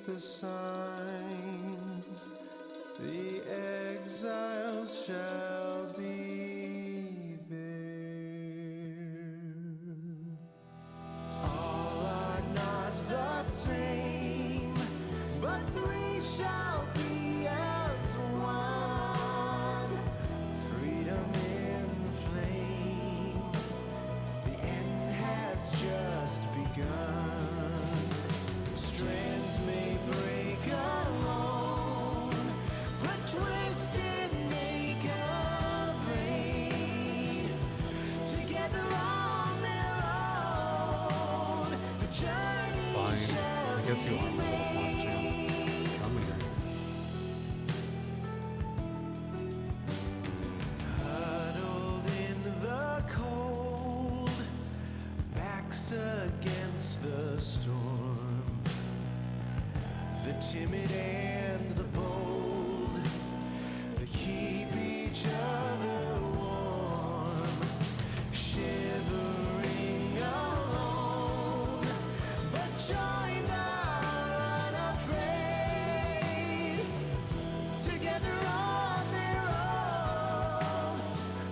the signs, the exiles shall be there. All are not the same, but three shall be as one. Freedom in flame, the end has just begun. Strands may break alone, but twisted make a braid. Together on their own, the journey shall I guess you are my little jam. Come here. Huddled in the cold, backs against the storm. The timid and the bold, they keep each other warm. Shivering alone, but joined are unafraid. Together on their own,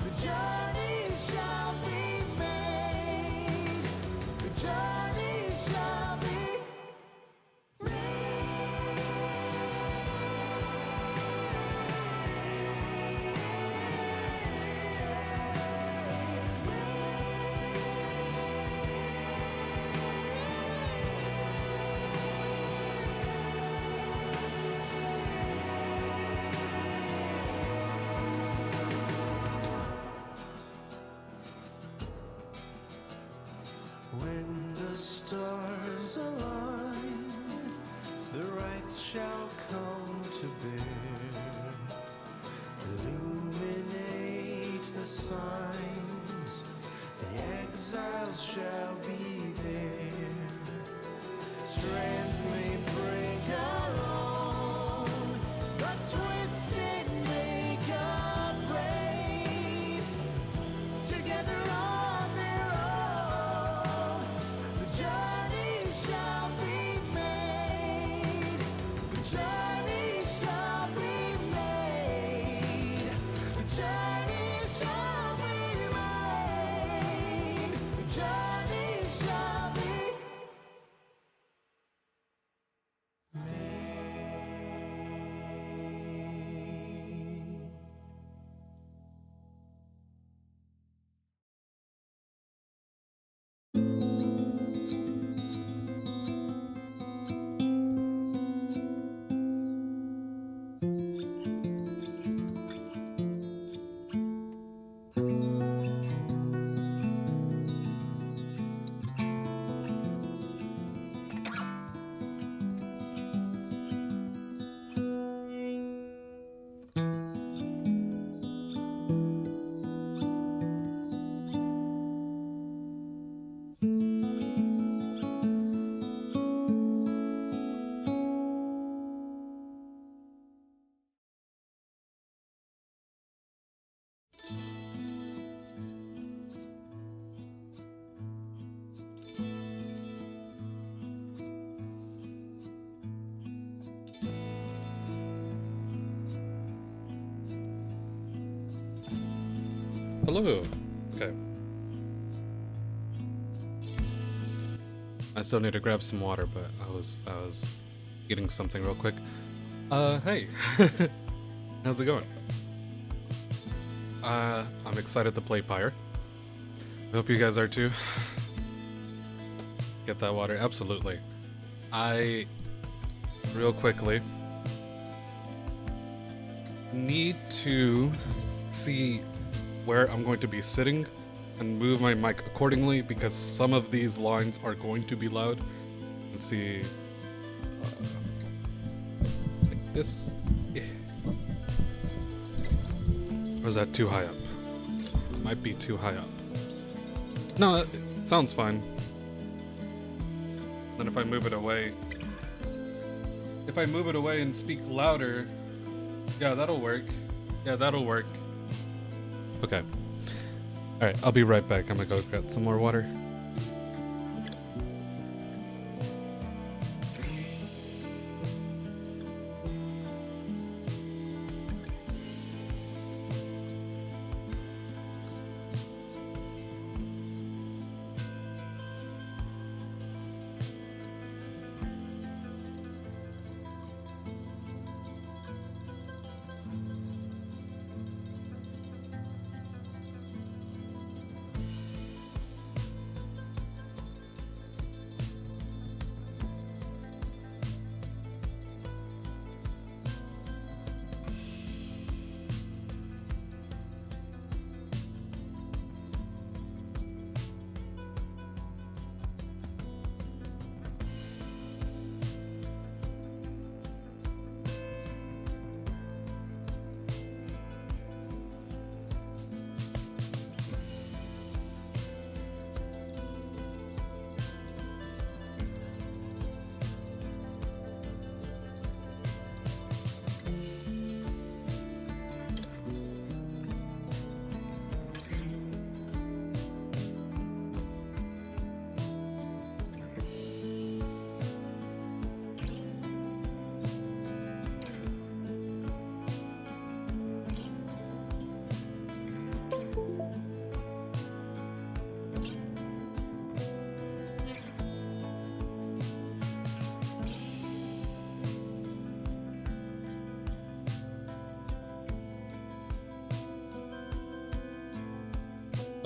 the journey shall be made. The journey shall be when the stars align, the rights shall come to bear. Illuminate the signs, the exiles shall be there. Strands may break alone, but twisted make a braid. Together on their own, the journey shall be made. The journey shall be made. The journey shall be made. The journey shall be made. Hello. Okay. I still need to grab some water, but I was eating something real quick. Hey. How's it going? I'm excited to play Pyre. I hope you guys are too. Get that water, absolutely. Real quickly, need to see where I'm going to be sitting and move my mic accordingly because some of these lines are going to be loud. Let's see. Like this. Or is that too high up? It might be too high up. No, it sounds fine. Then if I move it away... If I move it away and speak louder... Yeah, that'll work. Yeah, that'll work. Okay. Alright, I'll be right back. I'm gonna go get some more water.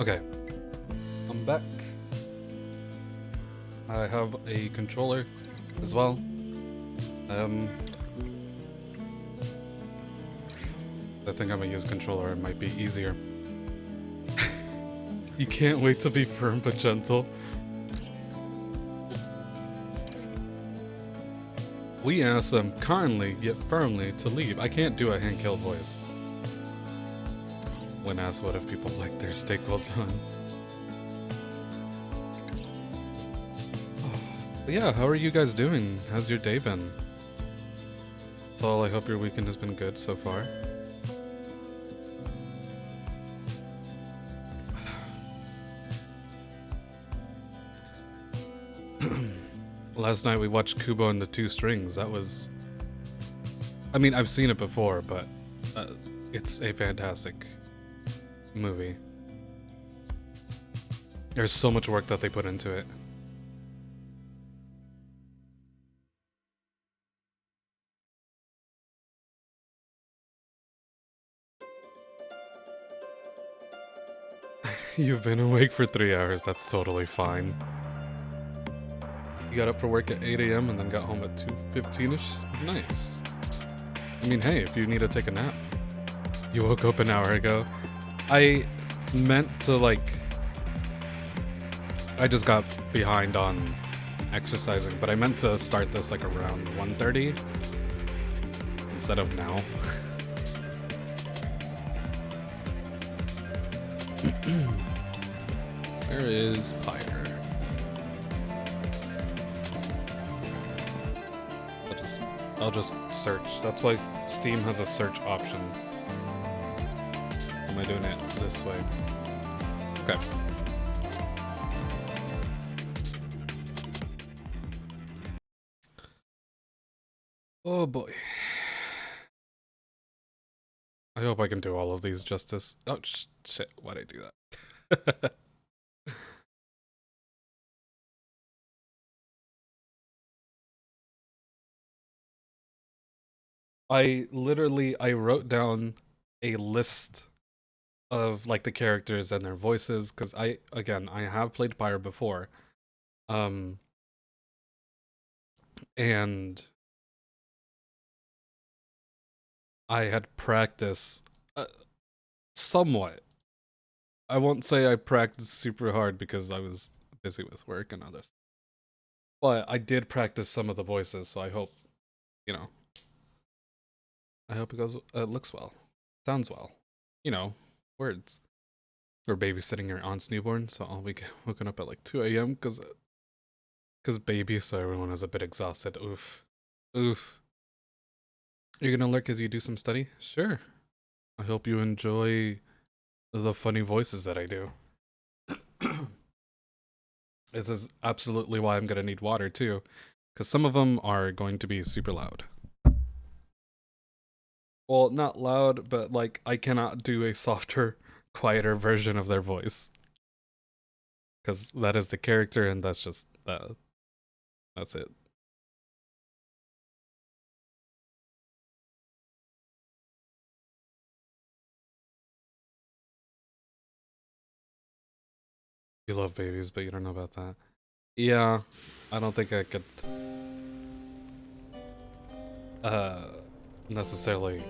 Okay, I'm back. I have a controller as well. I think I'm gonna use controller, it might be easier. You can't wait to be firm but gentle. We ask them kindly yet firmly to leave. I can't do a Hank Hill voice. When asked what if people like their steak well done. But yeah, how are you guys doing? How's your day been? That's all. I hope your weekend has been good so far. Last night we watched Kubo and the Two Strings. That was... I mean, I've seen it before, but it's a fantastic movie. There's so much work that they put into it. You've been awake for 3 hours, that's totally fine. You got up for work at 8 a.m. and then got home at 2:15ish? Nice. I mean, hey, if you need to take a nap. You woke up an hour ago. I meant to, like... I just got behind on exercising, but I meant to start this like around 1:30 instead of now. Where is Pyre? I'll just search. That's why Steam has a search option. Am I doing it this way? Okay. Oh boy. I hope I can do all of these justice. Oh shit, why'd I do that? I wrote down a list of like the characters and their voices because I have played Pyre before. And I had practice somewhat. I won't say I practiced super hard because I was busy with work and others. But I did practice some of the voices, so I hope, you know, I hope it looks well, sounds well, you know, words. We're babysitting your aunt's newborn, so I'll be woken up at like 2 a.m. because baby, so everyone is a bit exhausted. Oof. Oof. You're gonna lurk as you do some study? Sure. I hope you enjoy the funny voices that I do. This is absolutely why I'm gonna need water too, because some of them are going to be super loud. Well, not loud, but like I cannot do a softer, quieter version of their voice. Because that is the character and that's just that's it. You love babies, but you don't know about that. Yeah, I don't think I could necessarily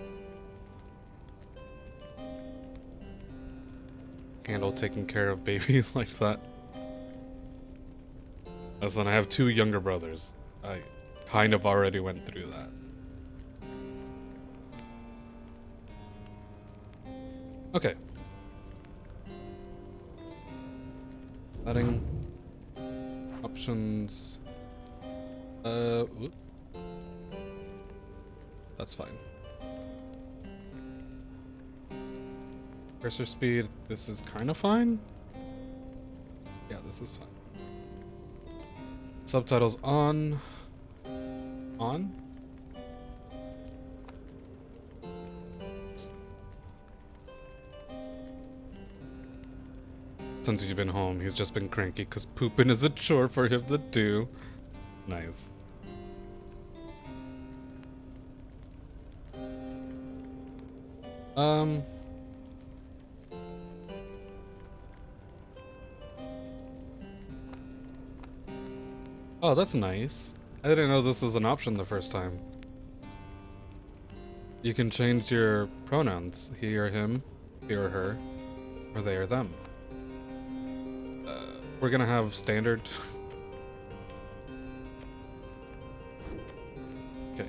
handle taking care of babies like that. Listen, I have 2 younger brothers. I kind of already went through that. Okay. Setting. Options. Whoop. That's fine. Cursor speed, this is kind of fine. Yeah, this is fine. Subtitles on. On? Since you've been home, he's just been cranky because pooping is a chore for him to do. Nice. Oh, that's nice. I didn't know this was an option the first time. You can change your pronouns. He or him, he or her, or they or them. We're gonna have standard. Okay.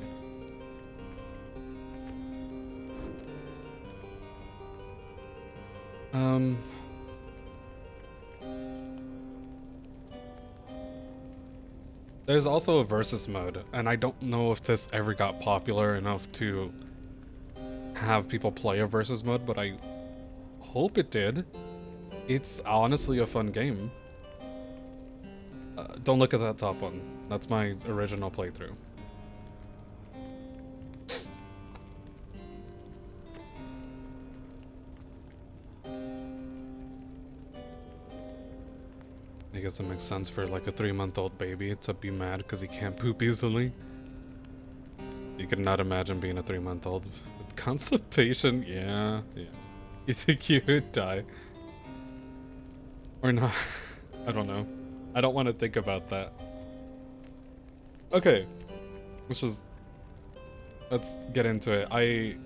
There's also a versus mode, and I don't know if this ever got popular enough to have people play a versus mode, but I hope it did. It's honestly a fun game. Don't look at that top one. That's my original playthrough. I guess it makes sense for like a 3-month-old baby to be mad because he can't poop easily. You could not imagine being a 3-month-old with constipation. Yeah. You think you would die? Or not? I don't know. I don't want to think about that. Okay. Let's get into it. I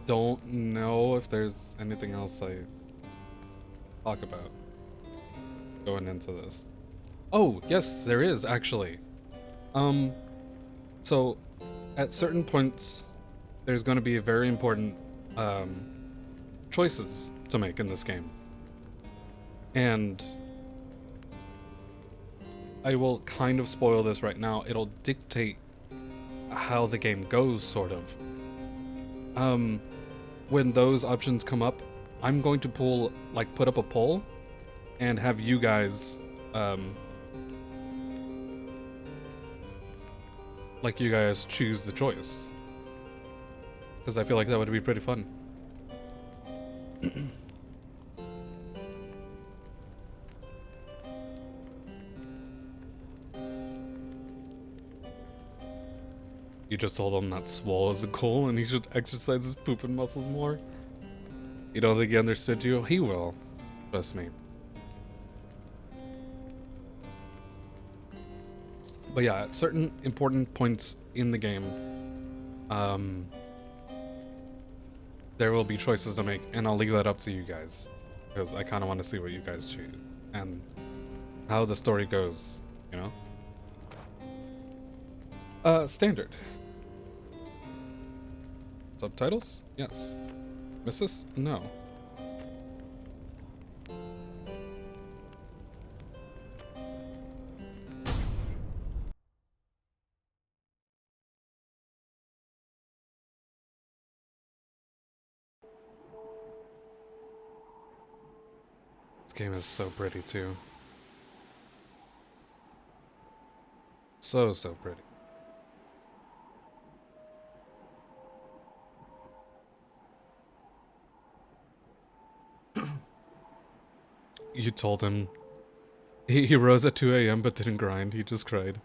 don't know if there's anything else I talk about going into this. Oh, yes, there is actually. So at certain points, there's going to be very important choices to make in this game. And I will kind of spoil this right now. It'll dictate how the game goes, sort of. When those options come up, I'm going to put up a poll and have you guys, you guys choose the choice. Because I feel like that would be pretty fun. You just told him that swole is a goal and he should exercise his pooping muscles more? You don't think he understood you? He will. Trust me. But yeah, at certain important points in the game, there will be choices to make, and I'll leave that up to you guys, because I kind of want to see what you guys choose, and how the story goes, you know? Standard. Subtitles? Yes. Missus? No. This game is so pretty too. So pretty. You told him he rose at 2 a.m. but didn't grind, he just cried.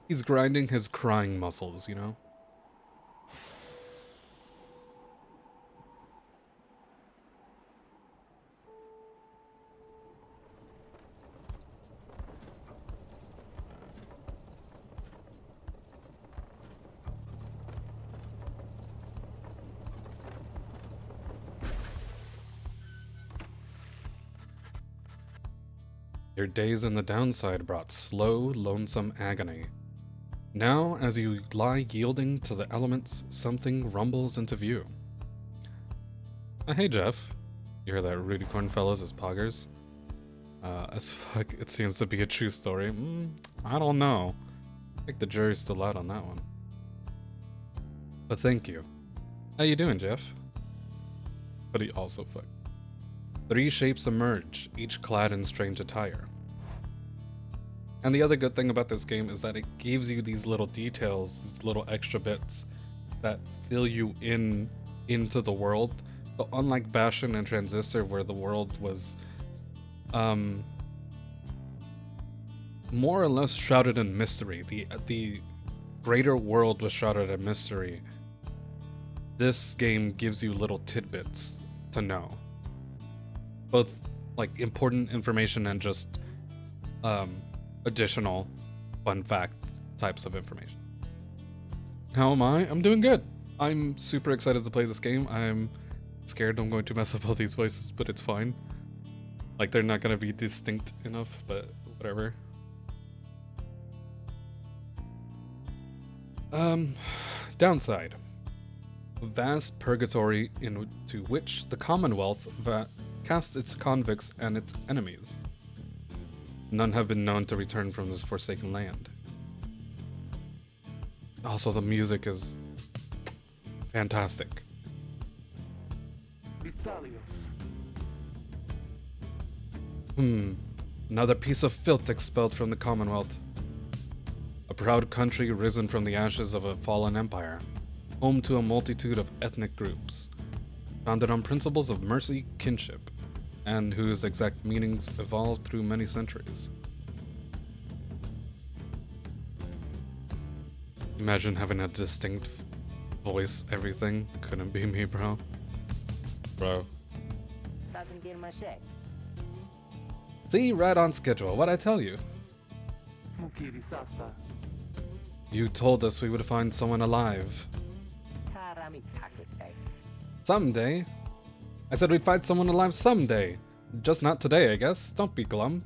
He's grinding his crying muscles, you know? Your days in the downside brought slow, lonesome agony. Now, as you lie yielding to the elements, something rumbles into view. Hey Jeff. You hear that Rudy Cornfellows is poggers? As fuck, it seems to be a true story. I don't know. I think the jury's still out on that one. But thank you. How you doing, Jeff? But he also fucked. 3 shapes emerge, each clad in strange attire. And the other good thing about this game is that it gives you these little details, these little extra bits that fill you into the world. So unlike Bastion and Transistor, where the world was more or less shrouded in mystery, the greater world was shrouded in mystery. This game gives you little tidbits to know. Both like important information and just additional fun fact types of information. How am I? I'm doing good. I'm super excited to play this game. I'm scared I'm going to mess up all these voices, but it's fine. Like, they're not gonna be distinct enough, but whatever. Downside. A vast purgatory into which the Commonwealth casts its convicts and its enemies. None have been known to return from this forsaken land. Also, the music is fantastic. Another piece of filth expelled from the Commonwealth. A proud country risen from the ashes of a fallen empire, home to a multitude of ethnic groups, founded on principles of mercy, kinship, and whose exact meanings evolved through many centuries. Imagine having a distinct voice, everything. Couldn't be me, bro. Bro. See, right on schedule. What'd I tell you? You told us we would find someone alive. Someday? I said we'd find someone alive someday. Just not today, I guess. Don't be glum.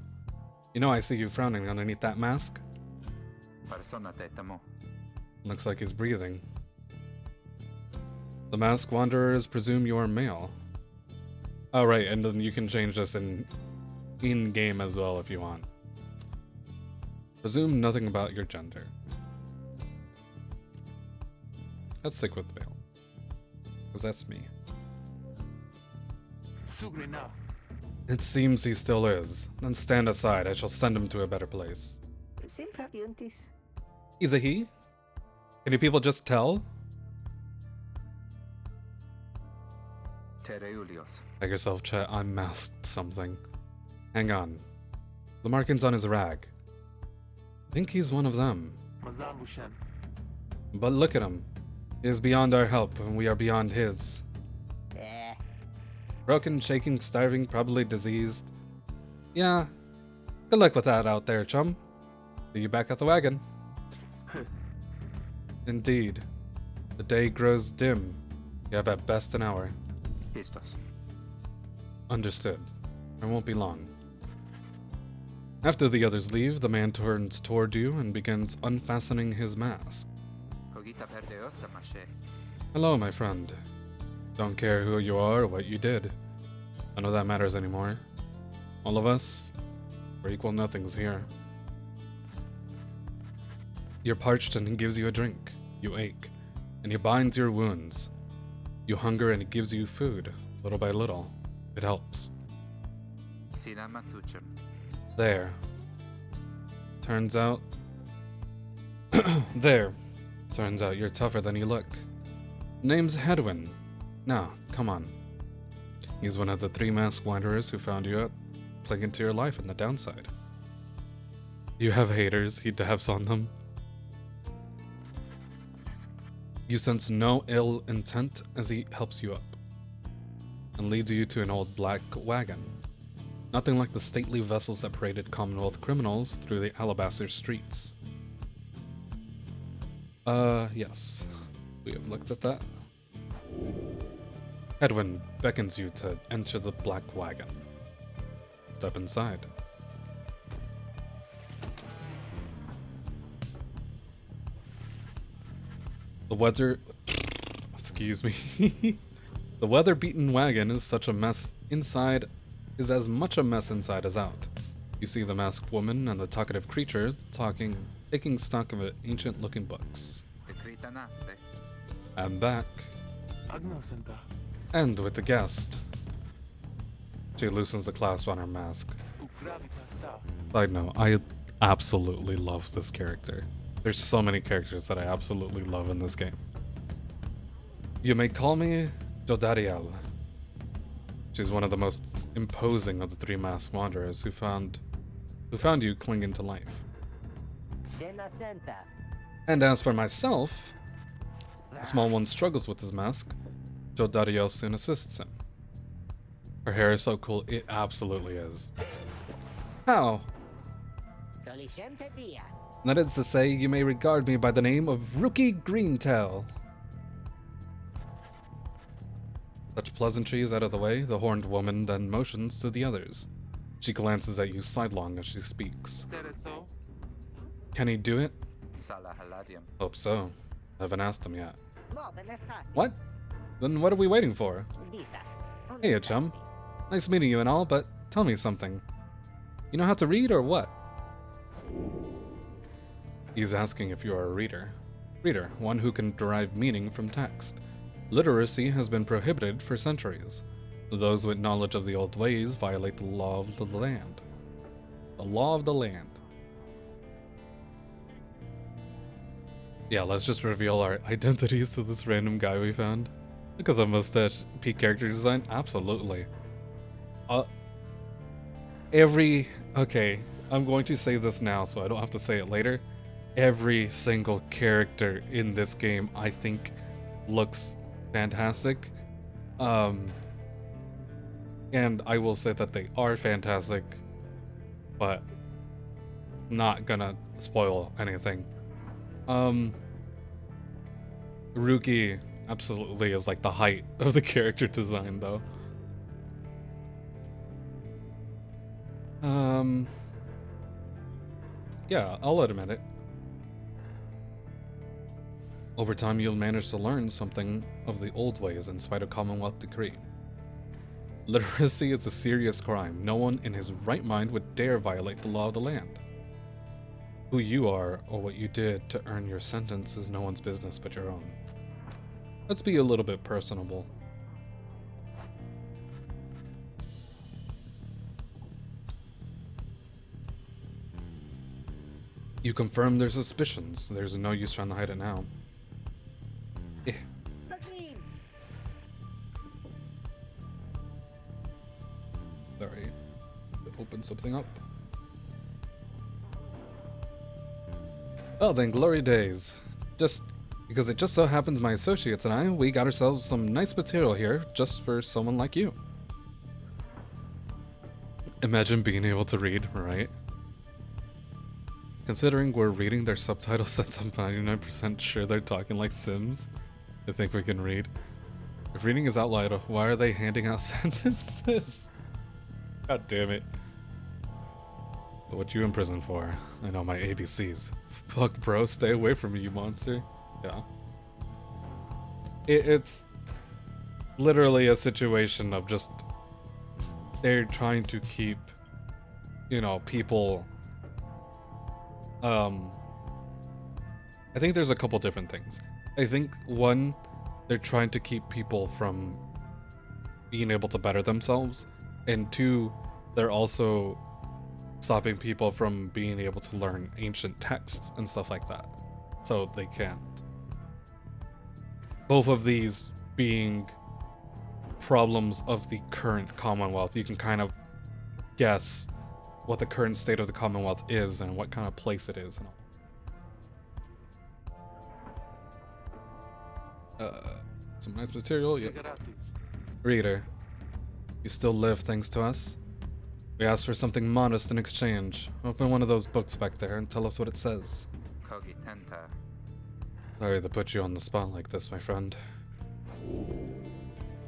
You know I see you frowning underneath that mask. Looks like he's breathing. The masked wanderers presume you are male. Oh right, and then you can change this in-game as well if you want. Presume nothing about your gender. Let's stick with male. Because that's me. It seems he still is. Then stand aside, I shall send him to a better place. He's a he? Can you people just tell? Beg yourself, chat, I'm masked something. Hang on. The markings on his rag. I think he's one of them. But look at him. He is beyond our help, and we are beyond his. Broken, shaking, starving, probably diseased. Yeah. Good luck with that out there, chum. See you back at the wagon. Indeed. The day grows dim. You have at best an hour. Understood. I won't be long. After the others leave, the man turns toward you and begins unfastening his mask. Hello, my friend. Don't care who you are or what you did. None of that matters anymore. All of us, we're equal nothings here. You're parched and he gives you a drink. You ache, and he binds your wounds. You hunger and he gives you food, little by little. It helps. There. Turns out... there. Turns out you're tougher than you look. Name's Hedwin. Now, come on. He's one of the 3 masked wanderers who found you out, clinging to your life in the downside. You have haters, he dabs on them. You sense no ill intent as he helps you up and leads you to an old black wagon. Nothing like the stately vessels that paraded Commonwealth criminals through the alabaster streets. Yes. We have looked at that. Edwin beckons you to enter the black wagon. Step inside. The weather... Excuse me. The weather-beaten wagon is such a mess inside... is as much a mess inside as out. You see the masked woman and the talkative creature taking stock of ancient-looking books. And back. And with the guest. She loosens the clasp on her mask. Side note, I absolutely love this character. There's so many characters that I absolutely love in this game. You may call me Dodariel. She's one of the most imposing of the 3 masked wanderers who found you clinging to life. And as for myself, the small one struggles with his mask. Dodariel soon assists him. Her hair is so cool, it absolutely is. How? That is to say, you may regard me by the name of Rookie Greentail. Such pleasantries out of the way, the horned woman then motions to the others. She glances at you sidelong as she speaks. Can he do it? Hope so. Haven't asked him yet. What? Then what are we waiting for? Hey, chum. Nice meeting you and all, but tell me something. You know how to read or what? He's asking if you are a reader. Reader, one who can derive meaning from text. Literacy has been prohibited for centuries. Those with knowledge of the old ways violate the law of the land. The law of the land. Yeah, let's just reveal our identities to this random guy we found. Look at the mustache. Peak character design? Absolutely. Okay, I'm going to say this now so I don't have to say it later. Every single character in this game, I think, looks fantastic. And I will say that they are fantastic, but not gonna spoil anything. Ruki absolutely is like the height of the character design though. Yeah, I'll admit it. Over time, you'll manage to learn something of the old ways in spite of Commonwealth decree. Literacy is a serious crime. No one in his right mind would dare violate the law of the land. Who you are or what you did to earn your sentence is no one's business but your own. Let's be a little bit personable. You confirm their suspicions. There's no use trying to hide it now. Eh. Sorry. Open something up. Well then, glory days. Just because it just so happens my associates and I, we got ourselves some nice material here just for someone like you. Imagine being able to read, right? Considering we're reading their subtitles since I'm 99% sure they're talking like Sims, I think we can read. If reading is out loud, why are they handing out sentences? God damn it. What you in prison for? I know my ABCs. Fuck bro, stay away from me, you monster. Yeah. It's literally a situation of just they're trying to keep, you know, people. I think there's a couple different things. I think one, they're trying to keep people from being able to better themselves, and two, they're also stopping people from being able to learn ancient texts and stuff like that, so they can't. Both of these being problems of the current Commonwealth. You can kind of guess what the current state of the Commonwealth is and what kind of place it is. Some nice material. Yep. Reader, you still live thanks to us? We asked for something modest in exchange. Open one of those books back there and tell us what it says. Sorry to put you on the spot like this, my friend.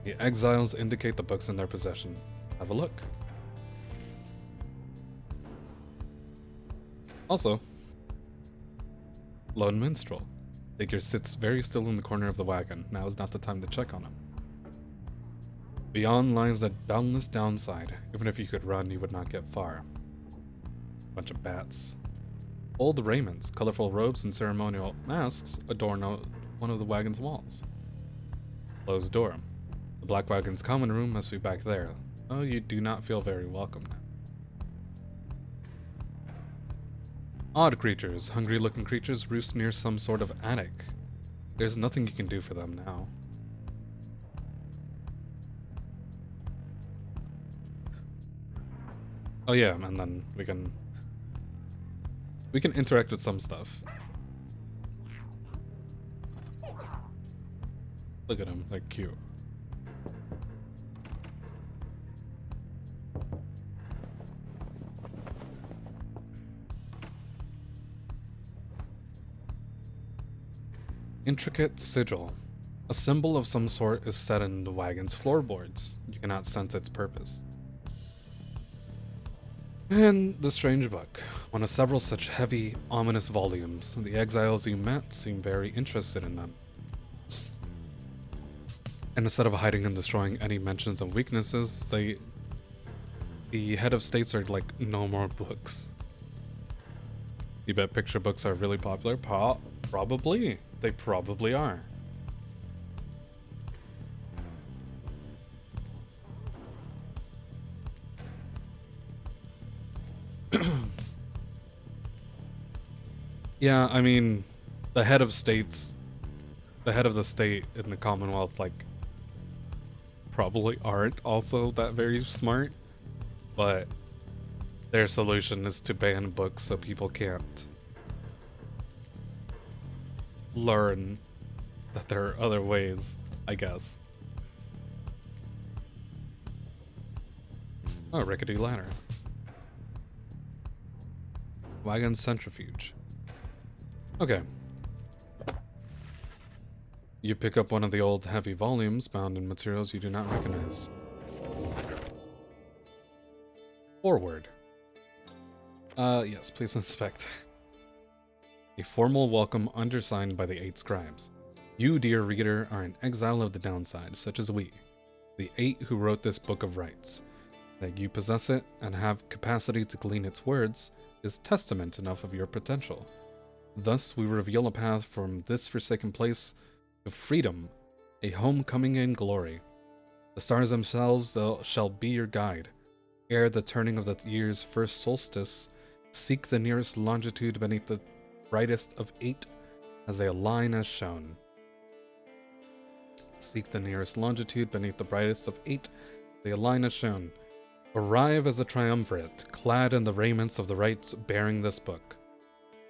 The exiles indicate the books in their possession. Have a look. Also, Lone Minstrel. Figure sits very still in the corner of the wagon. Now is not the time to check on him. Beyond lies a boundless downside. Even if you could run, you would not get far. Bunch of bats. Old raiments, colorful robes, and ceremonial masks adorn one of the wagon's walls. Closed door. The black wagon's common room must be back there. Oh, you do not feel very welcome now. Odd creatures, hungry-looking creatures roost near some sort of attic. There's nothing you can do for them now. Oh yeah, and then we can interact with some stuff. Look at them, they're cute. Intricate sigil. A symbol of some sort is set in the wagon's floorboards. You cannot sense its purpose. And the strange book. One of several such heavy, ominous volumes. The exiles you met seem very interested in them. And instead of hiding and destroying any mentions of weaknesses, the head of states are like, no more books. You bet picture books are really popular? Probably. They probably are. Yeah, I mean, the head of the state in the Commonwealth, like, probably aren't also that very smart, but their solution is to ban books so people can't learn that there are other ways, I guess. Oh, rickety ladder. Wagon centrifuge. Okay. You pick up one of the old heavy volumes bound in materials you do not recognize. Forward. Yes, please inspect. A formal welcome undersigned by the 8 scribes. You, dear reader, are an exile of the downside, such as we, the 8 who wrote this book of rights. That you possess it and have capacity to glean its words is testament enough of your potential. Thus, we reveal a path from this forsaken place to freedom, a homecoming in glory. The stars themselves shall be your guide. Ere the turning of the year's first solstice, seek the nearest longitude beneath the brightest of 8 as they align as shown. Seek the nearest longitude beneath the brightest of 8 as they align as shown. Arrive as a triumvirate, clad in the raiments of the rights bearing this book.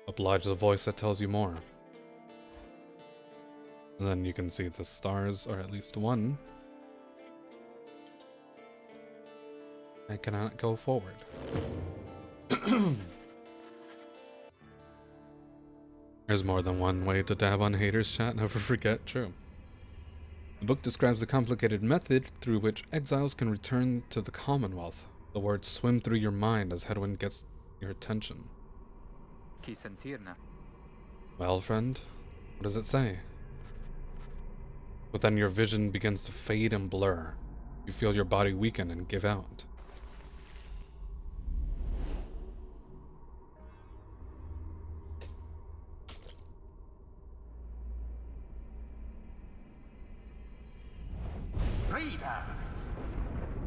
Oblige the voice that tells you more. And then you can see the stars are at least 1. I cannot go forward. There's more than one way to dab on haters, chat, never forget, true. The book describes a complicated method through which exiles can return to the Commonwealth. The words swim through your mind as Headwind gets your attention. Well, friend, what does it say? But then your vision begins to fade and blur. You feel your body weaken and give out. Reader,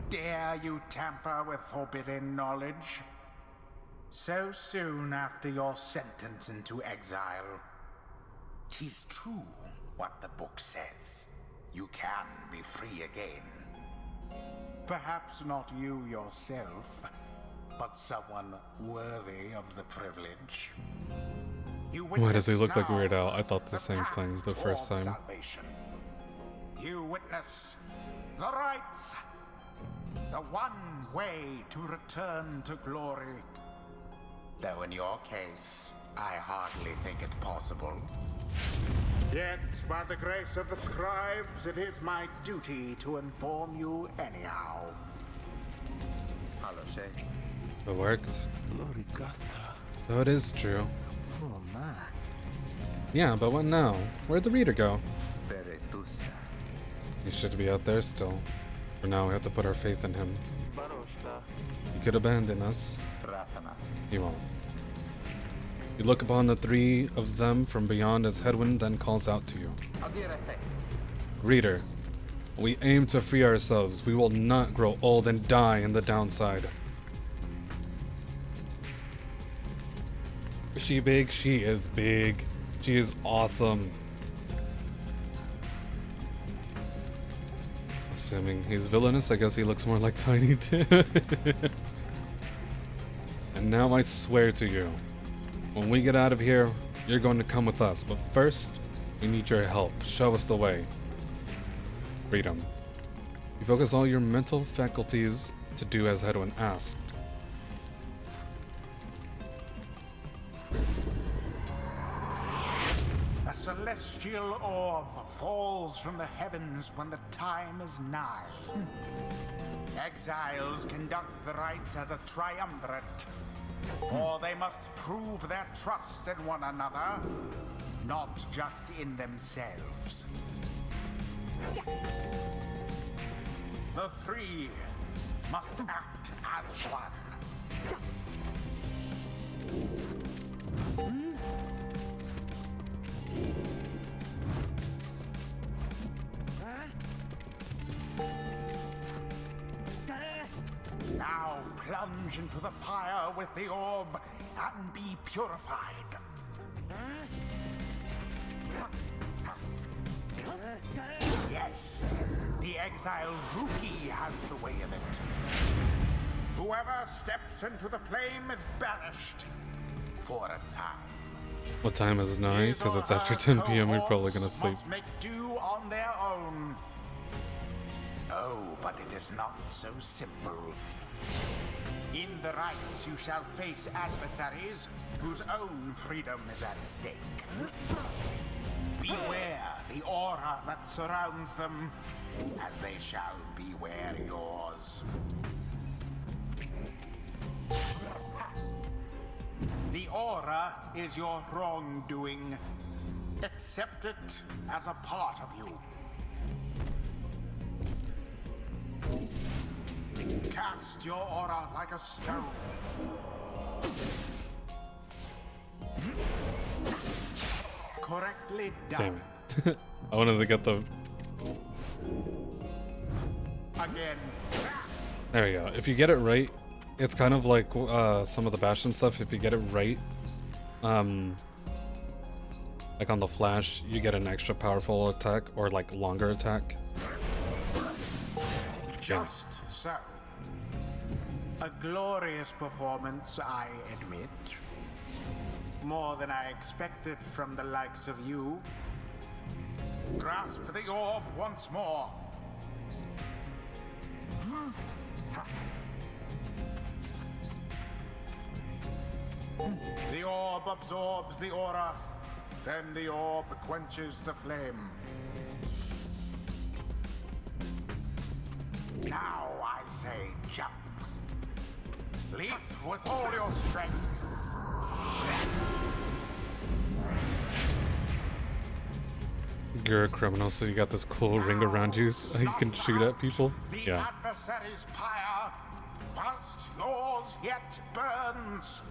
dare you tamper with forbidden knowledge? So soon after your sentence into exile. 'Tis true what the book says. You can be free again. Perhaps not you yourself, but someone worthy of the privilege. Why does he look like Weird Al? I thought the same thing the first time. Salvation. You witness the rights, the one way to return to glory. Though in your case, I hardly think it possible. Yet, by the grace of the scribes, it is my duty to inform you anyhow. It worked. So it is true. Yeah, but what now? Where'd the reader go? He should be out there still. For now, we have to put our faith in him. He could abandon us. He won't. You look upon the 3 of them from beyond as Headwind then calls out to you. Reader, we aim to free ourselves. We will not grow old and die in the downside. Is she big? She is big. She is awesome. Assuming he's villainous, I guess he looks more like Tiny too. And now I swear to you, when we get out of here, you're going to come with us. But first, we need your help. Show us the way. Freedom. You focus all your mental faculties to do as Headwind asked. A celestial orb falls from the heavens when the time is nigh. Exiles conduct the rites as a triumvirate, for they must prove their trust in one another, not just in themselves. The three must act as one. Now plunge into the pyre with the orb and be purified. Yes, the exiled rookie has the way of it. Whoever steps into the flame is banished for a time. What time is it now? Because it's after 10 p.m. We're probably gonna sleep. Must make do on their own. Oh, but it is not so simple. In the rites, you shall face adversaries whose own freedom is at stake. Beware the aura that surrounds them, as they shall beware yours. The aura is your wrongdoing. Accept it as a part of you. Cast your aura like a stone. Correctly done. Damn it. I wanted to get the... Again. There we go. If you get it right, it's kind of like some of the Bastion stuff. If you get it right, like on the Flash, you get an extra powerful attack or like longer attack. Just so. A glorious performance, I admit. More than I expected from the likes of you. Grasp the orb once more. The orb absorbs the aura, then the orb quenches the flame. Now I say jump. Leap with all your strength. You're a criminal, so you got this cool ring around you so you can shoot at people. The Yeah. adversary's pyre, whilst yours yet burns.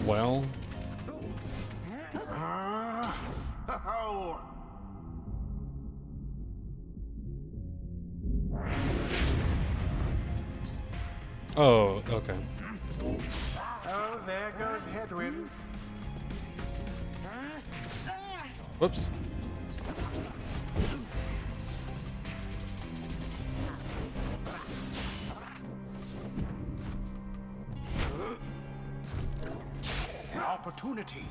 Well, Oh. oh, okay. Oh, there goes headwind. Whoops. An opportunity.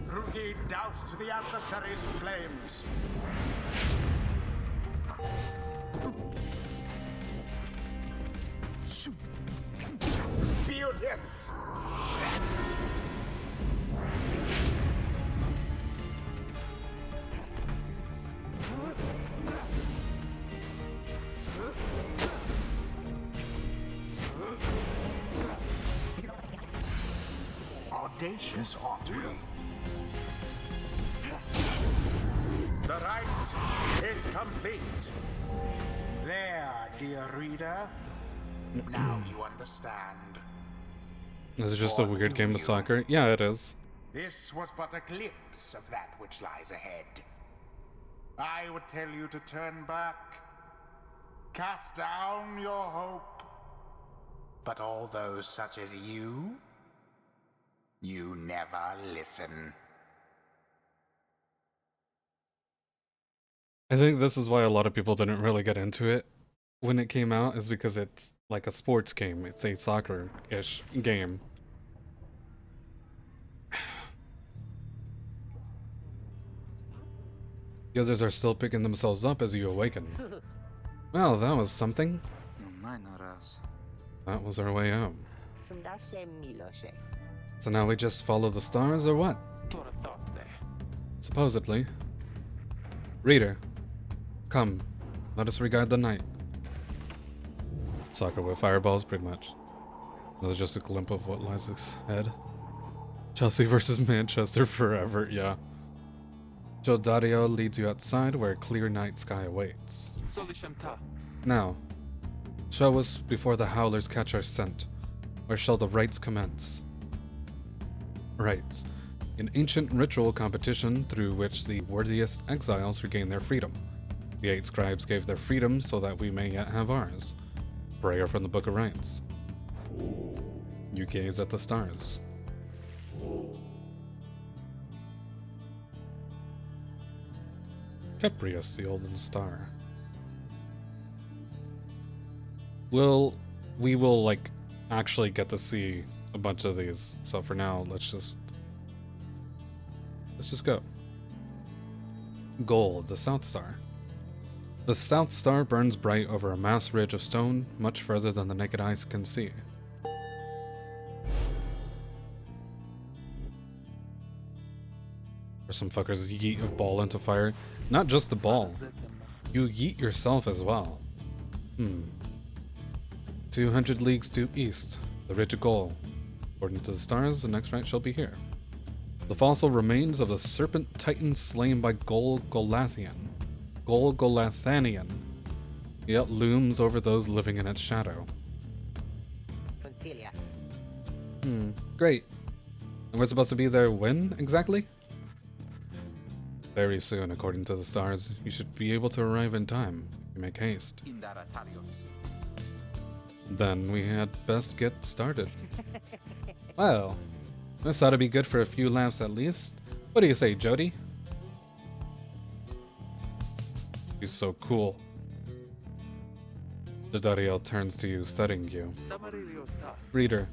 Rookie doused the adversary's flames. Beauteous. Audacious, aren't we? The rite is complete. There, dear reader. Now you understand. Is it just a weird game of soccer? Yeah, it is. This was but a glimpse of that which lies ahead. I would tell you to turn back, cast down your hope. But all those such as you never listen. I think this is why a lot of people didn't really get into it when it came out, is because it's like a sports game. It's a soccer-ish game. The others are still picking themselves up as you awaken. Well, that was something. That was our way out. So now we just follow the stars, or what? Supposedly. Reader, come, let us regard the night. Soccer with fireballs, pretty much. That was just a glimpse of what lies ahead. Chelsea versus Manchester forever, yeah. Joe Dario leads you outside where a clear night sky awaits. Now, show us before the howlers catch our scent. Where shall the rites commence? Rites. An ancient ritual competition through which the worthiest exiles regain their freedom. The 8 scribes gave their freedom so that we may yet have ours. Prayer from the Book of Rites. You gaze at the stars. Caprius, the Olden Star. We will like actually get to see a bunch of these. So for now, let's just go. Gold, the South Star. The South Star burns bright over a mass ridge of stone, much further than the naked eyes can see. Or some fuckers yeet a ball into fire. Not just the ball. You yeet yourself as well. 200 leagues due east, the ridge of Gol. According to the stars, the next rite shall be here. The fossil remains of the serpent titan slain by Gol-Golathanian. Yet looms over those living in its shadow. Great. And we're supposed to be there when, exactly? Very soon, according to the stars. You should be able to arrive in time. You make haste. Then we had best get started. Well, this ought to be good for a few laughs at least. What do you say, Jody? He's so cool. Jadariel turns to you, studying you. Reader,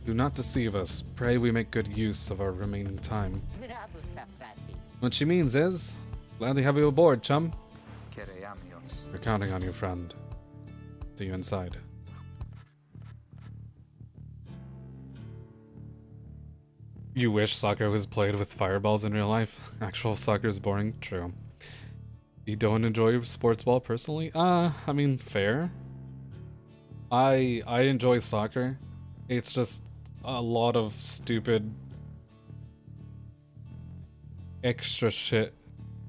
do not deceive us. Pray we make good use of our remaining time. What she means is, glad to have you aboard, chum. We're counting on you, friend. See you inside. You wish soccer was played with fireballs in real life? Actual soccer is boring? True. You don't enjoy sports ball personally? I mean, fair. I enjoy soccer. It's just a lot of stupid extra shit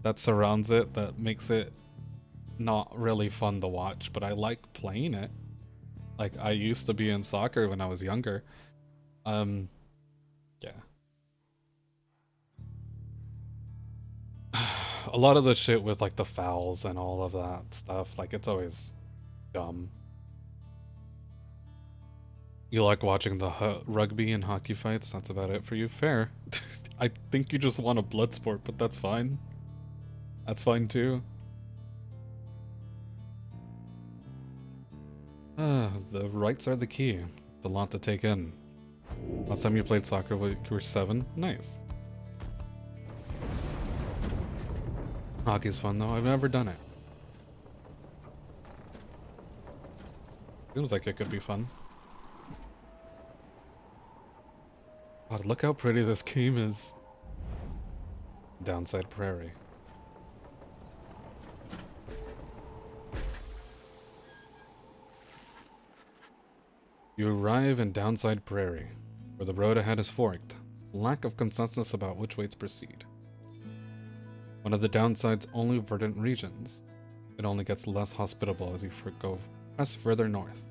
that surrounds it that makes it not really fun to watch, but I like playing it. Like, I used to be in soccer when I was younger. Yeah. A lot of the shit with like the fouls and all of that stuff, like it's always dumb. You like watching the rugby and hockey fights? That's about it for you. Fair. I think you just want a blood sport, but that's fine. That's fine too. The rights are the key. It's a lot to take in. Last time you played soccer, you were 7? Nice. Hockey's fun though. I've never done it. Seems like it could be fun. God, look how pretty this game is. Downside Prairie. You arrive in Downside Prairie, where the road ahead is forked. Lack of consensus about which way to proceed. One of the Downside's only verdant regions. It only gets less hospitable as you press further north.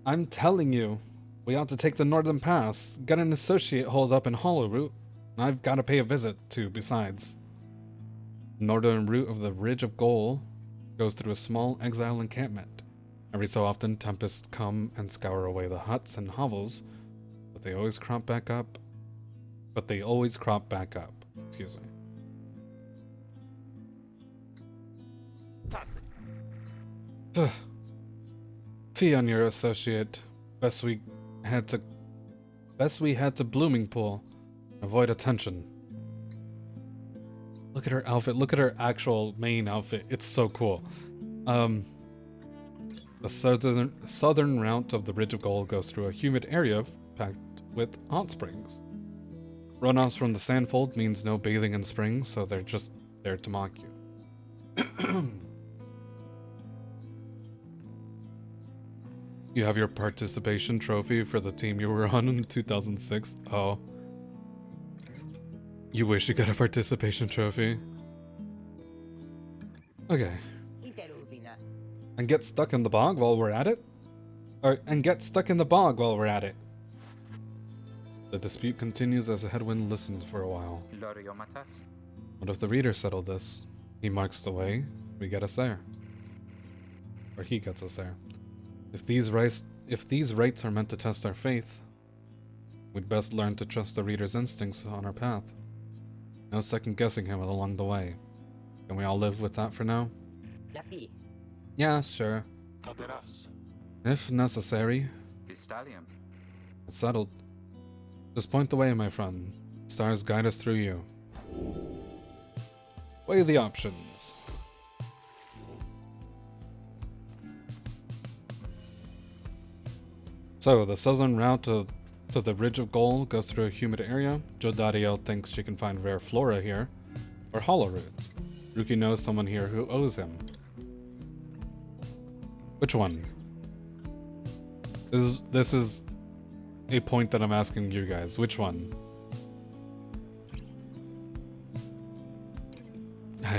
I'm telling you, we ought to take the Northern Pass. Got an associate holed up in Hollow Route. I've got to pay a visit to, besides. The northern route of the Ridge of Gol goes through a small exile encampment. Every so often, tempests come and scour away the huts and hovels, but they always crop back up but they always crop back up. Excuse me. Fee on your associate. Best we had to Blooming Pool. Avoid attention. Look at her outfit. Look at her actual main outfit. It's so cool. The southern route of the Ridge of Gold goes through a humid area packed with hot springs. Runoffs from the sandfold means no bathing in springs, so they're just there to mock you. You have your participation trophy for the team you were on in 2006. Oh. You wish you got a participation trophy? Okay. And get stuck in the bog while we're at it? And get stuck in the bog while we're at it. The dispute continues as the headwind listens for a while. What if the reader settled this? He marks the way, we get us there. Or he gets us there. If these rites are meant to test our faith, we'd best learn to trust the reader's instincts on our path. No second guessing him along the way. Can we all live with that for now? Yeah, sure. If necessary. It's settled. Just point the way, my friend. Stars guide us through you. Weigh the options. So, the southern route to the Ridge of Gold goes through a humid area. Jodariel thinks she can find rare flora here. Or hollow root. Ruki knows someone here who owes him. Which one? This is a point that I'm asking you guys. Which one?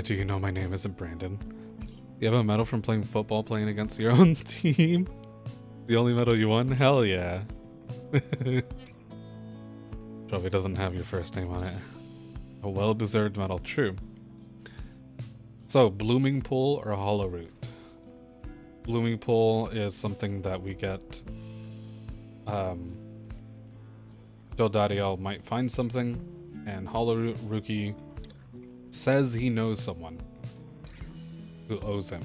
Do you know my name isn't Brandon? You have a medal from playing football playing against your own team? The only medal you won? Hell yeah. Trophy doesn't have your first name on it. A well-deserved medal, true. So, Blooming Pool or Hollow Root? Blooming Pool is something that we get. Dodariel might find something, and Hollow Root Rookie says he knows someone who owes him.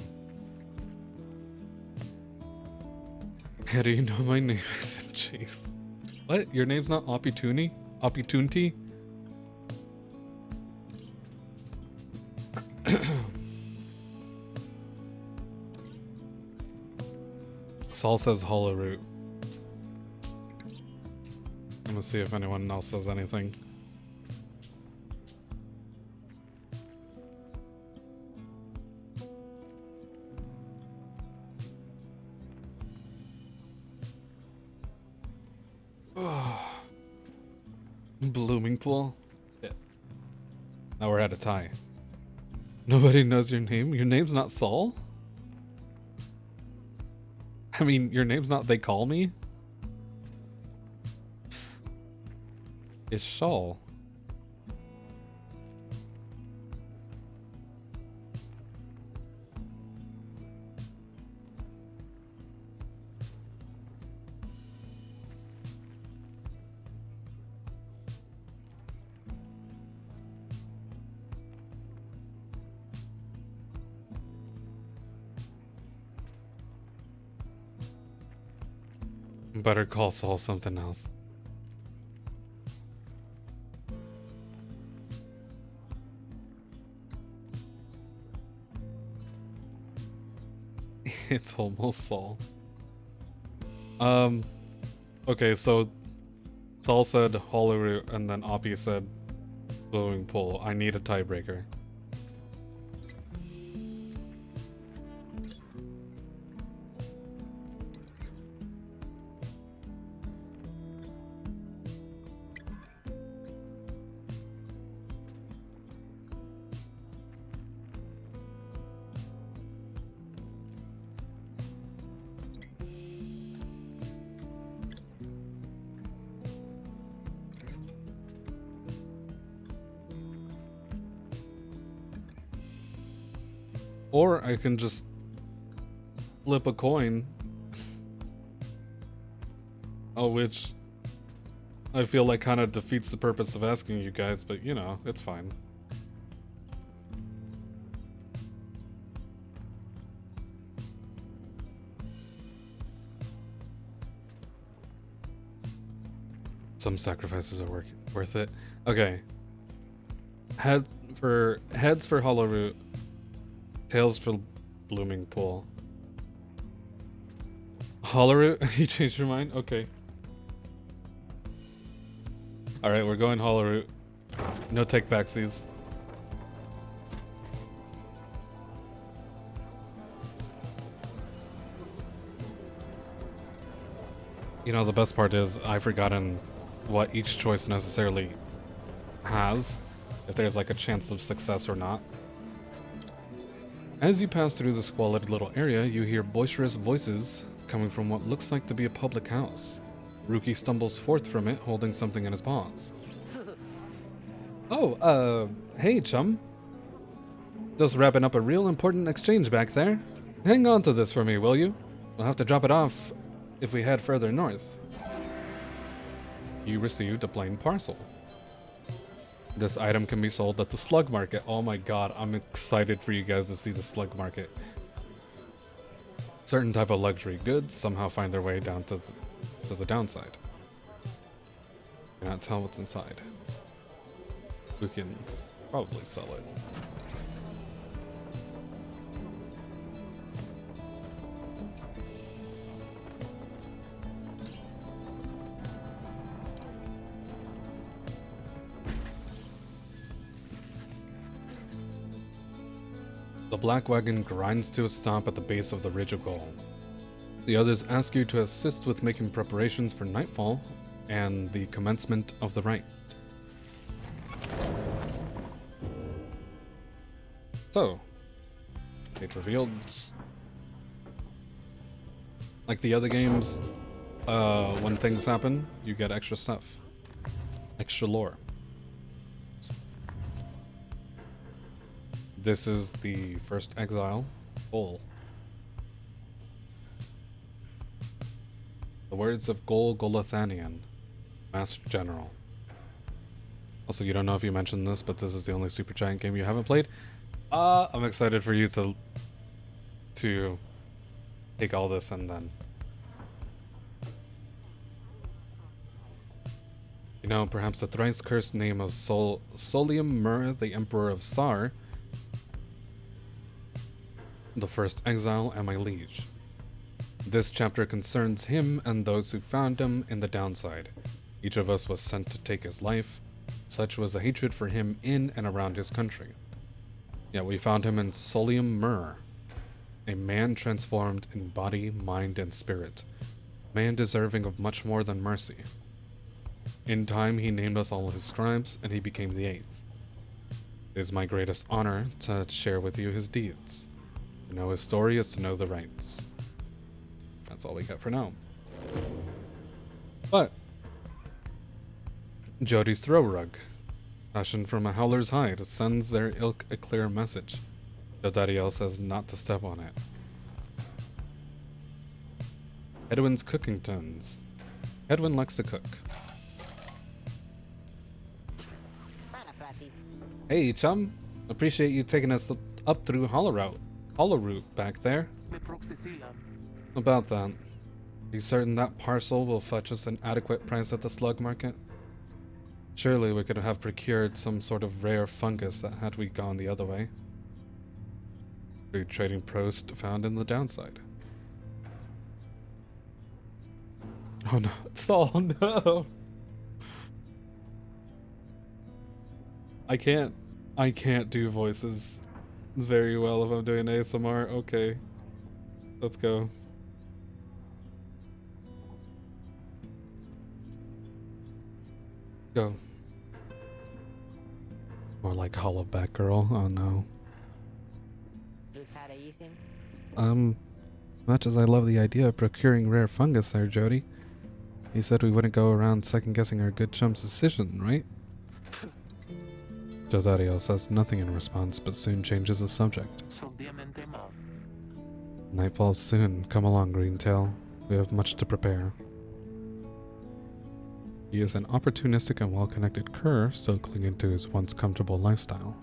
How do you know my name isn't Chase? What? Your name's not Opportunity? Opportunity? Saul says Hollow Root. I'm gonna see if anyone else says anything. Blooming Pool? Yeah. Now we're at a tie. Nobody knows your name? Your name's not Saul? I mean, your name's not They Call Me? It's Shawl. Better call Saul something else. It's almost Saul. Okay, so Saul said Hollow Root and then Oppie said Blowing Pool. I need a tiebreaker. Or I can just flip a coin. Oh, which I feel like kind of defeats the purpose of asking you guys, but you know, it's fine. Some sacrifices are worth it. Okay. Heads for Hollow Root. Tails for Blooming Pool. Hollow Root? You changed your mind? Okay. Alright, we're going Hollow Root. No take backsies. You know, the best part is I've forgotten what each choice necessarily has, if there's like a chance of success or not. As you pass through the squalid little area, you hear boisterous voices coming from what looks like to be a public house. Rookie stumbles forth from it, holding something in his paws. Oh, hey chum. Just wrapping up a real important exchange back there. Hang on to this for me, will you? We'll have to drop it off if we head further north. You received a plain parcel. This item can be sold at the slug market. Oh my god, I'm excited for you guys to see the slug market. Certain type of luxury goods somehow find their way down to the downside. Cannot tell what's inside. We can probably sell it. The black wagon grinds to a stop at the base of the Ridge of Gold. The others ask you to assist with making preparations for nightfall and the commencement of the rite. So, fate revealed. Like the other games, when things happen, you get extra stuff. Extra lore. This is the first exile, Gol. The words of Gol Golathanian, Master General. Also, you don't know if you mentioned this, but this is the only Super Giant game you haven't played. I'm excited for you to take all this and then... You know, perhaps the thrice cursed name of Solium Mur, the Emperor of Sar, the first exile and my liege. This chapter concerns him and those who found him in the downside. Each of us was sent to take his life. Such was the hatred for him in and around his country. Yet we found him in Solium Mur, a man transformed in body, mind, and spirit. Man deserving of much more than mercy. In time he named us all his scribes, and he became the 8th. It is my greatest honor to share with you his deeds. To know his story is to know the rights. That's all we got for now. But Jody's throw rug, fashioned from a howler's hide, sends their ilk a clear message. Jodariel says not to step on it. Edwin's cooking tins. Edwin likes to cook. Hey chum, appreciate you taking us up through Hollow Root back there. About that, are you certain that parcel will fetch us an adequate price at the slug market? Surely we could have procured some sort of rare fungus that had we gone the other way. Free trading post found in the downside. Oh no, Saul, no! I can't do voices very well if I'm doing ASMR. Okay, let's go. Go. More like Hollowback Girl. Oh no. Much as I love the idea of procuring rare fungus there, Jody. You said we wouldn't go around second guessing our good chum's decision, right? Jodariel says nothing in response, but soon changes the subject. Night falls soon. Come along, Greentail. We have much to prepare. He is an opportunistic and well-connected cur, still clinging to his once comfortable lifestyle.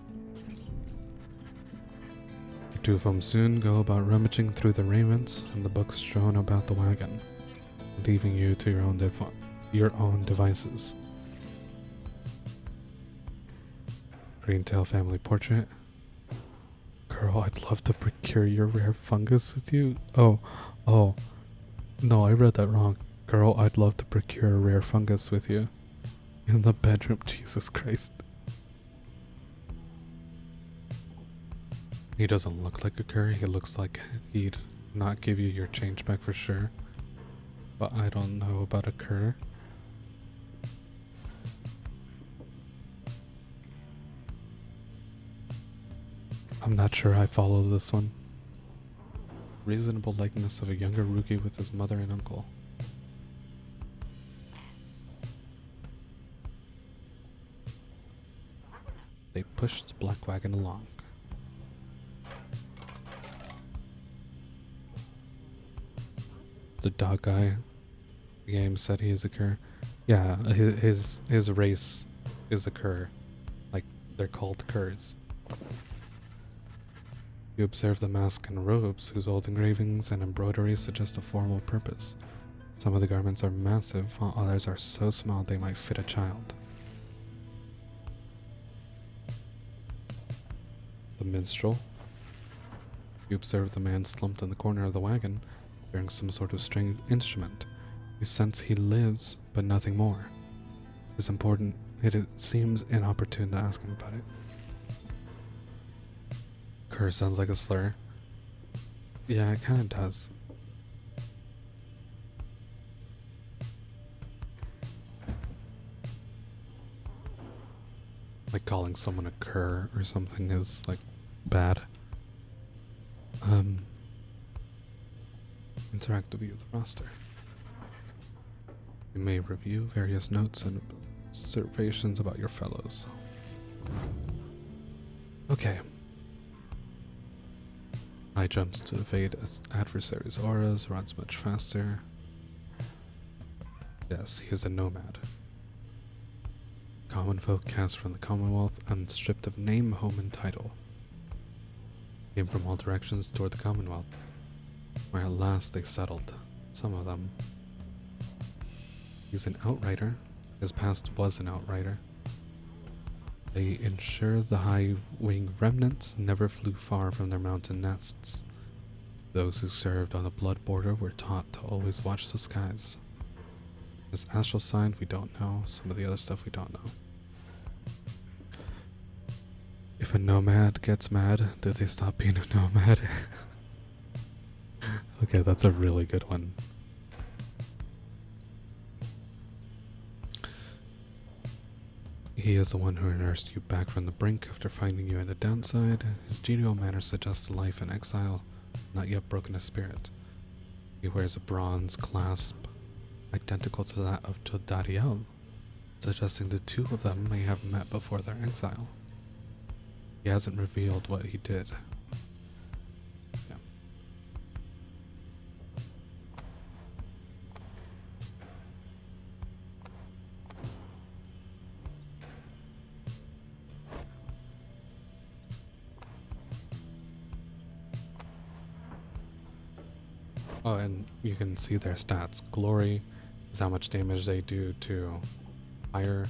The two of them soon go about rummaging through the raiments and the books strewn about the wagon, leaving you to your own devices. Greentail family portrait. Girl, I'd love to procure your rare fungus with you. Oh. No, I read that wrong. Girl, I'd love to procure a rare fungus with you. In the bedroom, Jesus Christ. He doesn't look like a cur. He looks like he'd not give you your change back for sure. But I don't know about a cur. I'm not sure I follow this one. Reasonable likeness of a younger rookie with his mother and uncle. They pushed the black wagon along. The dog guy, the game said he is a cur. Yeah, his race is a cur. Like, they're called curs. You observe the mask and robes, whose old engravings and embroideries suggest a formal purpose. Some of the garments are massive, while others are so small they might fit a child. The minstrel. You observe the man slumped in the corner of the wagon, bearing some sort of stringed instrument. You sense he lives, but nothing more. It seems inopportune to ask him about it. Cur sounds like a slur. Yeah, it kind of does. Like calling someone a cur or something is like bad. Interact to view the roster. You may review various notes and observations about your fellows. Okay. High jumps to evade adversaries' auras, runs much faster. Yes, he is a nomad. Common folk cast from the Commonwealth and stripped of name, home, and title. Came from all directions toward the Commonwealth, where at last they settled, some of them. He's an outrider. His past was an outrider. They ensure the high-wing remnants never flew far from their mountain nests. Those who served on the blood border were taught to always watch the skies. His astral sign, we don't know. Some of the other stuff we don't know. If a nomad gets mad, do they stop being a nomad? Okay, that's a really good one. He is the one who nursed you back from the brink after finding you at the downside. His genial manner suggests life in exile, not yet broken his spirit. He wears a bronze clasp identical to that of Todariel, suggesting the two of them may have met before their exile. He hasn't revealed what he did. Yeah. Oh, and you can see their stats. Glory is how much damage they do to Pyre.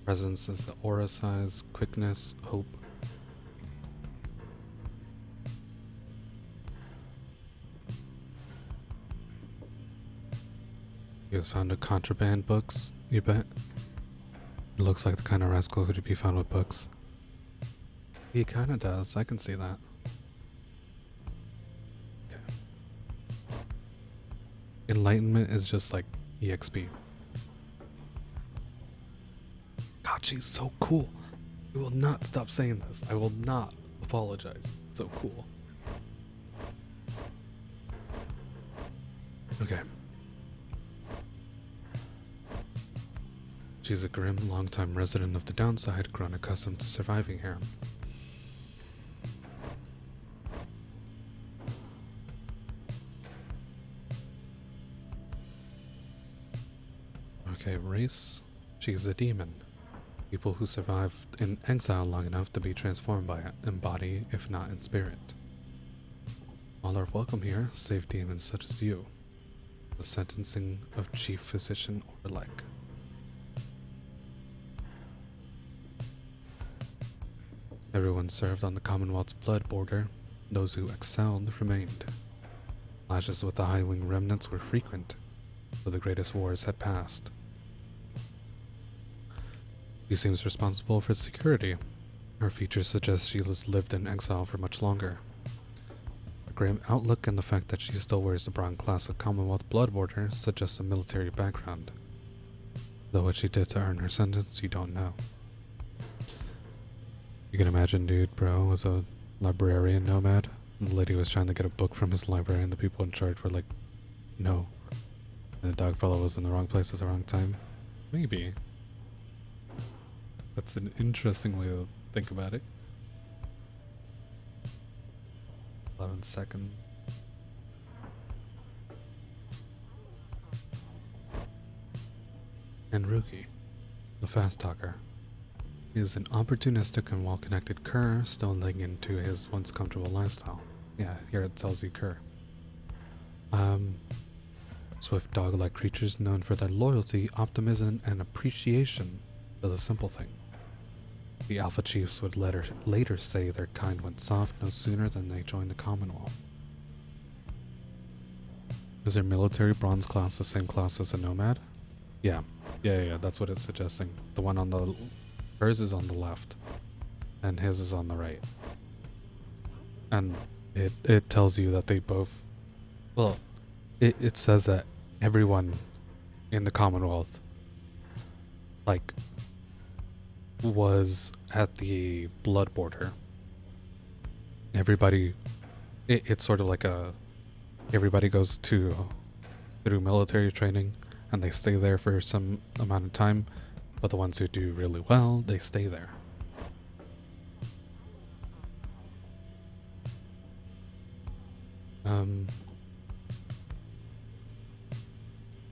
Presence is the aura size. Quickness, hope. You have found a contraband books, you bet? It looks like the kind of rascal who to be found with books. He kinda does, I can see that. Okay. Enlightenment is just like EXP. God, she's so cool. I will not stop saying this. I will not apologize. So cool. Okay. She's a grim, long-time resident of the downside, grown accustomed to surviving here. Okay, race. She's a demon. People who survived in exile long enough to be transformed by it, in body, if not in spirit. All are welcome here, save demons such as you. The sentencing of Chief Physician Orlek. Everyone served on the Commonwealth's blood border. Those who excelled remained. Clashes with the High Wing remnants were frequent, but the greatest wars had passed. She seems responsible for security. Her features suggest she has lived in exile for much longer. Her grim outlook and the fact that she still wears the brown class of Commonwealth blood border suggests a military background. Though what she did to earn her sentence, you don't know. You can imagine, dude, bro was a librarian nomad. And the lady was trying to get a book from his library and the people in charge were like, no. And the dog fellow was in the wrong place at the wrong time. Maybe. That's an interesting way to think about it. 11 seconds. And Ruki, the fast talker. He is an opportunistic and well-connected cur still living into his once comfortable lifestyle. Yeah, here it tells you cur. Swift dog-like creatures known for their loyalty, optimism, and appreciation for the simple thing. The Alpha Chiefs would later say their kind went soft no sooner than they joined the Commonwealth. Is their military bronze class the same class as a nomad? Yeah, that's what it's suggesting. The one on the... Hers is on the left, and his is on the right. And it tells you that they both... Well, it says that everyone in the Commonwealth, like, was at the blood border. Everybody... It's sort of like a... Everybody goes through military training, and they stay there for some amount of time. But the ones who do really well, they stay there.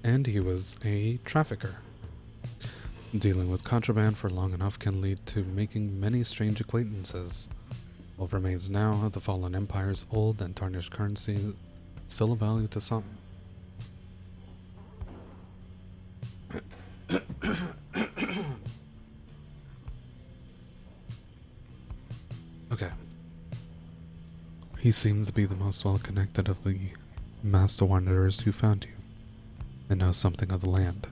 And he was a trafficker. Dealing with contraband for long enough can lead to making many strange acquaintances. What remains now of the fallen empire's old and tarnished currency, still of value to some. Okay. He seems to be the most well-connected of the master wanderers who found you, and knows something of the land.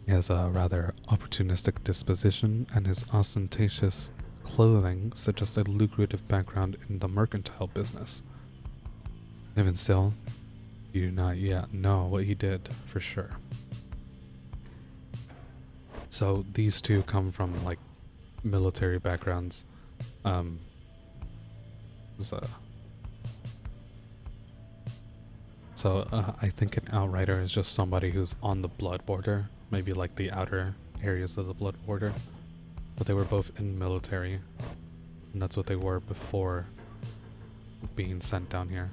He has a rather opportunistic disposition, and his ostentatious clothing suggests a lucrative background in the mercantile business. Even still, you do not yet know what he did for sure. So these two come from like military backgrounds. I think an outrider is just somebody who's on the blood border, maybe like the outer areas of the blood border. But they were both in military, and that's what they were before being sent down here.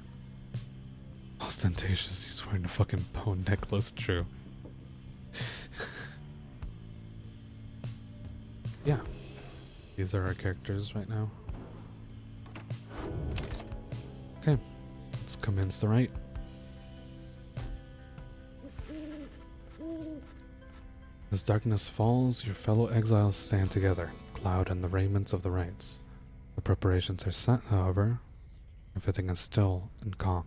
Ostentatious, he's wearing a fucking bone necklace, true. Yeah, these are our characters right now. Okay, let's commence the rite. As darkness falls, your fellow exiles stand together, clad in the raiments of the rites. The preparations are set, however. Everything is still and calm.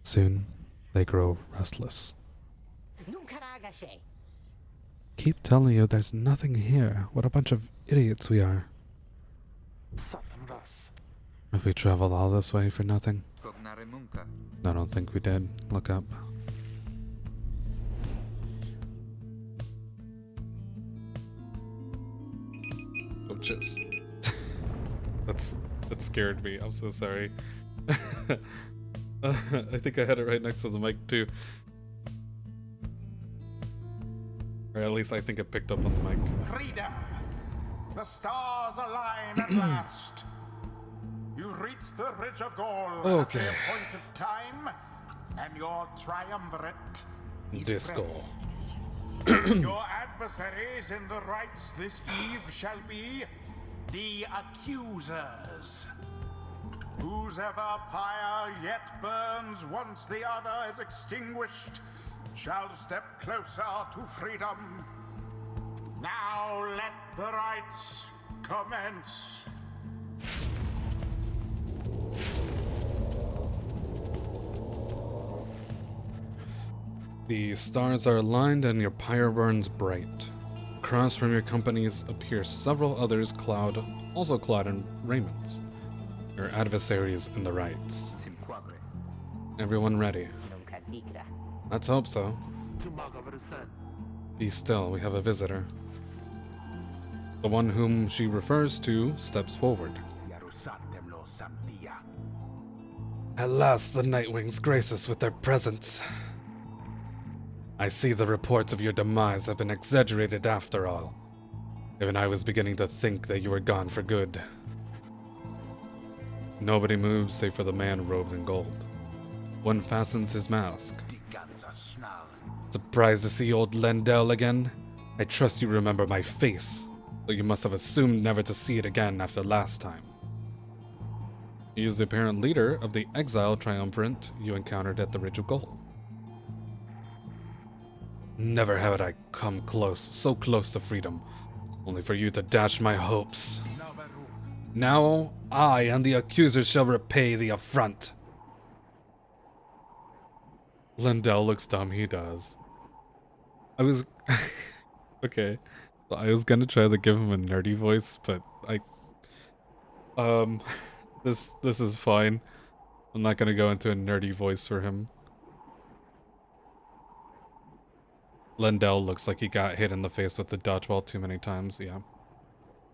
Soon, they grow restless. Keep telling you there's nothing here. What a bunch of idiots we are. Have we traveled all this way for nothing? I don't think we did. Look up. Oh, chips. That scared me. I'm so sorry. I think I had it right next to the mic too. Or at least I think it picked up on the mic. Freedom! The stars align at last. You reach the Ridge of Gold at the appointed time, and your triumvirate is Disco. ready. Your adversaries in the rites this eve shall be the accusers. Whose ever pyre yet burns once the other is extinguished shall step closer to freedom. Now let the rites commence. The stars are aligned and your pyre burns bright. Across from your companies appear several others also clad in raiments. Your adversaries in the rites. Everyone ready? Let's hope so. Be still, we have a visitor. The one whom she refers to steps forward. At last the Nightwings grace us with their presence. I see the reports of your demise have been exaggerated after all. Even I was beginning to think that you were gone for good. Nobody moves save for the man robed in gold. One fastens his mask. Surprised to see old Lendell again? I trust you remember my face, though you must have assumed never to see it again after last time. He is the apparent leader of the exile triumvirate you encountered at the Ridge of Gold. Never have I come close, so close to freedom, only for you to dash my hopes. Now, I and the accusers shall repay the affront. Lendell looks dumb, he does. I was... okay. I was gonna try to give him a nerdy voice, but this is fine. I'm not gonna go into a nerdy voice for him. Lendell looks like he got hit in the face with the dodgeball too many times, yeah.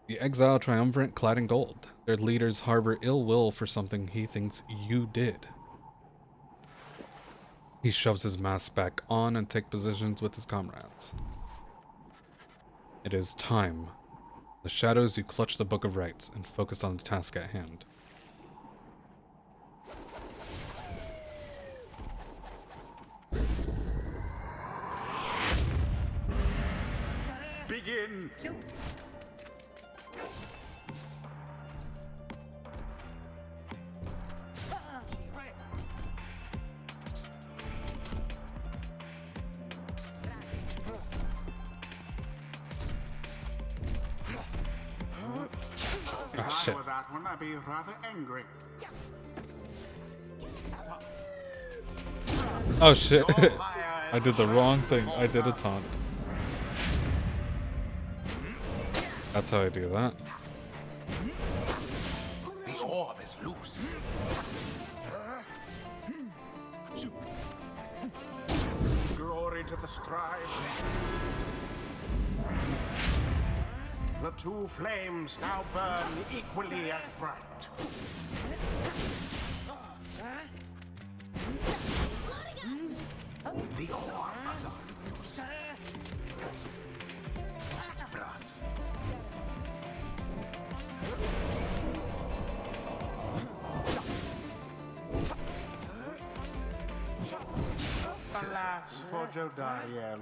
The exile triumvirate clad in gold. Their leaders harbor ill will for something he thinks you did. He shoves his mask back on and takes positions with his comrades. It is time. The shadows, you clutch the Book of Rites and focus on the task at hand. Begin! Oh, shit. With that one, I'd be rather angry. Oh shit. I did the wrong thing. I did a taunt. That's how I do that. The orb is loose. Glory to the scribe. The two flames now burn equally as bright. The orb is loose. Frost. Alas for Jodariel.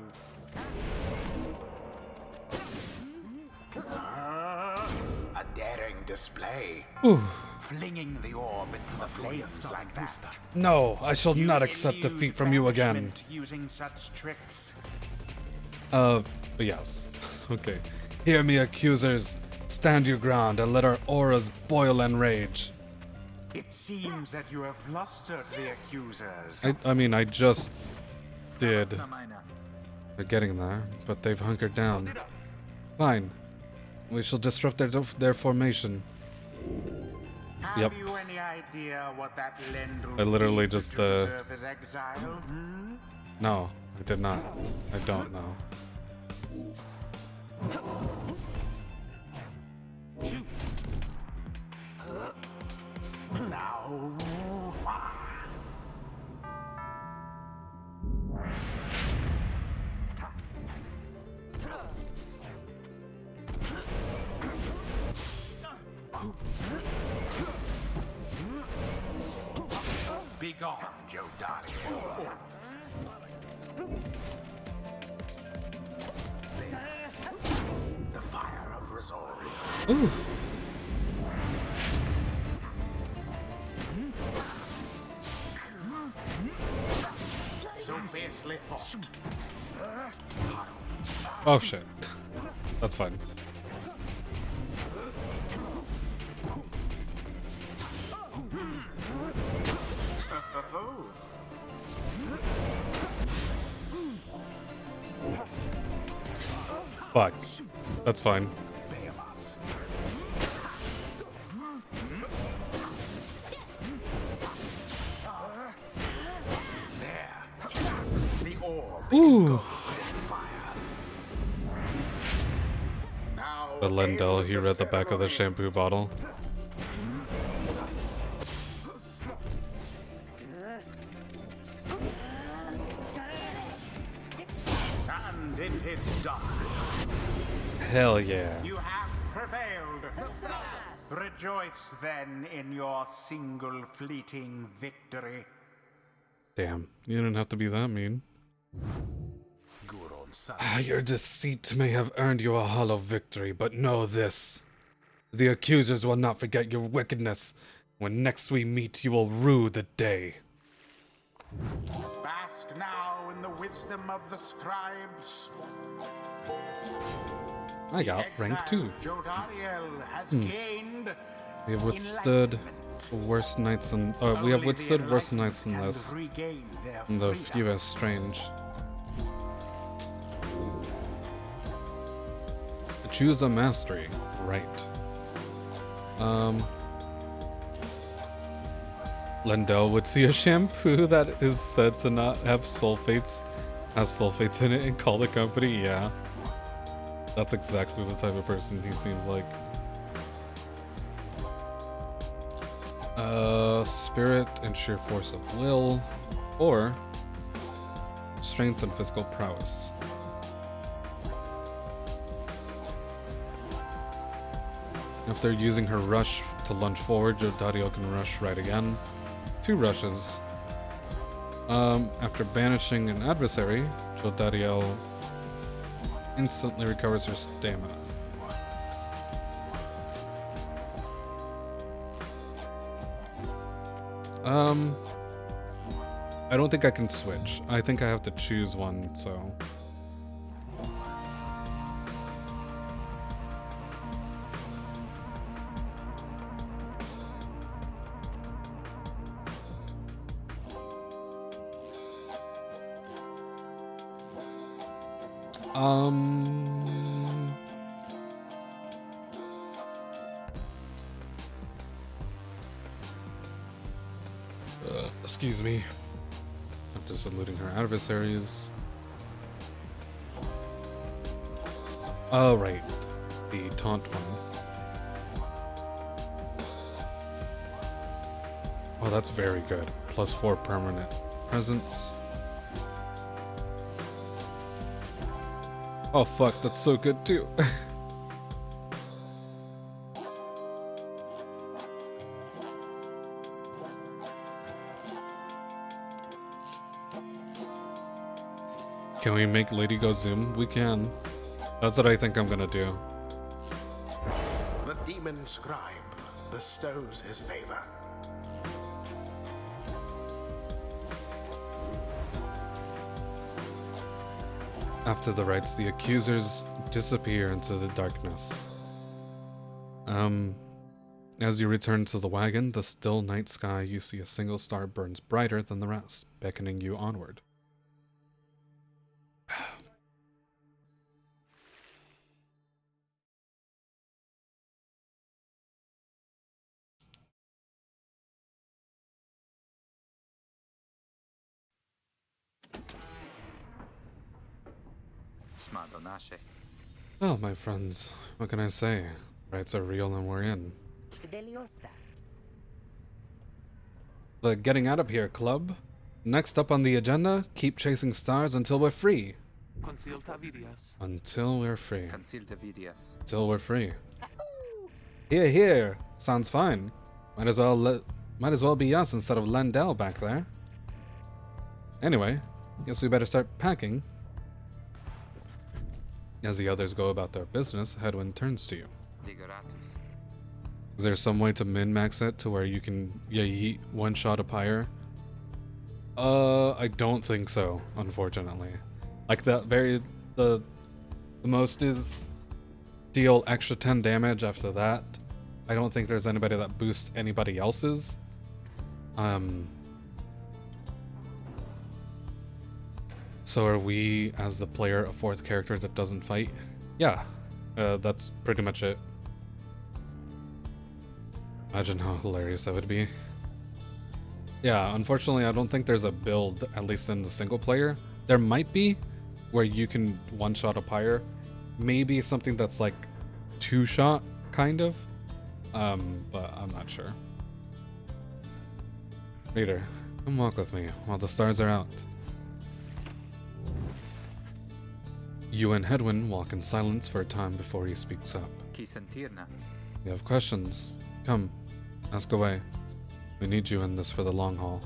A daring display. Ooh. Flinging the orb into the flames like that. No, I shall You not accept elude defeat from you again. banishment Using such tricks. Yes. Okay. Hear me, accusers. Stand your ground and let our auras boil and rage. It seems that you have flustered the accusers. I mean, I just did. They're getting there, but they've hunkered down. Fine. We shall disrupt their formation. Have Yep. you any idea what that Lendl I literally did just, to deserve his exile? Hmm? No, I did not. I don't know. Now, begone, Jodariel. Ooh. So fiercely fought. Oh shit. That's fine. Oh, Fuck. That's fine. there. The orb Ooh. engulfed in fire. Now, But Lendell, he hail read the back of the ceremony. shampoo bottle. And it is done. Hell yeah. You have prevailed. Rejoice then in your single fleeting victory. Damn, you didn't have to be that mean. Your deceit may have earned you a hollow victory, but know this. The accusers will not forget your wickedness. When next we meet, you will rue the day. Bask now in the wisdom of the scribes. I got rank 2. Jodariel has gained We have withstood enlightenment. worse nights than... we have Only the withstood worse nights than enlightened this. can regain their And the freedom. few as strange. Choose a mastery. Right. Lendell would see a shampoo that is said to not have sulfates, has sulfates in it, and call the company. Yeah. That's exactly the type of person he seems like. Spirit and sheer force of will, or strength and physical prowess. After using her rush to lunge forward, Jodariel can rush right again. 2 rushes. After banishing an adversary, Jodariel instantly recovers her stamina. I don't think I can switch. I think I have to choose one, so... Excuse me. I'm just eluding her adversaries. Oh, right. The taunt one. Oh, that's very good. +4 permanent presence. Oh, fuck. That's so good, too. Can we make Lady go zoom? We can. That's what I think I'm gonna do. The demon scribe bestows his favor. After the rites, the accusers disappear into the darkness. As you return to the wagon, the still night sky, you see a single star burns brighter than the rest, beckoning you onward. Well, my friends, what can I say? Rights are real and we're in. The Getting Out of Here Club. Next up on the agenda, keep chasing stars until we're free. Until we're free. Until we're free. Here, here. Sounds fine. Might as well be us instead of Lendell back there. Anyway, guess we better start packing. As the others go about their business, Hedwin turns to you. Figuratus. Is there some way to min-max it to where you can yeet one shot a pyre? I don't think so, unfortunately. Like the most is deal extra 10 damage after that. I don't think there's anybody that boosts anybody else's. So are we, as the player, a fourth character that doesn't fight? Yeah, that's pretty much it. Imagine how hilarious that would be. Yeah, unfortunately, I don't think there's a build, at least in the single player. There might be, where you can one-shot a pyre. Maybe something that's like two-shot, kind of. But I'm not sure. Reader, come walk with me while the stars are out. You and Hedwin walk in silence for a time before he speaks up. Qui sentirna. You have questions? Come, ask away. We need you in this for the long haul.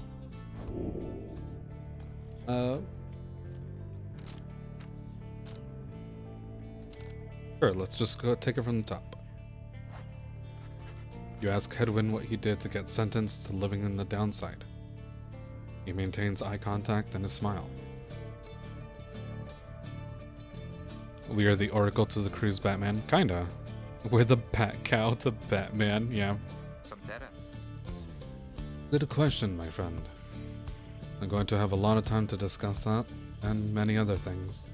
Sure, let's just go take it from the top. You ask Hedwin what he did to get sentenced to living in the downside. He maintains eye contact and a smile. We are the oracle to the crew's Batman. Kinda. We're the bat cow to Batman, yeah. Som terras. Good question, my friend. I'm going to have a lot of time to discuss that, and many other things.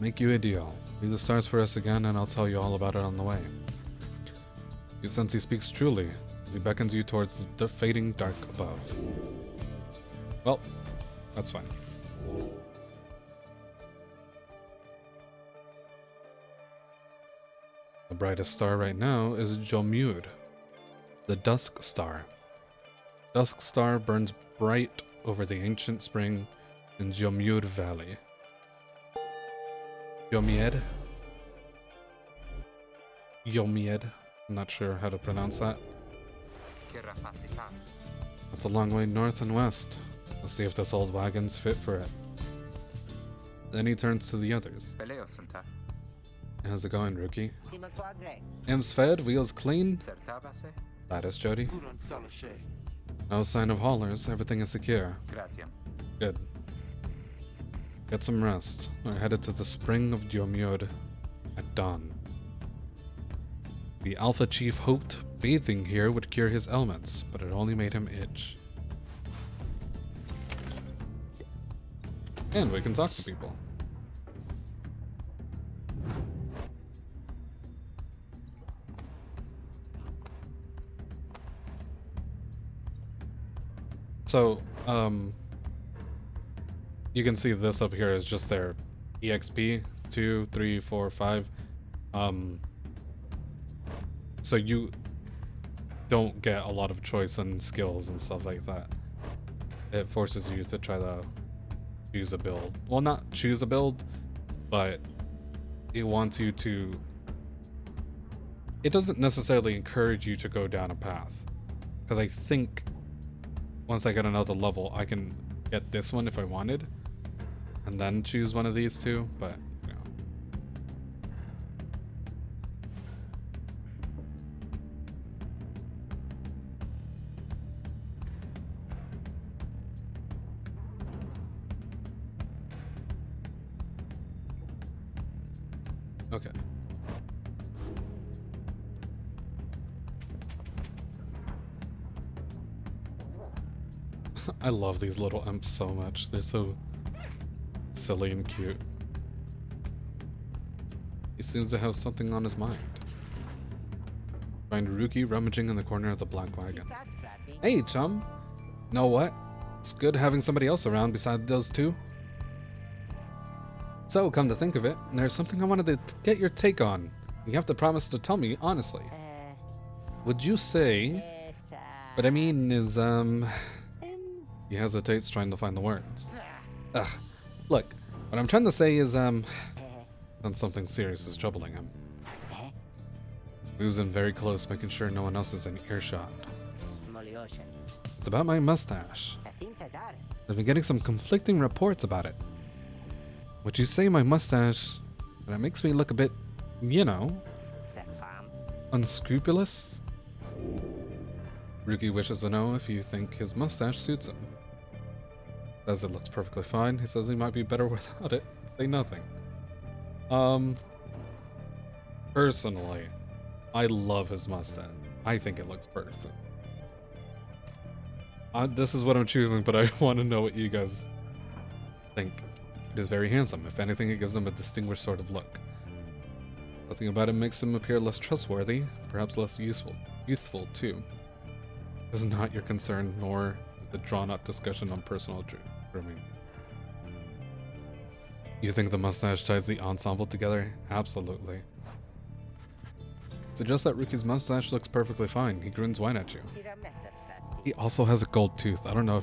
Make you a deal. Read the stars for us again, and I'll tell you all about it on the way. You sense he speaks truly, as he beckons you towards the fading dark above. Well, that's fine. The brightest star right now is Jomud, the Dusk Star. Dusk Star burns bright over the ancient spring in Jomud Valley. Yomied? Yomied. I'm not sure how to pronounce that. Kirafacitas. It's a long way north and west. Let's see if this old wagon's fit for it. Then he turns to the others. Peleosanta. How's it going, rookie? Sima quadre. Am's fed, wheels clean. Certabase. That is Jody. Uron salashe. No sign of haulers, everything is secure. Gratiam. Good. Get some rest. We're headed to the spring of Diomyod at dawn. The Alpha Chief hoped bathing here would cure his ailments, but it only made him itch. And we can talk to people. So, you can see this up here is just their EXP, 2, 3, 4, 5. So you don't get a lot of choice in skills and stuff like that. It forces you to try to choose a build. Well, not choose a build, but it wants you to... It doesn't necessarily encourage you to go down a path. Because I think once I get another level, I can get this one if I wanted. And then choose one of these two, but, you know. Okay. I love these little imps so much. They're so silly and cute. He seems to have something on his mind. Find Ruki rummaging in the corner of the black wagon. Hey, chum. Know what? It's good having somebody else around besides those two. So, come to think of it, there's something I wanted to get your take on. You have to promise to tell me honestly. Would you say... What I mean is, He hesitates, trying to find the words. Ugh. Look, what I'm trying to say is, then something serious is troubling him. Moves in very close, making sure no one else is in earshot. It's about my mustache. I've been getting some conflicting reports about it. Would you say my mustache, but it makes me look a bit, you know, Unscrupulous? Ruki wishes to know if you think his mustache suits him. Says it looks perfectly fine. He says he might be better without it. Say nothing. Personally, I love his mustache. I think it looks perfect. This is what I'm choosing, but I want to know what you guys think. It is very handsome. If anything, it gives him a distinguished sort of look. Nothing about him makes him appear less trustworthy, perhaps less youthful too. This is not your concern, nor is the drawn-out discussion on personal grooming. You think the mustache ties the ensemble together? Absolutely. Suggest that Ruki's mustache looks perfectly fine. He grins wide at you. He also has a gold tooth. I don't know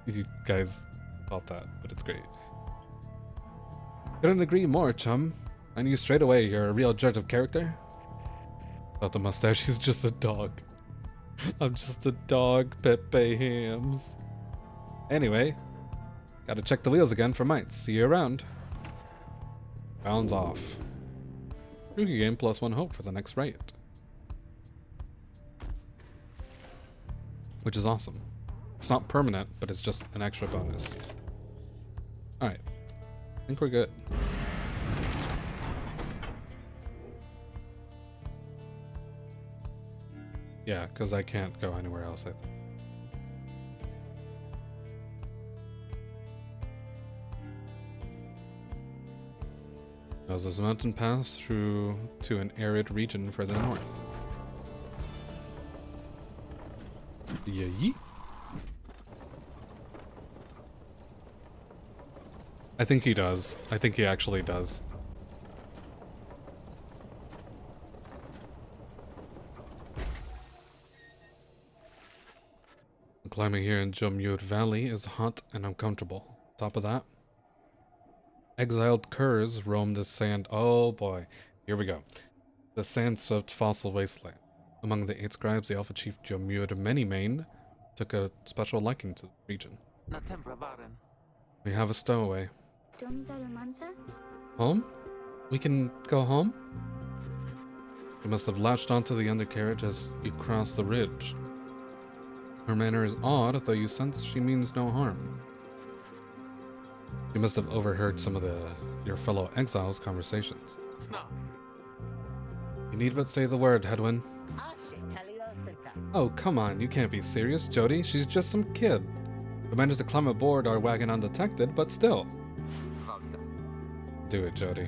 if you guys felt that, but it's great. Couldn't agree more, chum. I knew straight away you're a real judge of character. Without the mustache, he's just a dog. I'm just a dog, Pepe Hams. Anyway, gotta check the wheels again for mites. See you around. Bounds off. Ruki gain +1 hope for the next raid. Which is awesome. It's not permanent, but it's just an extra bonus. Alright. I think we're good. Yeah, because I can't go anywhere else, I think. As this mountain pass through to an arid region further north. Yeah. I think he does. I think he actually does. Climbing here in Jomyur Valley is hot and uncomfortable. Top of that, exiled curs roam the sand. Oh boy, here we go. The sand-swept fossil wasteland. Among the 8 scribes, the Alpha Chief Jomyur Manymane took a special liking to the region. We have a stowaway. Home? We can go home? You must have latched onto the undercarriage as you crossed the ridge. Her manner is odd, though you sense she means no harm. You must have overheard some of your fellow exiles' conversations. You need but say the word, Hedwin. Oh, come on, you can't be serious, Jody. She's just some kid. We managed to climb aboard our wagon undetected, but still. Do it, Jody.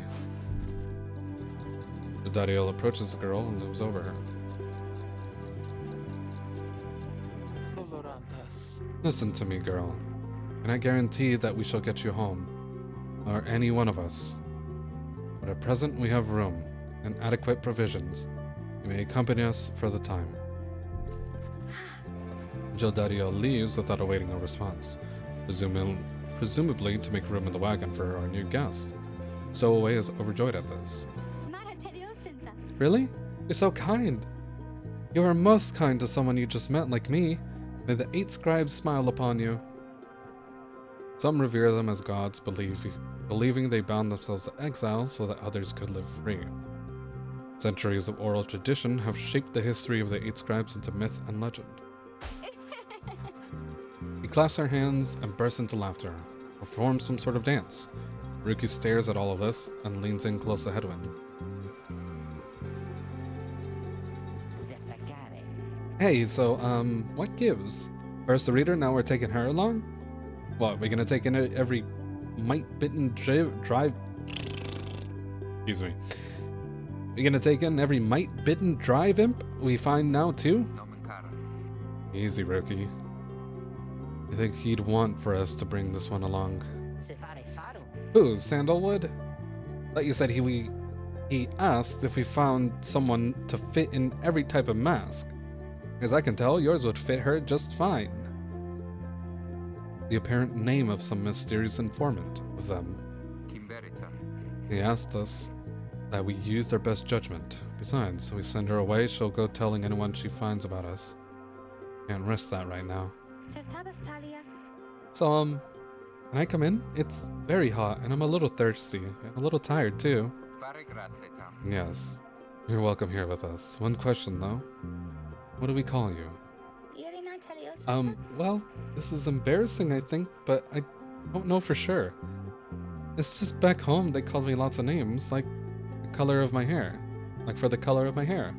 Dariel approaches the girl and moves over her. Listen to me, girl, and I guarantee that we shall get you home, or any one of us. But at present we have room and adequate provisions. You may accompany us for the time. Jodariel leaves without awaiting a response, presumably to make room in the wagon for our new guest. Stowaway is overjoyed at this. Really? You're so kind. You are most kind to someone you just met like me. May the 8 scribes smile upon you. Some revere them as gods, believing they bound themselves to exile so that others could live free. Centuries of oral tradition have shaped the history of the 8 scribes into myth and legend. He claps her hands and bursts into laughter, performs some sort of dance. Ruki stares at all of this and leans in close to Hedwin. Hey, so, what gives? First the reader, now we're taking her along? What, we're gonna take in every mite-bitten drive... Excuse me. We're gonna take in every mite-bitten drive imp we find now, too? Easy, Ruki. I think he'd want for us to bring this one along. Who, Sandalwood? Thought you said he asked if we found someone to fit in every type of mask. As I can tell, yours would fit her just fine. The apparent name of some mysterious informant of them. They asked us that we use their best judgment. Besides, we send her away, she'll go telling anyone she finds about us. Can't risk that right now. So, can I come in? It's very hot, and I'm a little thirsty. I'm a little tired, too. Yes. You're welcome here with us. One question, though. What do we call you? Well, this is embarrassing, I think, but I don't know for sure. It's just back home they called me lots of names, like the color of my hair. Like for the color of my hair.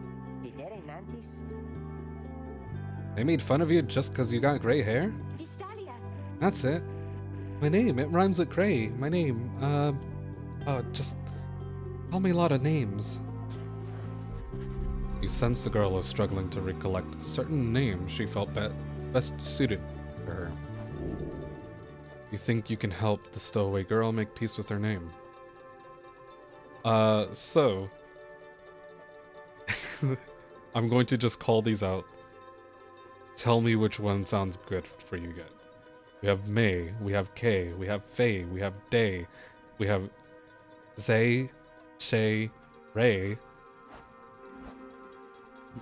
They made fun of you just because you got gray hair? That's it. My name, it rhymes with gray. My name, just call me a lot of names. You sensed the girl was struggling to recollect a certain name she felt best suited for her. You think you can help the stowaway girl make peace with her name? So... I'm going to just call these out. Tell me which one sounds good for you guys. We have May, we have Kay, we have Faye, we have Day, we have Zay, Shay, Ray.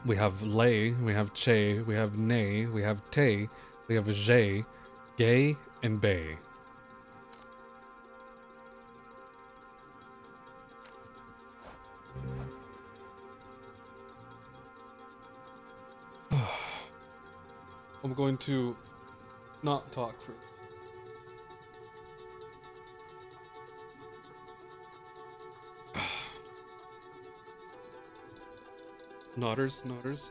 We have Lay, we have Che, we have Nay, we have Tay, we have Jay, Gay, and Bay. I'm going to not talk for... Nodders.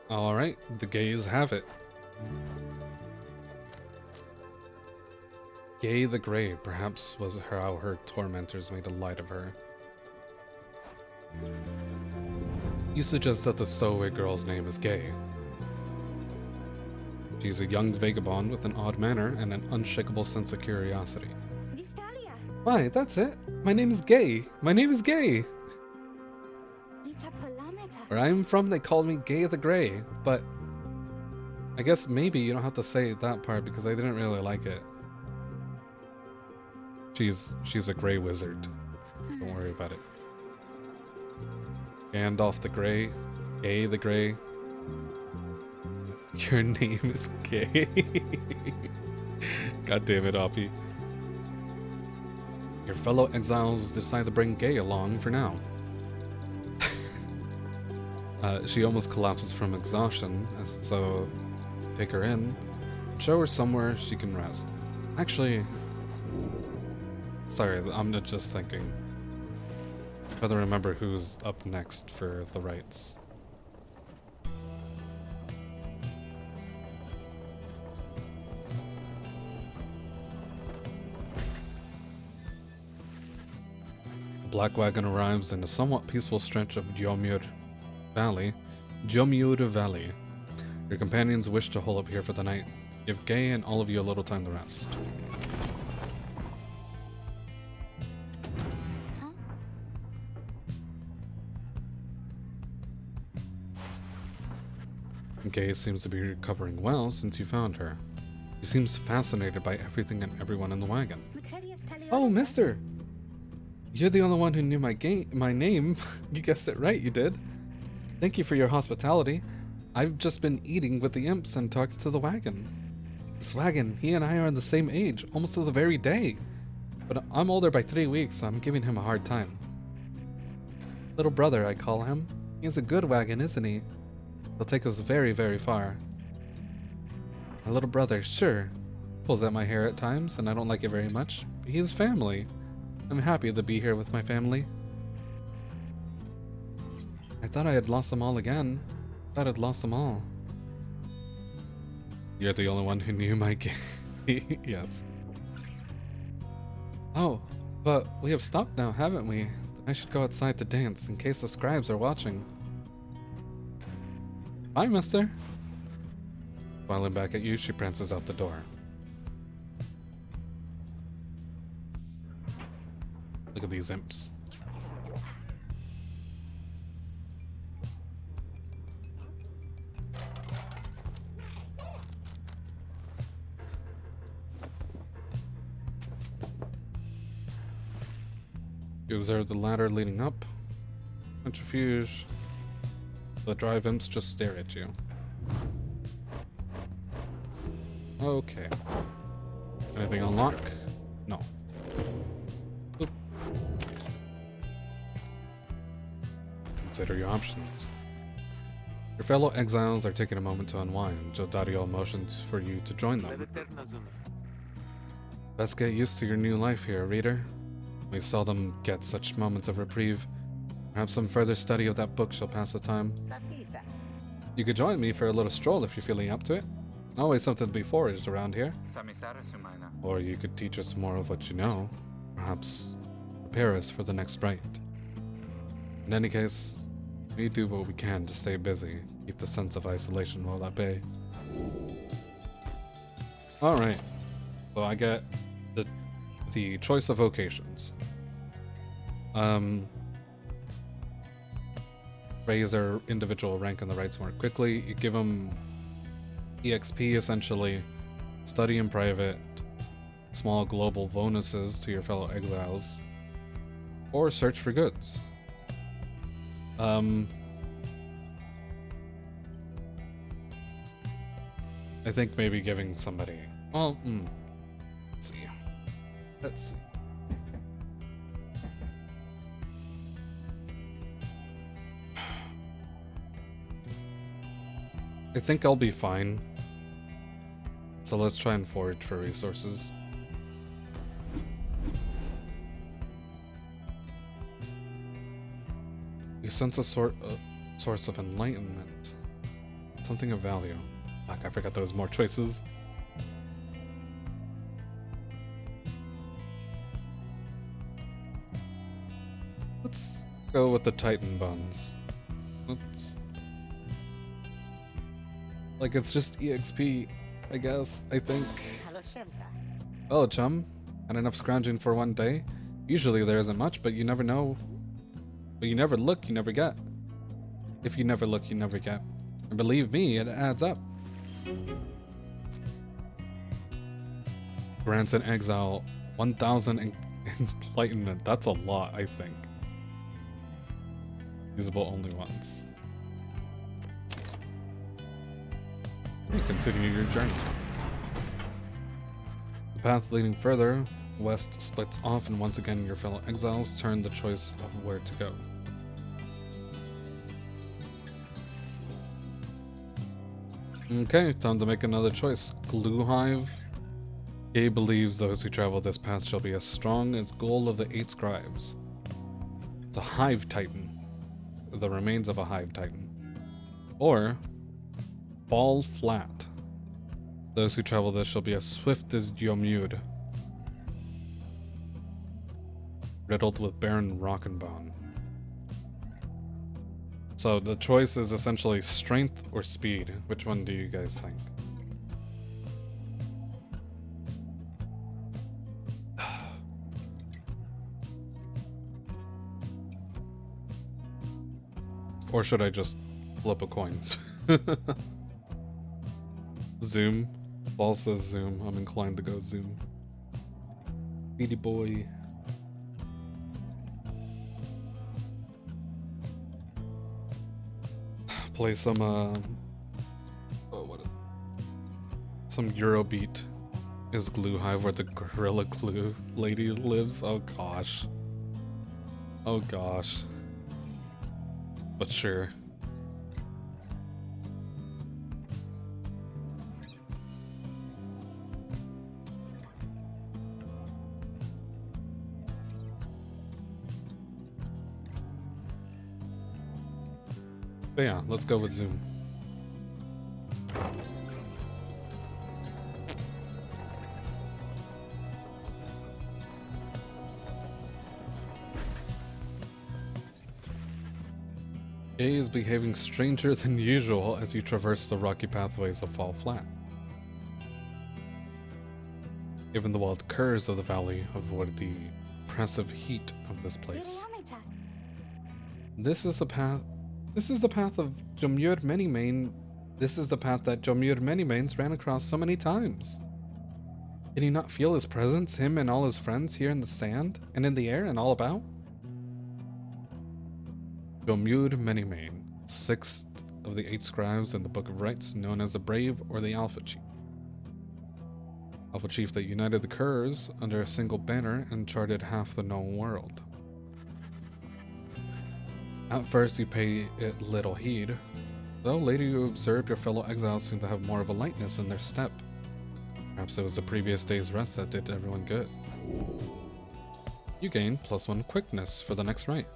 Alright, the gays have it. Gay the Grey, perhaps was how her tormentors made a light of her. You suggest that the stowaway girl's name is Gay. She's a young vagabond with an odd manner and an unshakable sense of curiosity. Why, that's it. My name is Gay. My name is Gay. Where I'm from, they called me Gay the Grey, but I guess maybe you don't have to say that part because I didn't really like it. She's a Grey wizard. Don't worry about it. Gandalf the Grey, Gay the Grey. Your name is Gay. God damn it, Oppie. Your fellow exiles decide to bring Gay along for now. She almost collapses from exhaustion, so take her in, show her somewhere she can rest. Actually, sorry, I'm just thinking. Try to remember who's up next for the rites. The black wagon arrives in a somewhat peaceful stretch of Jomur Valley. Your companions wish to hole up here for the night. Give Gay and all of you a little time to rest. Gay seems to be recovering well since you found her. She seems fascinated by everything and everyone in the wagon. Oh, mister! You're the only one who knew my name. You guessed it right, you did. Thank you for your hospitality. I've just been eating with the imps and talking to the wagon. This wagon, he and I are the same age, almost to the very day. But I'm older by 3 weeks, so I'm giving him a hard time. Little brother, I call him. He's a good wagon, isn't he? He'll take us very, very far. My little brother, sure, pulls at my hair at times, and I don't like it very much, but he's family. I'm happy to be here with my family. I thought I had lost them all again. Thought I'd lost them all. You're the only one who knew my game. Yes. Oh, but we have stopped now, haven't we? I should go outside to dance, in case the scribes are watching. Bye, mister. Smiling back at you, she prances out the door. Look at these imps. You observe the ladder leading up. Centrifuge. The dry imps just stare at you. Okay. Anything unlock? No. Oop. Consider your options. Your fellow exiles are taking a moment to unwind. Jodario motions for you to join them. Best get used to your new life here, reader. We seldom get such moments of reprieve. Perhaps some further study of that book shall pass the time. You could join me for a little stroll if you're feeling up to it. Always something to be foraged around here. Samisara Sumaina. Or you could teach us more of what you know. Perhaps prepare us for the next rite. In any case, we do what we can to stay busy, keep the sense of isolation well at bay. Alright, so I get the choice of vocations. Raise their individual rank in the rites more quickly. You give them EXP essentially, study in private, small global bonuses to your fellow exiles, or search for goods. I think maybe giving somebody, well, let's see. I think I'll be fine. So let's try and forage for resources. You sense a source of enlightenment. Something of value. Fuck, I forgot there was more choices. Let's go with the Titan buns. Like, it's just EXP, I guess, I think. Oh, chum. Had enough scrounging for one day? Usually there isn't much, but you never know. But you never look, you never get. If you never look, you never get. And believe me, it adds up. Grants an exile 1,000 enlightenment. That's a lot, I think. Usable only once. You continue your journey. The path leading further west splits off, and once again your fellow exiles turn the choice of where to go. Okay, time to make another choice. Glue Hive. He believes those who travel this path shall be as strong as goal of the 8 scribes. It's a Hive Titan. The remains of a Hive Titan. Or Fall Flat. Those who travel this shall be as swift as Yomud. Riddled with barren rock and bone. So the choice is essentially strength or speed. Which one do you guys think? Or should I just flip a coin? Zoom. Ball says zoom. I'm inclined to go zoom. Beady boy. Play some some Eurobeat is Glue Hive where the Gorilla Glue lady lives. Oh gosh. Oh gosh. But sure. But yeah, let's go with Zoom. A is behaving stranger than usual as you traverse the rocky pathways of Fall Flat. Given the wild curves of the valley, avoid the oppressive heat of this place. This is the path of Jomur Manymane. This is the path that Jomur Manymanes ran across so many times. Can you not feel his presence, him and all his friends here in the sand, and in the air, and all about? Jomur Manymane. sixth of the 8 scribes in the Book of Rites, known as the Brave or the Alpha Chief. Alpha Chief that united the Curs under a single banner and charted half the known world. At first you pay it little heed, though later you observe your fellow exiles seem to have more of a lightness in their step. Perhaps it was the previous day's rest that did everyone good. You gain +1 quickness for the next rite.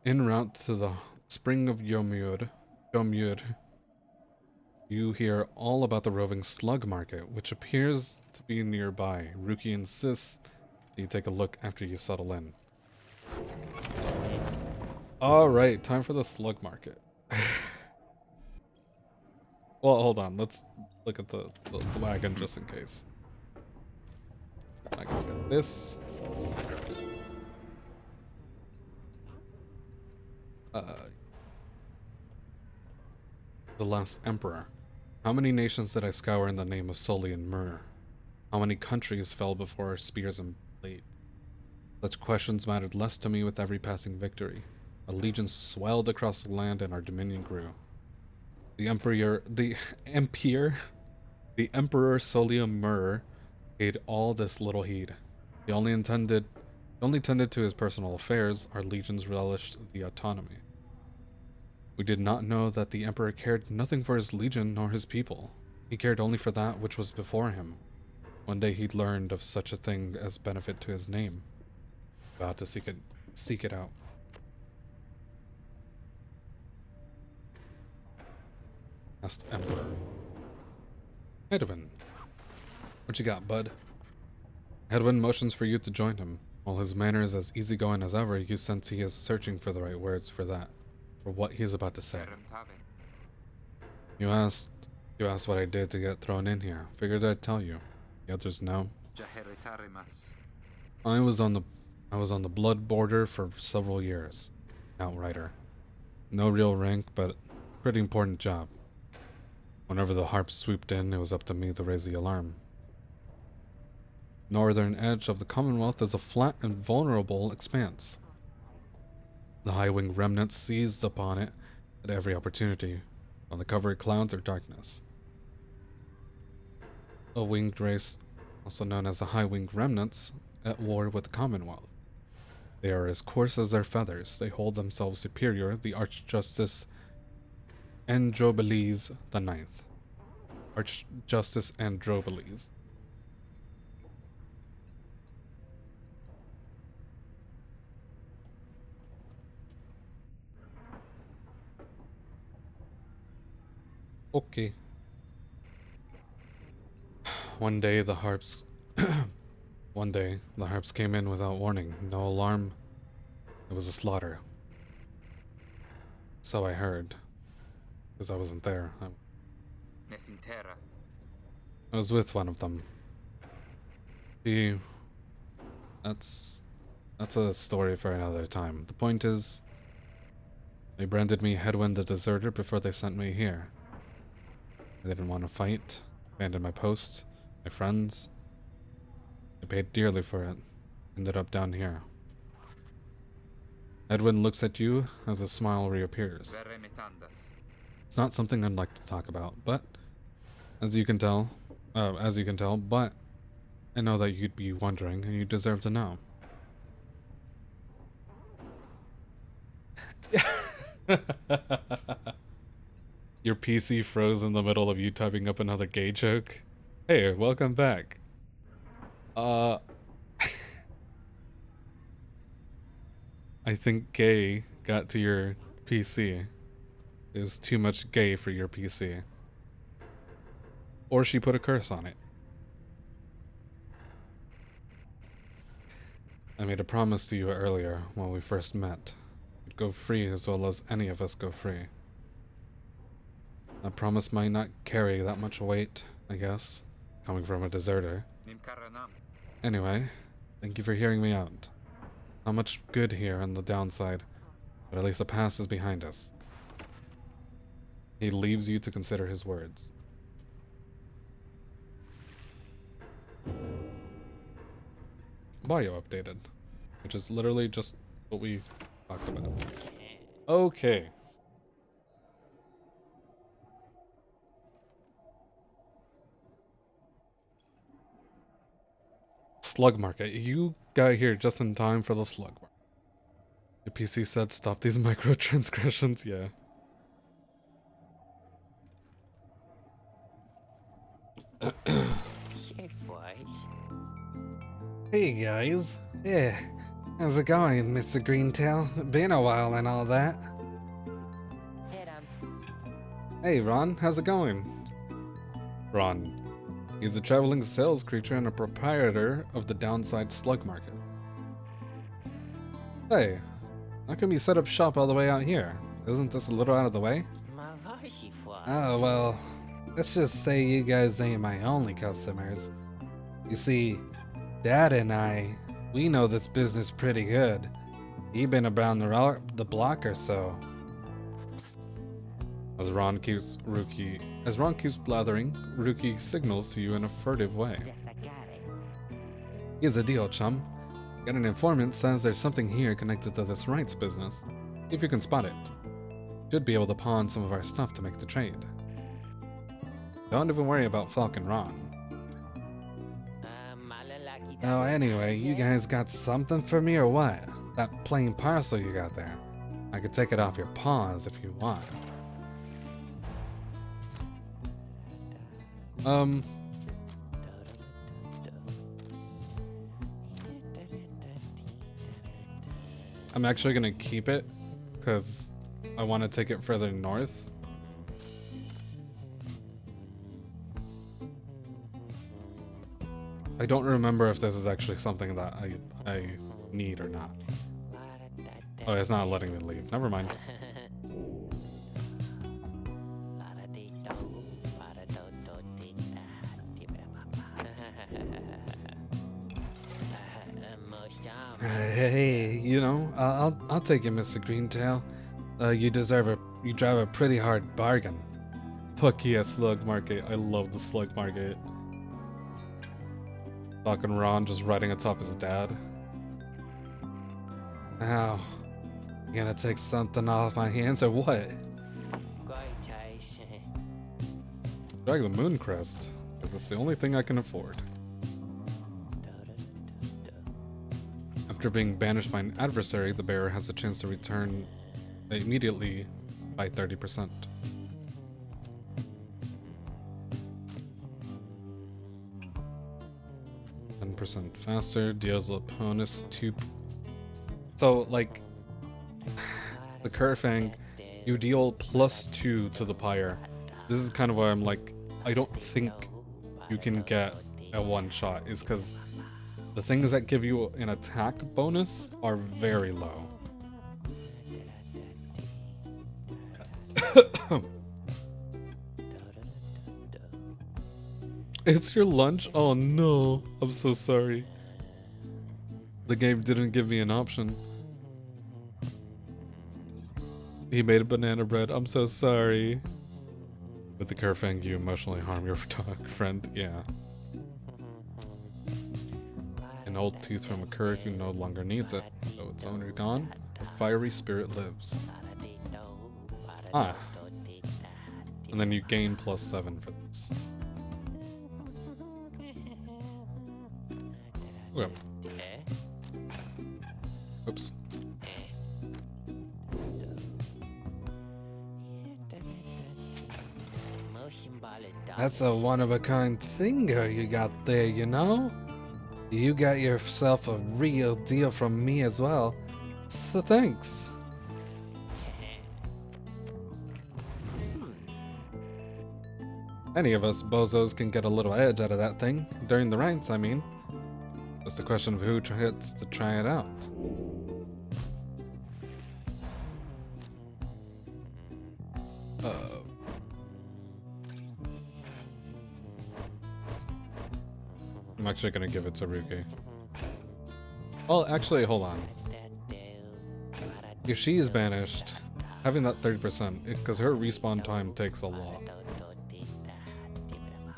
En route to the spring of Jomur, you hear all about the roving slug market, which appears to be nearby. Ruki insists that you take a look after you settle in. Alright, time for the slug market. Well, hold on, let's look at the wagon just in case. Wagon's got this. The last emperor. How many nations did I scour in the name of Soli and Myrrh? How many countries fell before our spears and blades? Such questions mattered less to me with every passing victory. A legion swelled across the land and our dominion grew. The Emperor Soli and Myrrh paid all this little heed. He only tended to his personal affairs. Our legions relished the autonomy. We did not know that the Emperor cared nothing for his legion nor his people. He cared only for that which was before him. One day he learned of such a thing as benefit to his name. Vowed to seek it out. Last Emperor. Hedwin. What you got, bud? Hedwin motions for you to join him. While his manner is as easygoing as ever, you sense he is searching for the right words for what he is about to say. You asked what I did to get thrown in here. Figured I'd tell you. The others know. I was on the blood border for several years. Outrider. No real rank, but pretty important job. Whenever the harps swooped in, it was up to me to raise the alarm. Northern edge of the Commonwealth is a flat and vulnerable expanse. The high-winged remnants seized upon it at every opportunity, while the covered clouds are darkness. A winged race, also known as the high-winged remnants, at war with the Commonwealth. They are as coarse as their feathers. They hold themselves superior, the Archjustice Androbeles the Ninth. Archjustice Androbeles. Okay. One day the harps came in without warning. No alarm. It was a slaughter. So I heard. Because I wasn't there. I was with one of them. That's a story for another time. The point is, they branded me Hedwin the Deserter before they sent me here. I didn't want to fight, abandoned my post, my friends. I paid dearly for it. Ended up down here. Edwin looks at you as a smile reappears. It's not something I'd like to talk about, but as you can tell, but I know that you'd be wondering and you deserve to know. Your PC froze in the middle of you typing up another gay joke. Hey, welcome back. I think gay got to your PC. It was too much gay for your PC. Or she put a curse on it. I made a promise to you earlier when we first met. You'd go free as well as any of us go free. That promise might not carry that much weight, I guess, coming from a deserter. Anyway, thank you for hearing me out. Not much good here on the downside, but at least the past is behind us. He leaves you to consider his words. bio updated, which is literally just what we talked about. Okay. Slug market. You got here just in time for the slug market. The PC said stop these microtransgressions. Yeah. Hey guys. Yeah. How's it going, Mr. Greentail? Been a while and all that. Hey Ron, how's it going? Ron. He's a traveling sales creature and a proprietor of the Downside Slug Market. Hey, how come you set up shop all the way out here? Isn't this a little out of the way? Oh well, let's just say you guys ain't my only customers. You see, Dad and I, we know this business pretty good. He been around the block or so. As Ron keeps blathering, Rookie signals to you in a furtive way. Here's the deal, chum. Got an informant says there's something here connected to this rights business. If you can spot it, Should be able to pawn some of our stuff to make the trade. don't even worry about Falcon Ron. Oh, anyway, you guys got something for me or what? That plain parcel you got there. I could take it off your paws if you want. I'm actually gonna keep it because I want to take it further north. I don't remember if this is actually something that I need or not. Oh, it's not letting me leave. Never mind. Hey, you know, I'll take it, Mr. Greentail. You drive a pretty hard bargain. Fuck yeah, Slug Market. I love the Slug Market. Fucking Ron just riding atop his dad. Ow. You gonna take something off my hands or what? Drag the Moon Crest, because it's the only thing I can afford. After being banished by an adversary, the bearer has a chance to return immediately by 30%. % faster, deals the opponent's 2. So, like, the Kerfang, you deal +2 to the Pyre. This is kind of why I'm like, I don't think you can get a one shot, is because the things that give you an attack bonus are very low. It's your lunch? Oh no, I'm so sorry. The game didn't give me an option. He made a banana bread. I'm so sorry. With the Kerfang, you emotionally harm your dog friend. Yeah. An old tooth from a cur who no longer needs it. Though its owner gone, the fiery spirit lives. Ah. And then you gain +7 for this. Okay. Oops. That's a one-of-a-kind thinger you got there, you know? You got yourself a real deal from me as well. So thanks. Any of us bozos can get a little edge out of that thing. During the ranks, I mean. Just a question of who gets to try it out. I'm actually gonna give it to Ruki. Well, actually, hold on. If she is banished, having that 30%, because her respawn time takes a lot.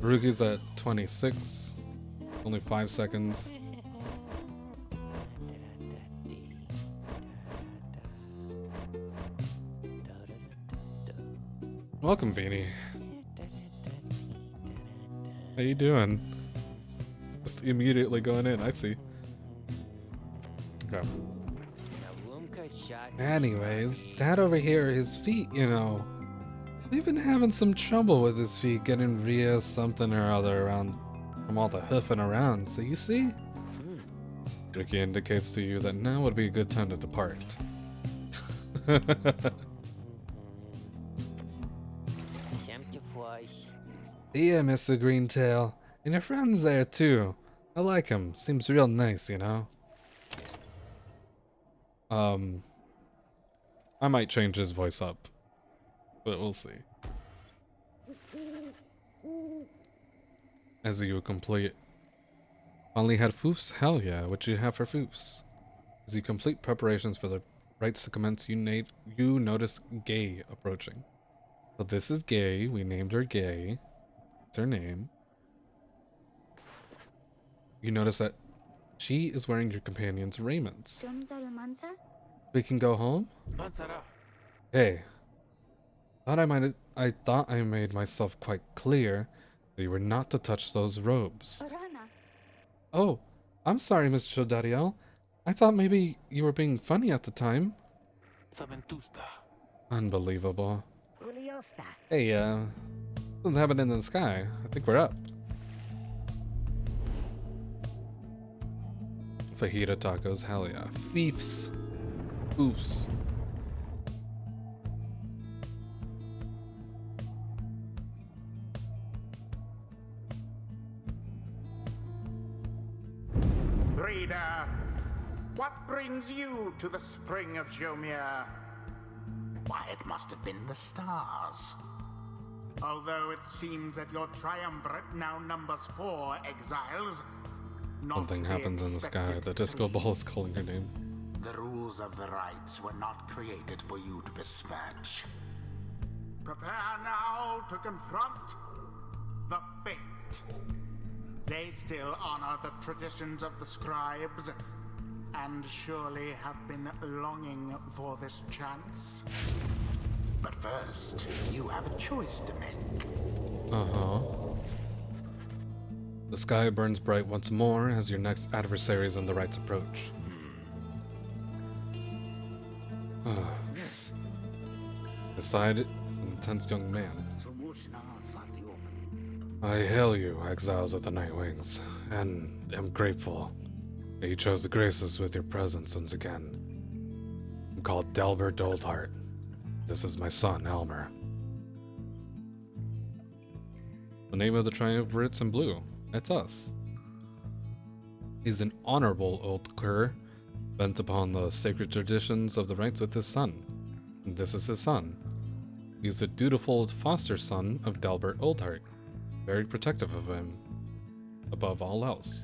Ruki's at 26, only 5 seconds. Welcome, Beanie. How you doing? Just immediately going in, I see. Okay. Anyways, Dad over here, his feet, you know. We've been having some trouble with his feet getting via something or other around from all the hoofing around, so you see? Ricky indicates to you that now would be a good time to depart. Yeah, Mr. Greentail. And your friend's there too. I like him. Seems real nice, you know? I might change his voice up. But we'll see. As you complete. Finally had foofs? Hell yeah, what you have for foofs? As you complete preparations for the rites to commence, you notice Gay approaching. So this is Gay. We named her Gay. That's her name. You notice that she is wearing your companion's raiments. We can go home? Hey. I thought I made myself quite clear that you were not to touch those robes. Oh, I'm sorry, Mr. Dariel. I thought maybe you were being funny at the time. Unbelievable. Hey, something happened in the sky. I think we're up. Fajita tacos, hell yeah. Fiefs. Oofs. Reader, what brings you to the spring of Jomir? Why, it must have been the stars. Although it seems that your triumvirate now numbers 4 exiles, not Something the happens in the sky. expected The disco 3. ball is calling your name. The rules of the rites were not created for you to besmirch. Prepare now to confront the fate. They still honor the traditions of the scribes, and surely have been longing for this chance. But first, you have a choice to make. Uh-huh. The sky burns bright once more as your next adversaries and the rites approach. Beside it is an intense young man. I hail you, exiles of the Nightwings, and am grateful that you chose to grace us with your presence once again. I'm called Delbert Oldheart. This is my son, Elmer. The name of the triumvirate's in blue. It's us. He's an honorable old cur, bent upon the sacred traditions of the rites with his son. And this is his son. He's the dutiful foster son of Delbert Oldheart, very protective of him, above all else.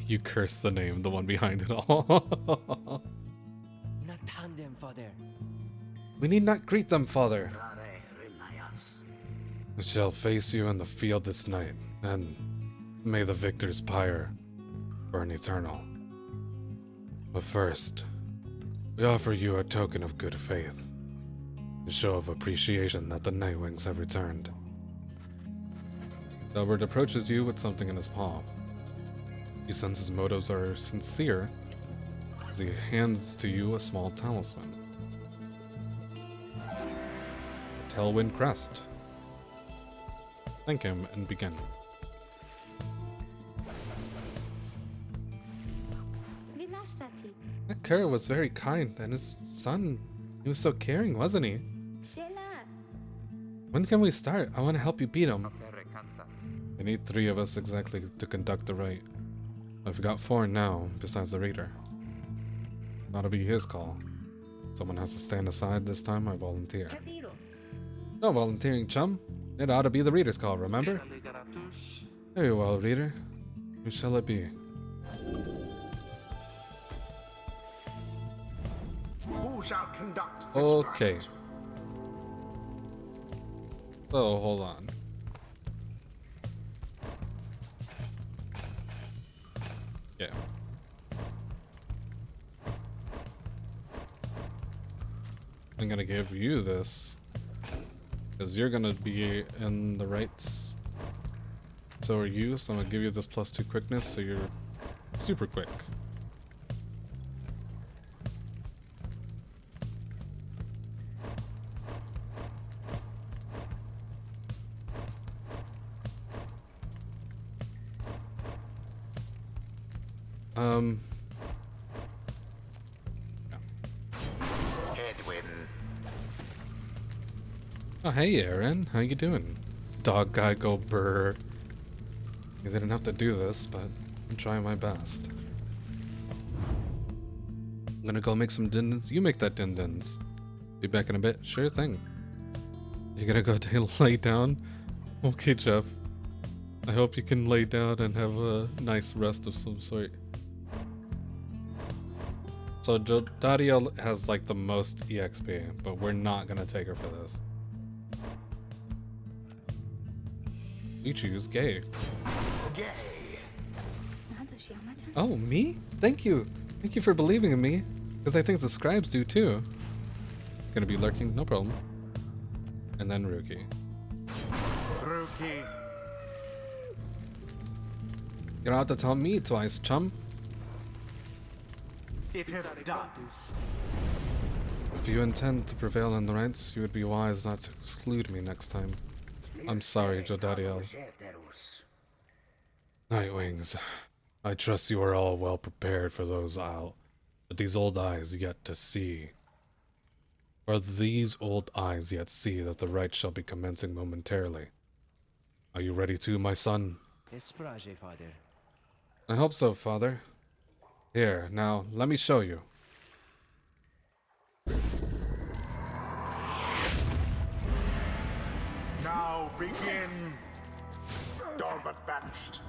You curse the name, the one behind it all. We need not greet them, father. I shall face you in the field this night, and may the victor's pyre burn eternal. But first, we offer you a token of good faith, a show of appreciation that the Nightwings have returned. Delbert approaches you with something in his palm. You sense his motives are sincere as he hands to you a small talisman. A tailwind crest. Thank him and begin. That cur was very kind, and his son, he was so caring, wasn't he? When can we start? I want to help you beat him. We need 3 of us exactly to conduct the rite. I've got 4 now, besides the reader. That'll be his call. Someone has to stand aside this time, I volunteer. No volunteering, chum. It ought to be the reader's call, remember? Very well, reader. Who shall it be? Who shall conduct this Okay. rite? So, hold on. Yeah. I'm gonna give you this. Because you're gonna be in the rights. So are you, so I'm gonna give you this +2 quickness, so you're super quick. Edwin. Oh, hey, Aaron. How you doing? Dog guy go brr. You didn't have to do this, but I'm trying my best. I'm gonna go make some dindins. You make that dindins. Be back in a bit. Sure thing. You gonna go lay down? Okay, Jeff. I hope you can lay down and have a nice rest of some sort. So Dariel has like the most EXP, but we're not gonna take her for this. We choose gay. Gay. Oh, me? Thank you. Thank you for believing in me. Because I think the scribes do too. Gonna be lurking, no problem. And then Rookie. Rookie. You don't have to tell me twice, chum. It is done. If you intend to prevail in the rights, you would be wise not to exclude me next time. I'm sorry, Jodariel. Nightwings, I trust you are all well prepared for those but these old eyes yet to see. For these old eyes yet see that the right shall be commencing momentarily. Are you ready too, my son? Father. I hope so, father. Here, now, let me show you. Now begin. Dalbert banished.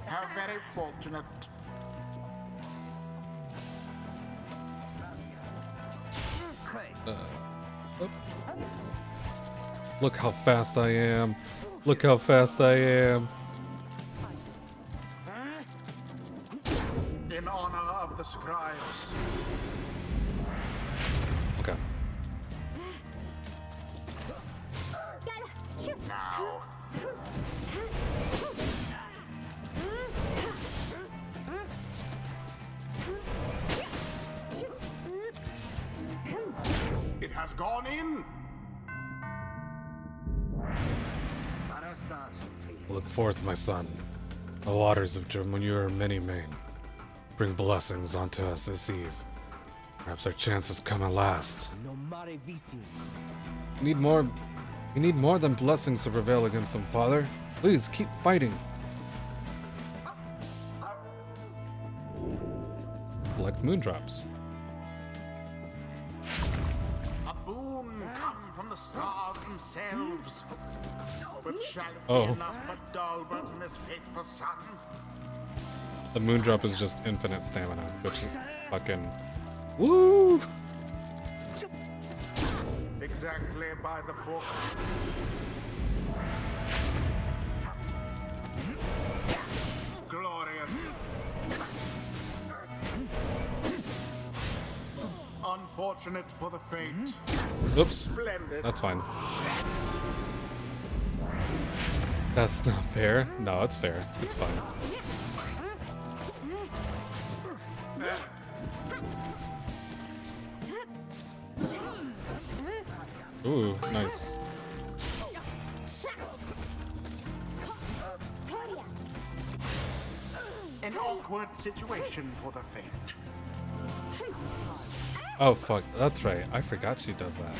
How very fortunate. Look how fast I am. Look how fast I am. In honor of the scribes. Okay. Now. It has gone in. Look forth, my son. The waters of Germanure many main. Bring blessings onto us this eve. Perhaps our chances come at last. We need more than blessings to prevail against them, father. Please keep fighting. Collect moondrops. A boon come from the stars themselves. But shall it Oh. be enough for Dalbert and his faithful son? The moondrop is just infinite stamina, which is fucking woo! Exactly by the book. Glorious. Unfortunate for the fate. Oops. Splendid. That's fine. That's not fair. No, it's fair. It's fine. Ooh, nice. An awkward situation for the fate. Oh fuck, that's right. I forgot she does that.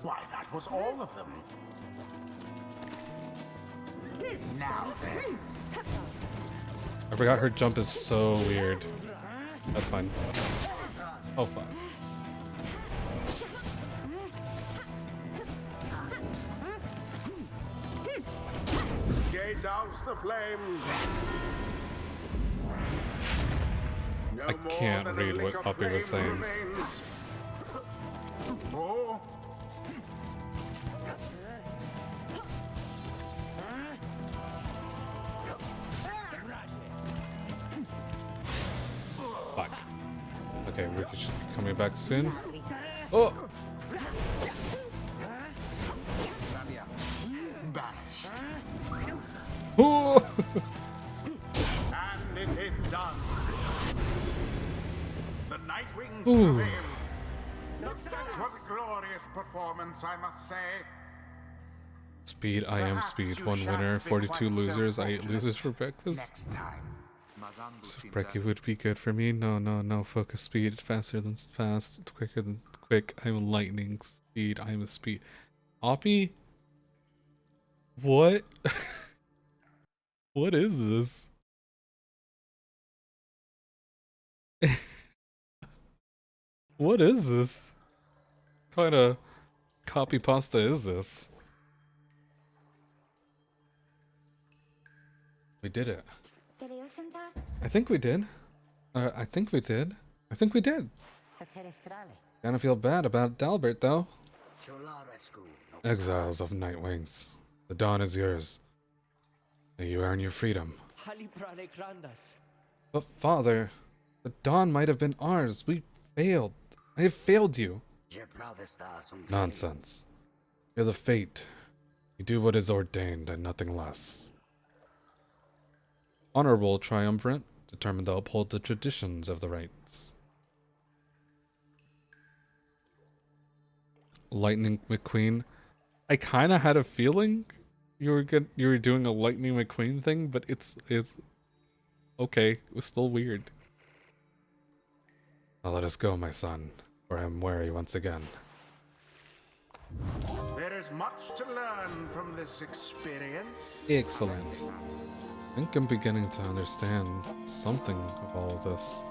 Why, that was all of them. Now then. I forgot her jump is so weird. That's fine. Oh, fine. Gate douse the flame. No I more can't than a read lick what of Uppy was flame saying. remains. Oh, Fuck. Okay, Ricky should be coming back soon. Oh! banished. Oh! And it is done. The Nightwings Ooh. prevail. That was a glorious performance, I must say. Speed, I am Perhaps speed. you One shan't winner, be 42 quite losers. I ate self-fortunate losers for breakfast. Next time. Mazambu So Sinta. Brekkie would be good for me. No, no, no. Focus speed. Faster than fast. Quicker than quick. I'm lightning speed. I'm a speed. Oppie? What? What is this? What is this? What kind of copy pasta is this? We did it. I think we did. I think we did. I think we did. Kinda feel bad about Dalbert, though. Exiles of Nightwings. The dawn is yours. May you earn your freedom. But father, the dawn might have been ours. We failed. I have failed you. Nonsense. You're the fate. You do what is ordained and nothing less. Honorable triumvirate, determined to uphold the traditions of the rites. Lightning McQueen. I kind of had a feeling you were doing a Lightning McQueen thing, but it's okay. It was still weird. Now let us go, my son, for I am weary once again. There is much to learn from this experience. Excellent. I think I'm beginning to understand something of all of this.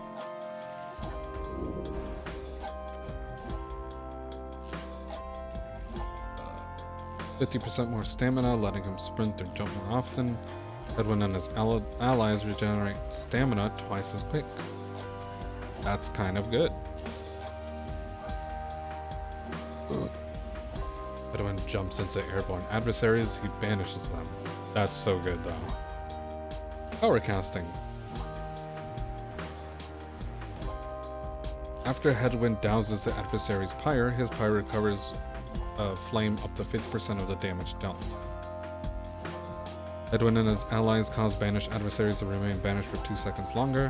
Uh, 50% more stamina, letting him sprint or jump more often. Edwin and his allies regenerate stamina twice as quick. That's kind of good. Edwin jumps into airborne adversaries, he banishes them. That's so good though. Power casting. After Headwind douses the adversary's pyre, his pyre recovers flame up to 50% of the damage dealt. Headwind and his allies cause banished adversaries to remain banished for 2 seconds longer.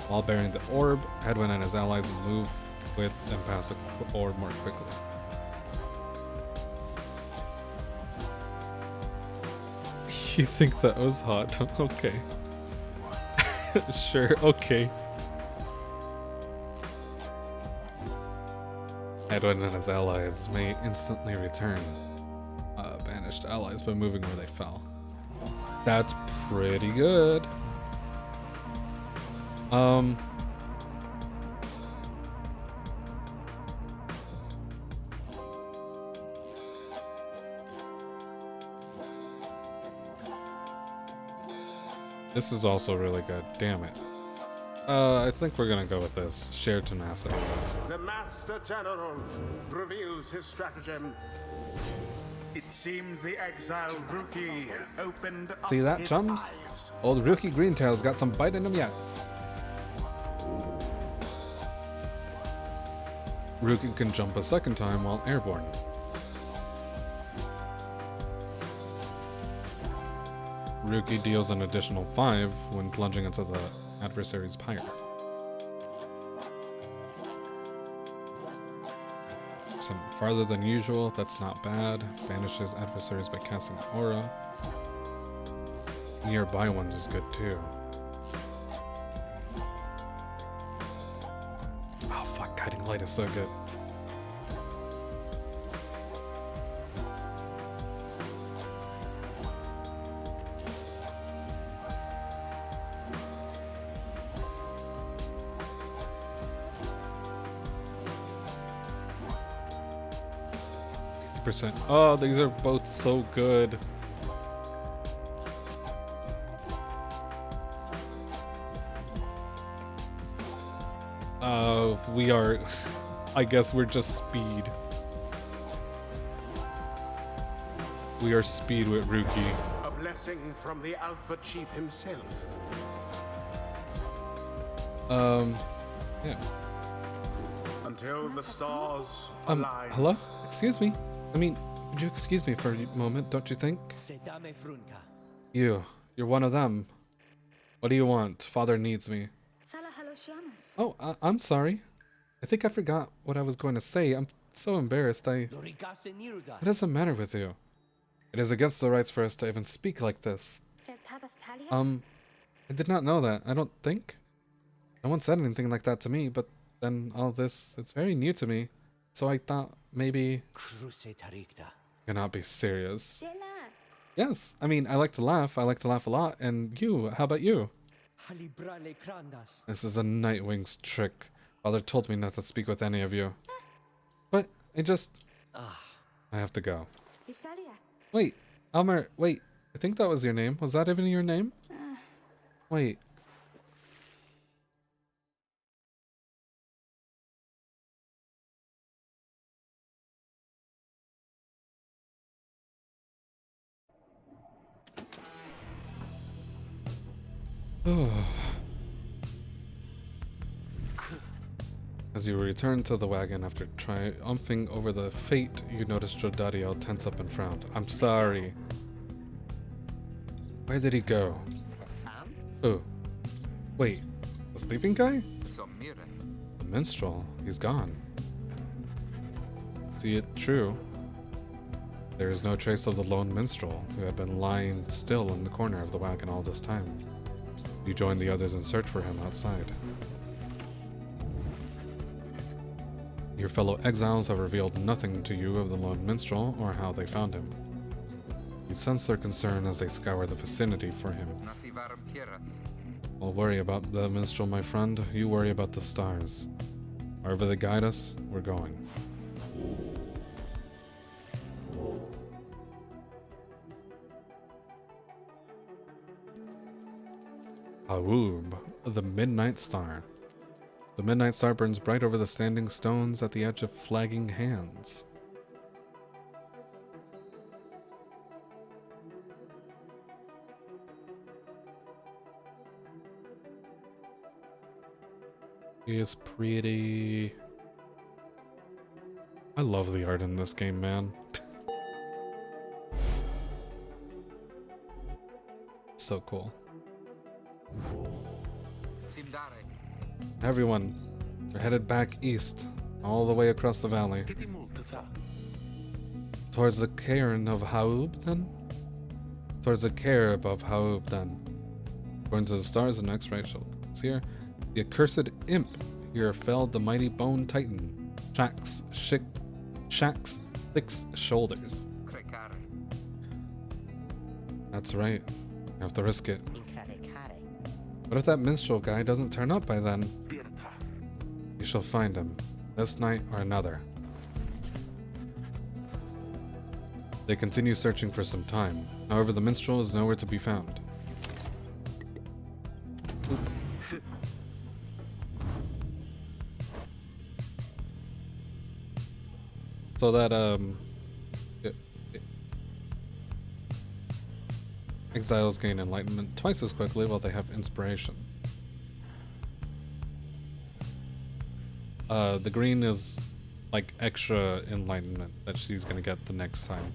While bearing the orb, Headwind and his allies move with and pass the orb more quickly. You think that was hot? Okay. Sure, okay. Edwin and his allies may instantly return banished allies by moving where they fell. That's pretty good. This is also really good. Damn it. I think we're gonna go with this. Shared tenacity. The Master General reveals his stratagem. It seems the exiled rookie opened up See that, his chums? eyes. Old rookie Greentail's got some bite in him yet. Rookie can jump a second time while airborne. Rookie deals an additional 5 when plunging into the adversary's pyre. Some farther than usual, that's not bad. Banishes adversaries by casting aura. Nearby ones is good too. Oh fuck, guiding light is so good. 50%. Oh, these are both so good. We are... I guess we're just speed. We are speed with Ruki. A blessing from the Alpha Chief himself. Yeah. Until the stars align. Hello? Excuse me. I mean, would you excuse me for a moment, don't you think? You're one of them. What do you want? Father needs me. Oh, I'm sorry. I think I forgot what I was going to say. I'm so embarrassed. What does the matter with you? It is against the rights for us to even speak like this. I did not know that. I don't think. No one said anything like that to me, but then all this, it's very new to me. So I thought maybe... Cannot be serious. Yes, I mean, I like to laugh. I like to laugh a lot. And you, how about you? This is a Nightwing's trick. Father told me not to speak with any of you. But I just... I have to go. Wait, Elmer, wait. I think that was your name. Was that even your name? Wait. As you return to the wagon after triumphing over the fate, you notice Jodariel tense up and frowned. I'm sorry. Where did he go? Oh. Wait. The sleeping guy? The minstrel. He's gone. See it true. There is no trace of the lone minstrel, who had been lying still in the corner of the wagon all this time. You join the others in search for him outside. Your fellow exiles have revealed nothing to you of the lone minstrel or how they found him. You sense their concern as they scour the vicinity for him. I'll worry about the minstrel, my friend. You worry about the stars. Wherever they guide us, we're going. Haoub, the Midnight Star. The Midnight Star burns bright over the standing stones at the edge of flagging hands. He is pretty... I love the art in this game, man. So cool. Everyone, we're headed back east, all the way across the valley. Towards the cairn of Haoub, then? Towards the cairn of Haoub, then. According to the stars and X-ray showcase here, the accursed imp here felled the mighty bone titan, Shaxx Six Shoulders. That's right. You have to risk it. What if that minstrel guy doesn't turn up by then? You shall find him, this night or another. They continue searching for some time. However, the minstrel is nowhere to be found. Oop. So that, exiles gain enlightenment twice as quickly while they have inspiration. The green is like extra enlightenment that she's gonna get the next time.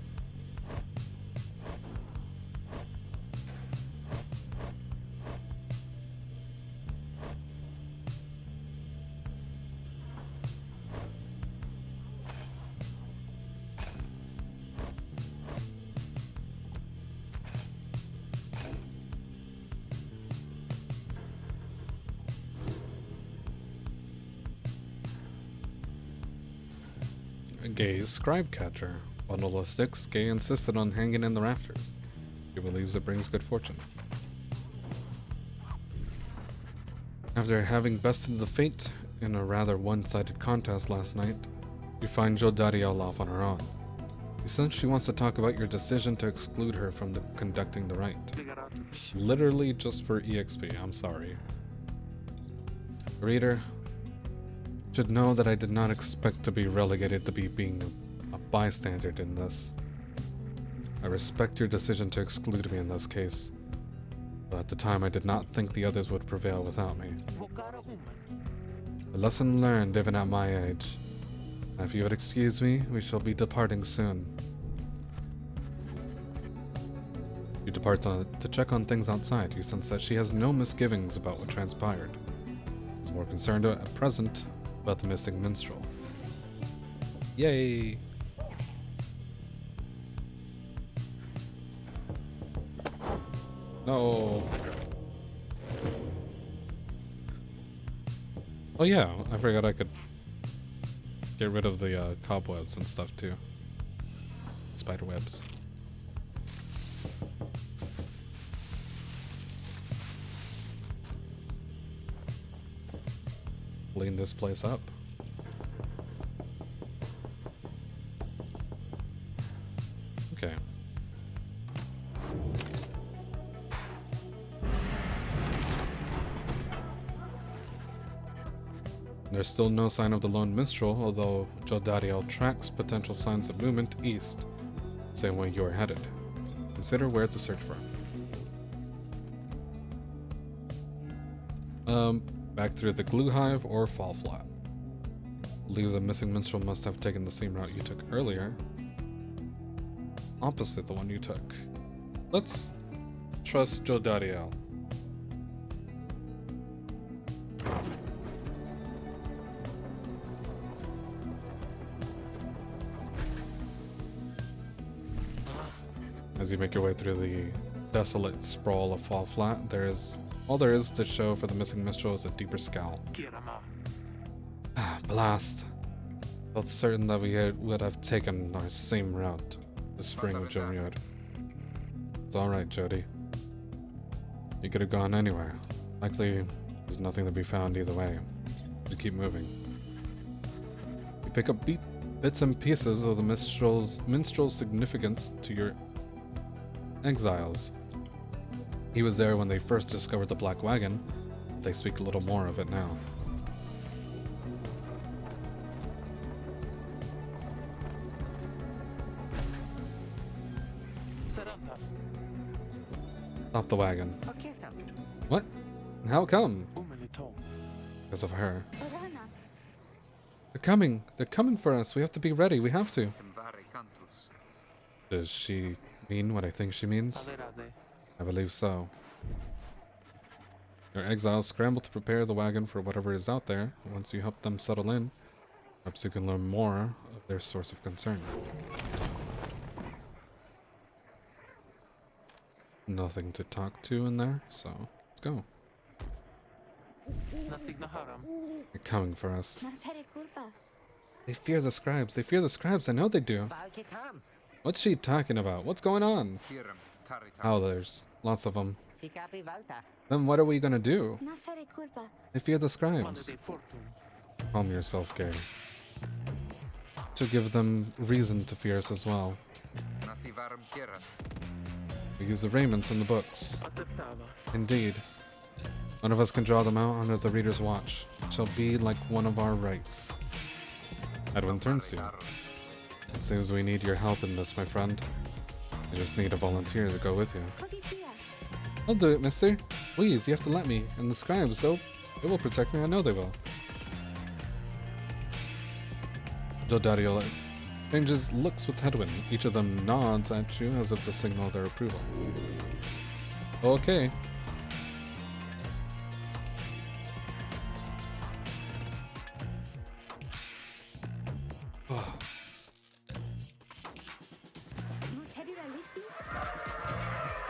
Gay's scribe catcher. Bundle of sticks, Gay insisted on hanging in the rafters. He believes it brings good fortune. After having bested the fate in a rather one-sided contest last night, you find Jodariel off on her own. She said she wants to talk about your decision to exclude her from conducting the rite. Literally just for EXP, I'm sorry. Reader, you should know that I did not expect to be relegated to being a bystander in this. I respect your decision to exclude me in this case, but at the time I did not think the others would prevail without me. A lesson learned even at my age. If you would excuse me, we shall be departing soon. You depart to check on things outside. You sense that she has no misgivings about what transpired. She's more concerned at present about the missing minstrel. Yay! No. Oh yeah, I forgot I could get rid of the cobwebs and stuff too. Spider webs. Clean this place up. Okay. There's still no sign of the lone minstrel, although Jodariel tracks potential signs of movement east, same way you're headed. Consider where to search for him. Back through the glue hive or fall flat. Believes the missing minstrel must have taken the same route you took earlier. Opposite the one you took. Let's trust Jodariel. As you make your way through the desolate sprawl of Fall Flat, all there is to show for the missing minstrel is a deeper scowl. Blast. Felt certain that we would have taken our same route, the spring of Jomyod. It's alright, Jody. You could have gone anywhere. Likely, there's nothing to be found either way. You keep moving. You pick up bits and pieces of the minstrel's significance to your exiles. He was there when they first discovered the Black Wagon. They speak a little more of it now. Stop the wagon. What? How come? Because of her. They're coming. They're coming for us. We have to be ready. We have to. Does she mean what I think she means? I believe so. Your exiles scramble to prepare the wagon for whatever is out there. Once you help them settle in, perhaps you can learn more of their source of concern. Nothing to talk to in there, so let's go. They're coming for us. They fear the scribes. They fear the scribes. I know they do. What's she talking about? What's going on? Oh, there's lots of them. Then what are we gonna do? They fear the scribes. Calm yourself, Gay. To give them reason to fear us as well. We use the raiments in the books. Indeed. One of us can draw them out under the reader's watch. It shall be like one of our rites. Edwin turns to you. It seems we need your help in this, my friend. I just need a volunteer to go with you. I'll do it, mister. Please, you have to let me. And the scribes, they will protect me. I know they will. Dodariel exchanges looks with Edwin. Each of them nods at you as if to signal their approval. Okay.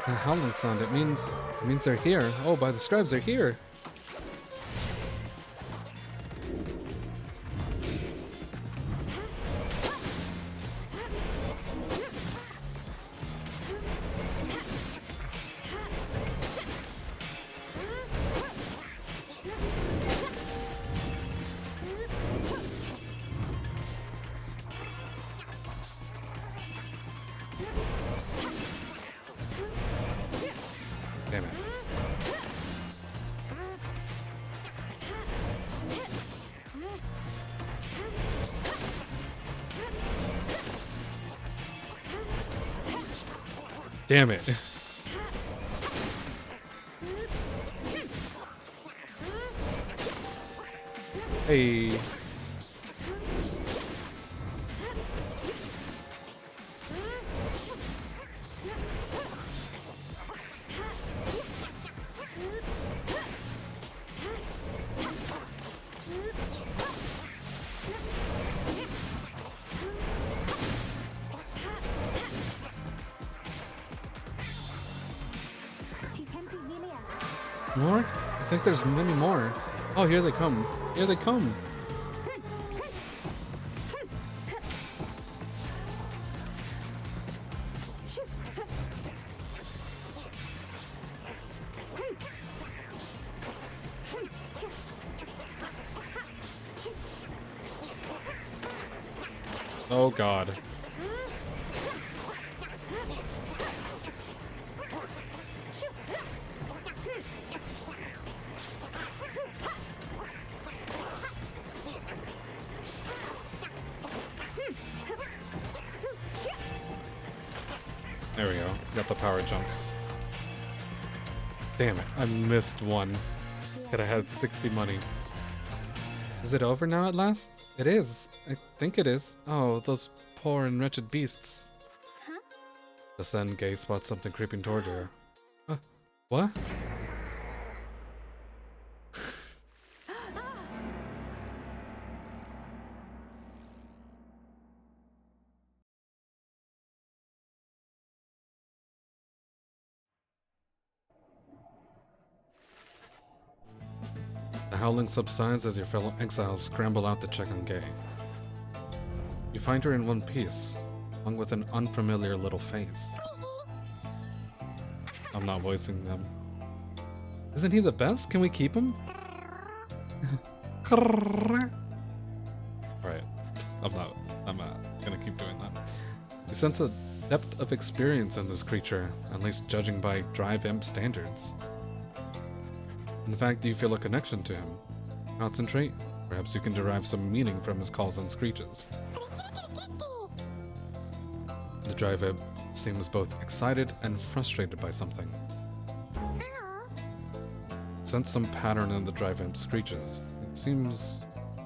The howling sound, it means they're here. Oh, by the scribes, they're here. Damn it. Hey. More? I think there's many more. Oh, here they come. Here they come. Oh God. There we go. Got the power jumps. Damn it, I missed one. Could have had 60 money. Is it over now at last? It is. I think it is. Oh, those poor and wretched beasts. Huh? Just then, Gay spots something creeping toward her. What? The howling subsides as your fellow exiles scramble out to check on Gay. You find her in one piece, along with an unfamiliar little face. I'm not voicing them. Isn't he the best? Can we keep him? Alright. I'm not gonna keep doing that. You sense a depth of experience in this creature, at least judging by Drive Imp standards. In fact, you feel a connection to him. Concentrate. Perhaps you can derive some meaning from his calls and screeches. The Drive Imp seems both excited and frustrated by something. Sense some pattern in the Drive Imp's screeches. It seems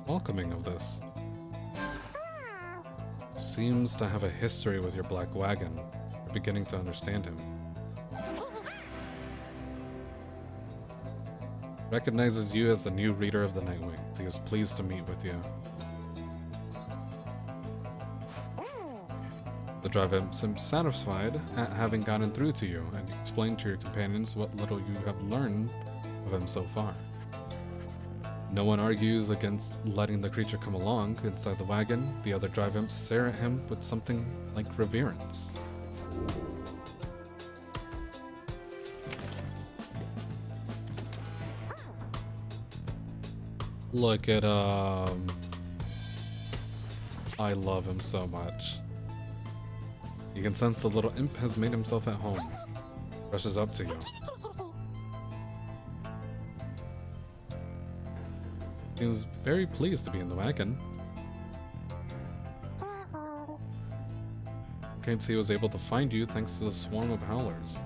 welcoming of this. Seems to have a history with your black wagon. You're beginning to understand him. Recognizes you as the new reader of the Nightwing. He is pleased to meet with you. The Drive Imp seems satisfied at having gotten through to you, and you explain to your companions what little you have learned of him so far. No one argues against letting the creature come along. Inside the wagon, the other Drive Imps stare at him with something like reverence. Look at I love him so much. You can sense the little imp has made himself at home. Rushes up to you. He was very pleased to be in the wagon. Can't see he was able to find you thanks to the swarm of howlers.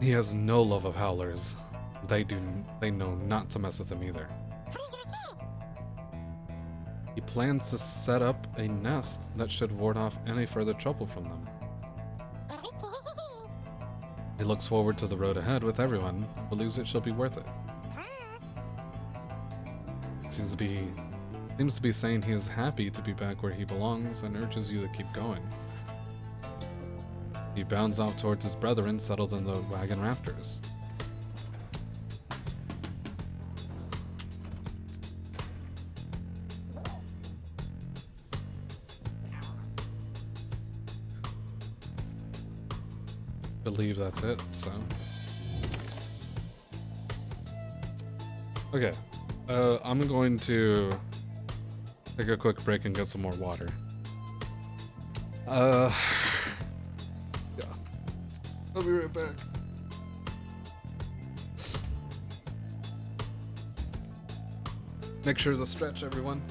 He has no love of howlers. They know not to mess with him either. He plans to set up a nest that should ward off any further trouble from them. He looks forward to the road ahead with everyone, believes it shall be worth it. Seems to be saying he is happy to be back where he belongs and urges you to keep going. He bounds off towards his brethren settled in the wagon rafters. Believe that's it, so. Okay. I'm going to take a quick break and get some more water. Yeah. I'll be right back. Make sure to stretch, everyone.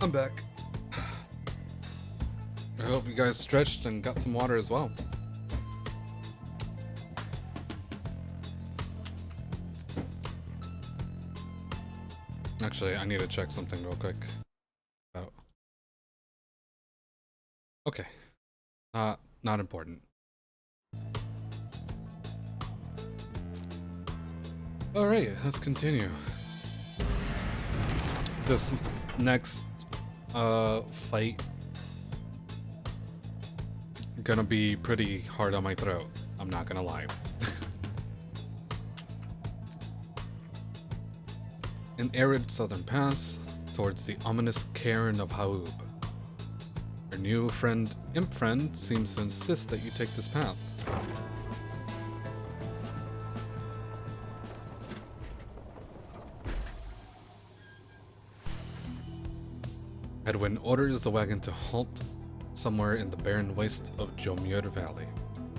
I'm back. I hope you guys stretched and got some water as well. Actually, I need to check something real quick. Oh. Okay. Not important. Alright, let's continue. This next fight gonna be pretty hard on my throat. I'm not gonna lie. An arid southern pass towards the ominous cairn of Haub. Your new friend, imp friend, seems to insist that you take this path. Edwin orders the wagon to halt somewhere in the barren waste of Jomur Valley.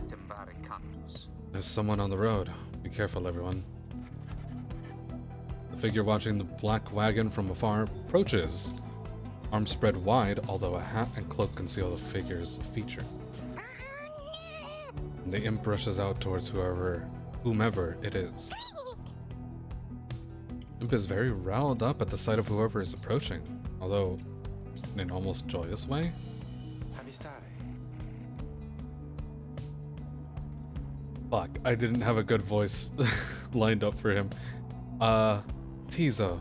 Timbare Cantus. There's someone on the road. Be careful, everyone. The figure watching the black wagon from afar approaches. Arms spread wide, although a hat and cloak conceal the figure's feature. The imp rushes out towards whomever it is. Imp is very riled up at the sight of whoever is approaching, although in an almost joyous way. Fuck, I didn't have a good voice lined up for him. Tizo,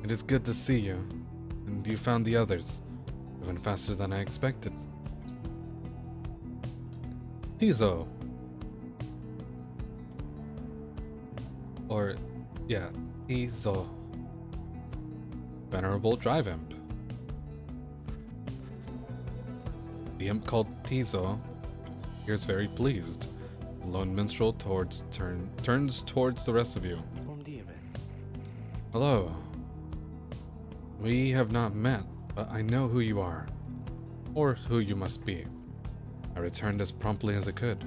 it is good to see you. And you found the others, even faster than I expected. Tizo. Or, yeah, Tizo. Venerable Drive Imp. The imp called Tizo appears very pleased. The lone minstrel turns towards the rest of you. Hello. We have not met, but I know who you are. Or who you must be. I returned as promptly as I could.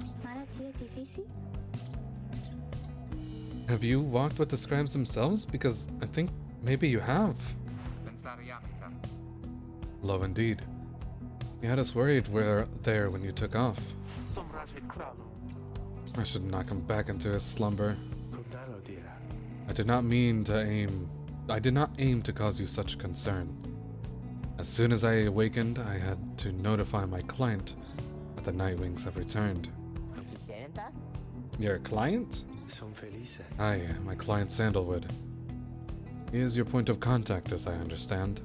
Have you walked with the scribes themselves? Because I think maybe you have. Pensariamita. Low indeed. You had us worried there when you took off. I should knock him back into his slumber. I did not aim to cause you such concern. As soon as I awakened, I had to notify my client that the Nightwings have returned. Your client? Aye, my client Sandalwood. He is your point of contact, as I understand.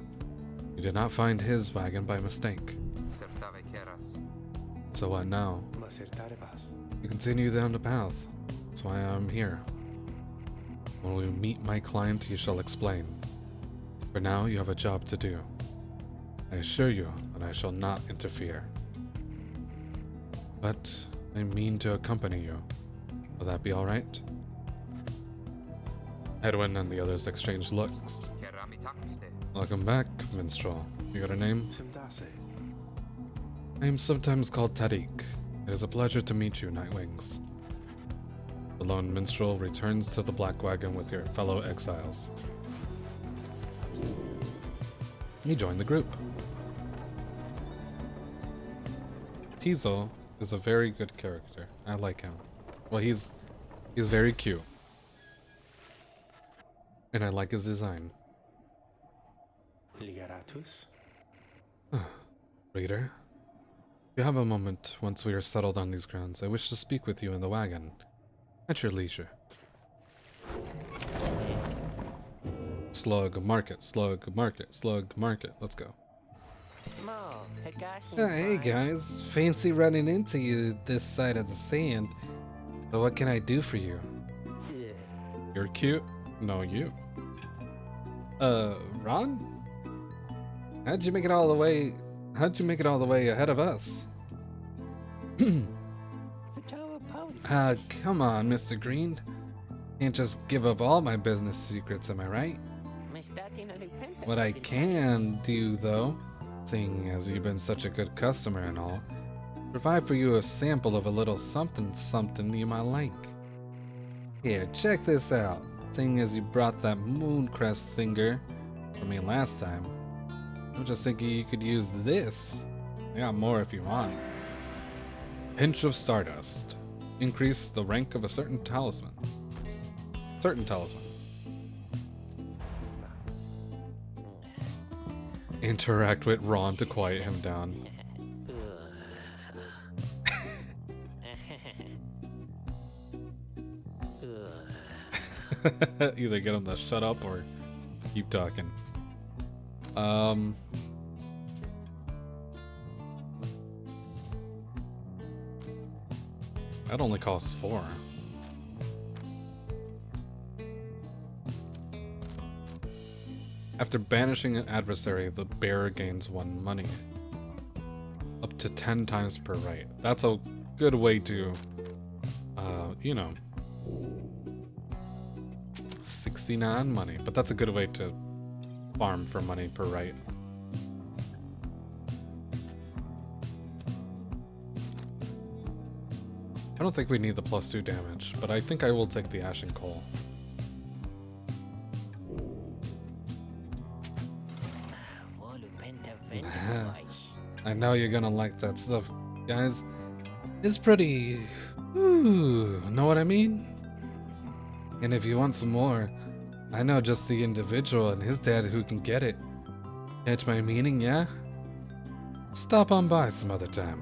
You did not find his wagon by mistake. Certave queras. So what now? You continue down the path. That's why I'm here. When we meet my client, he shall explain. For now, you have a job to do. I assure you that I shall not interfere. But I mean to accompany you. Will that be alright? Edwin and the others exchange looks. Keramitakuste. Welcome back, minstrel. You got a name? I am sometimes called Tariq. It is a pleasure to meet you, Nightwings. The lone minstrel returns to the black wagon with your fellow exiles. You join the group. Tizo is a very good character. I like him. Well, he's very cute. And I like his design. Ligaratus? Reader, if you have a moment once we are settled on these grounds, I wish to speak with you in the wagon. At your leisure. Slug market, slug market, slug market. Let's go. Hey guys, fancy running into you this side of the sand. But what can I do for you? You're cute. No, you. Ron? How'd you make it all the way ahead of us? Come on, Mr. Green. Can't just give up all my business secrets, am I right? What I can do, though, seeing as you've been such a good customer and all, provide for you a sample of a little something you might like. Here, check this out. Seeing as you brought that Mooncrest singer for me last time, I'm just thinking you could use this. I got more if you want. Pinch of Stardust. Increase the rank of a certain talisman. Certain talisman. Interact with Ron to quiet him down. Either get him to shut up or keep talking. That only costs 4. After banishing an adversary, the bearer gains 1 money. Up to 10 times per right. That's a good way to, you know, 69 money. But that's a good way to farm for money per right. I don't think we need the +2 damage, but I think I will take the Ashen Coal. I know you're gonna like that stuff, guys. It's pretty... Ooh, know what I mean? And if you want some more, I know just the individual and his dad who can get it. Catch my meaning, yeah? Stop on by some other time.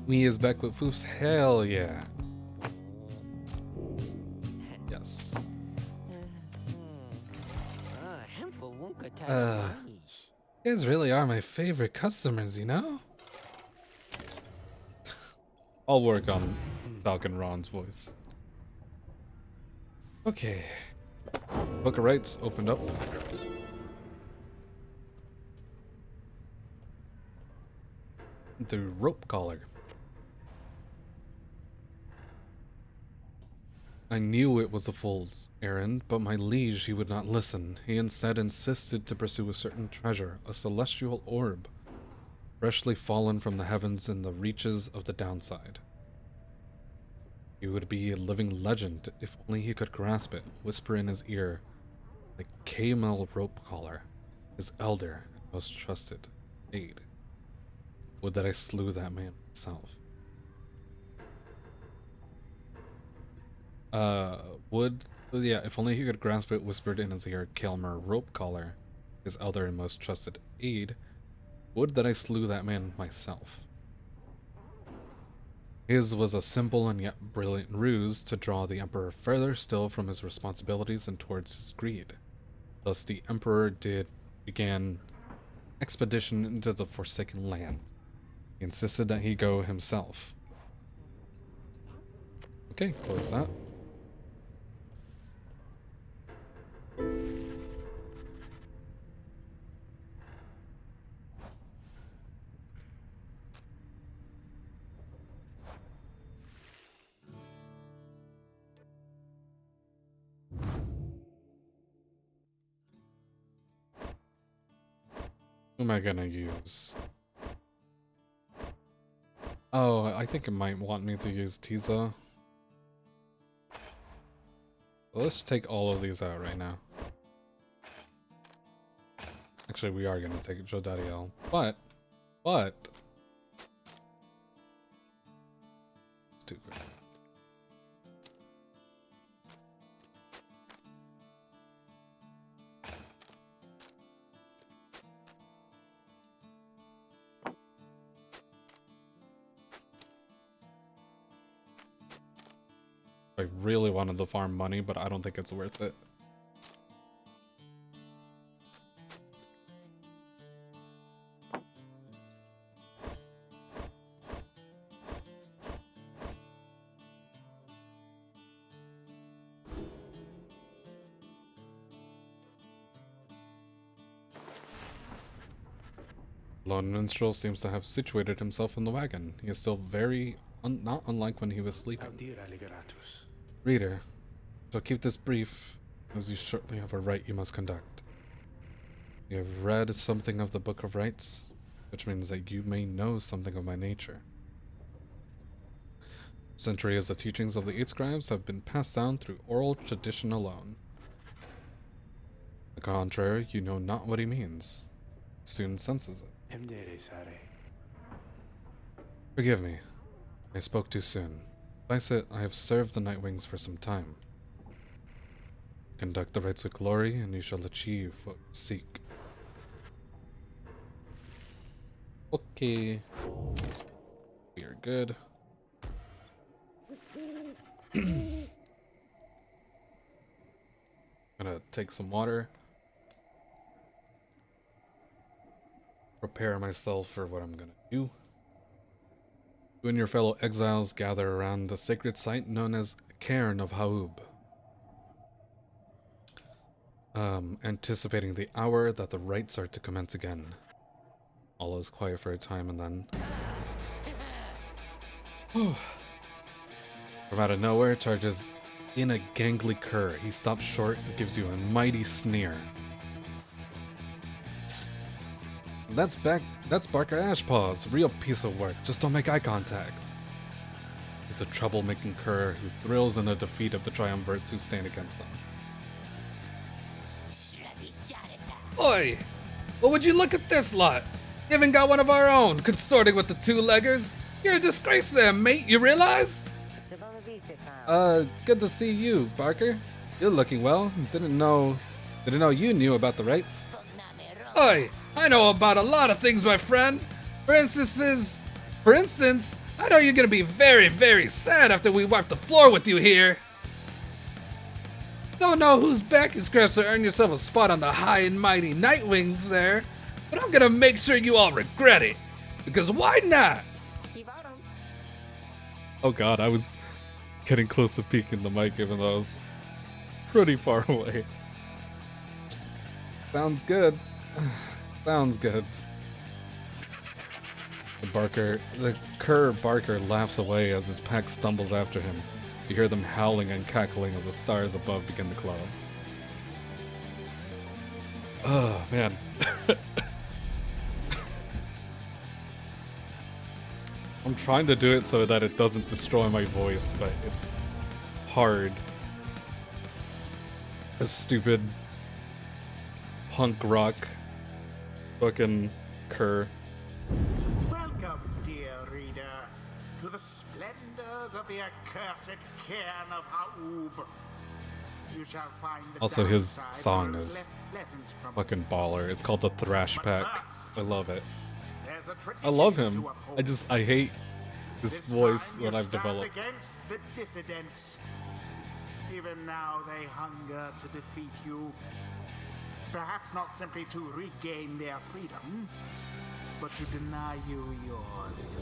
Me is back with Foofs, hell yeah. Yes. You guys really are my favorite customers, you know? I'll work on Falcon Ron's voice. Okay. Book of Rights opened up. The rope collar. I knew it was a fool's errand, but my liege, he would not listen. He instead insisted to pursue a certain treasure, a celestial orb, freshly fallen from the heavens in the reaches of the downside. He would be a living legend if only he could grasp it, whisper in his ear, the camel rope collar, his elder and most trusted aid. Would that I slew that man myself. Yeah, if only he could grasp it, whispered in his ear, Kalmer rope collar, his elder and most trusted aid. Would that I slew that man myself. His was a simple and yet brilliant ruse to draw the Emperor further still from his responsibilities and towards his greed. Thus the Emperor began expedition into the Forsaken Lands. He insisted that he go himself. Okay, close that. Who am I gonna use? Oh, I think it might want me to use Tiza. Let's take all of these out right now. Actually, we are gonna take Jodariel, but it's too quick. I really wanted to farm money, but I don't think it's worth it. Lone Minstrel seems to have situated himself in the wagon. He is still very not unlike when he was sleeping. Reader, so keep this brief, as you shortly have a rite you must conduct. You have read something of the Book of Rights, which means that you may know something of my nature. Centuries of the teachings of the 8 scribes have been passed down through oral tradition alone. On the contrary, you know not what he means. soon senses it. Hemdere sare. Forgive me. I spoke too soon. Suffice it, I have served the Nightwings for some time. Conduct the rites with glory, and you shall achieve what you seek. Okay. We are good. Gonna take some water. Prepare myself for what I'm gonna do. You and your fellow exiles gather around the sacred site known as Cairn of Haub. Anticipating the hour that the rites are to commence again. All is quiet for a time and then... From out of nowhere charges in a gangly cur. He stops short and gives you a mighty sneer. That's Barker Ashpaw's. Real piece of work. Just don't make eye contact. He's a troublemaking cur who thrills in the defeat of the triumvirs who stand against them. Oi! Well, would you look at this lot? You even got one of our own, consorting with the two-leggers. You're a disgrace there, mate, you realize? Good to see you, Barker. You're looking well. Didn't know you knew about the rites. Oi! I know about a lot of things, my friend. For instance, I know you're gonna be very, very sad after we wipe the floor with you here. Don't know whose back you scratched to earn yourself a spot on the high and mighty Nightwings there, but I'm gonna make sure you all regret it. Because why not? Oh god, I was getting close to peeking the mic even though I was pretty far away. Sounds good. Sounds good. The cur Barker laughs away as his pack stumbles after him. You hear them howling and cackling as the stars above begin to glow. Oh, man. I'm trying to do it so that it doesn't destroy my voice, but it's hard. A stupid punk rock fucking cur. Welcome, dear reader, to the splendors of the accursed Cairn of Haub. You shall find the Also, his downside song grows is less pleasant from fucking baller. It's called the Thrash Pack. I love it. There's a I love tradition him. to uphold. I hate this voice time that you I've stand developed. against the dissidents. Even now they hunger to defeat you. Perhaps not simply to regain their freedom, but to deny you yours.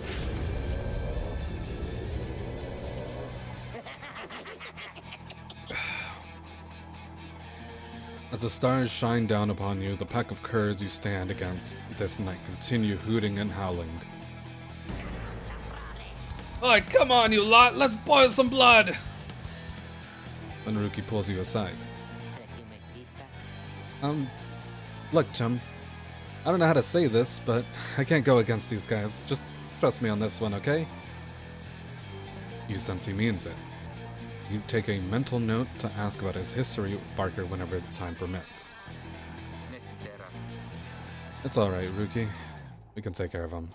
As the stars shine down upon you, the pack of curs you stand against this night continue hooting and howling. Alright, come on, you lot! Let's boil some blood! Unruki pulls you aside. Look, chum. I don't know how to say this, but I can't go against these guys. Just trust me on this one, okay? You sense he means it. You take a mental note to ask about his history with Barker whenever time permits. It's alright, Ruki. We can take care of him.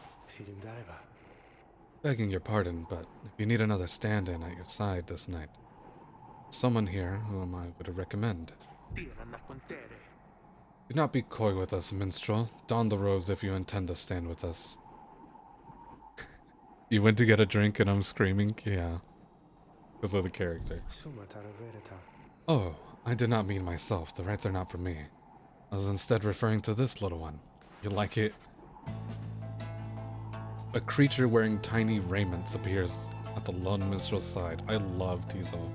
Begging your pardon, but if you need another stand-in at your side this night, someone here whom I would recommend. Do not be coy with us, minstrel. Don the robes if you intend to stand with us. You went to get a drink and I'm screaming? Yeah. Because of the character. Oh, I did not mean myself. The rights are not for me. I was instead referring to this little one. You like it? A creature wearing tiny raiments appears at the lone minstrel's side. I love Tizo.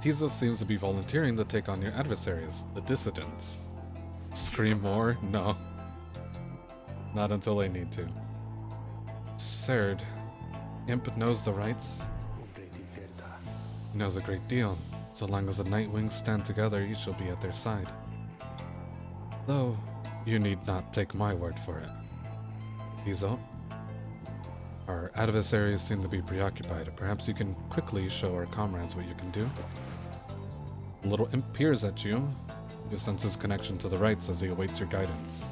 Tizo seems to be volunteering to take on your adversaries, the dissidents. Scream more? No. Not until they need to. Serd, Imp knows the rights. He knows a great deal. So long as the Nightwings stand together, you shall be at their side. Though, you need not take my word for it. Tizo, our adversaries seem to be preoccupied. Perhaps you can quickly show our comrades what you can do. The little imp peers at you, You sense his connection to the rites as he awaits your guidance.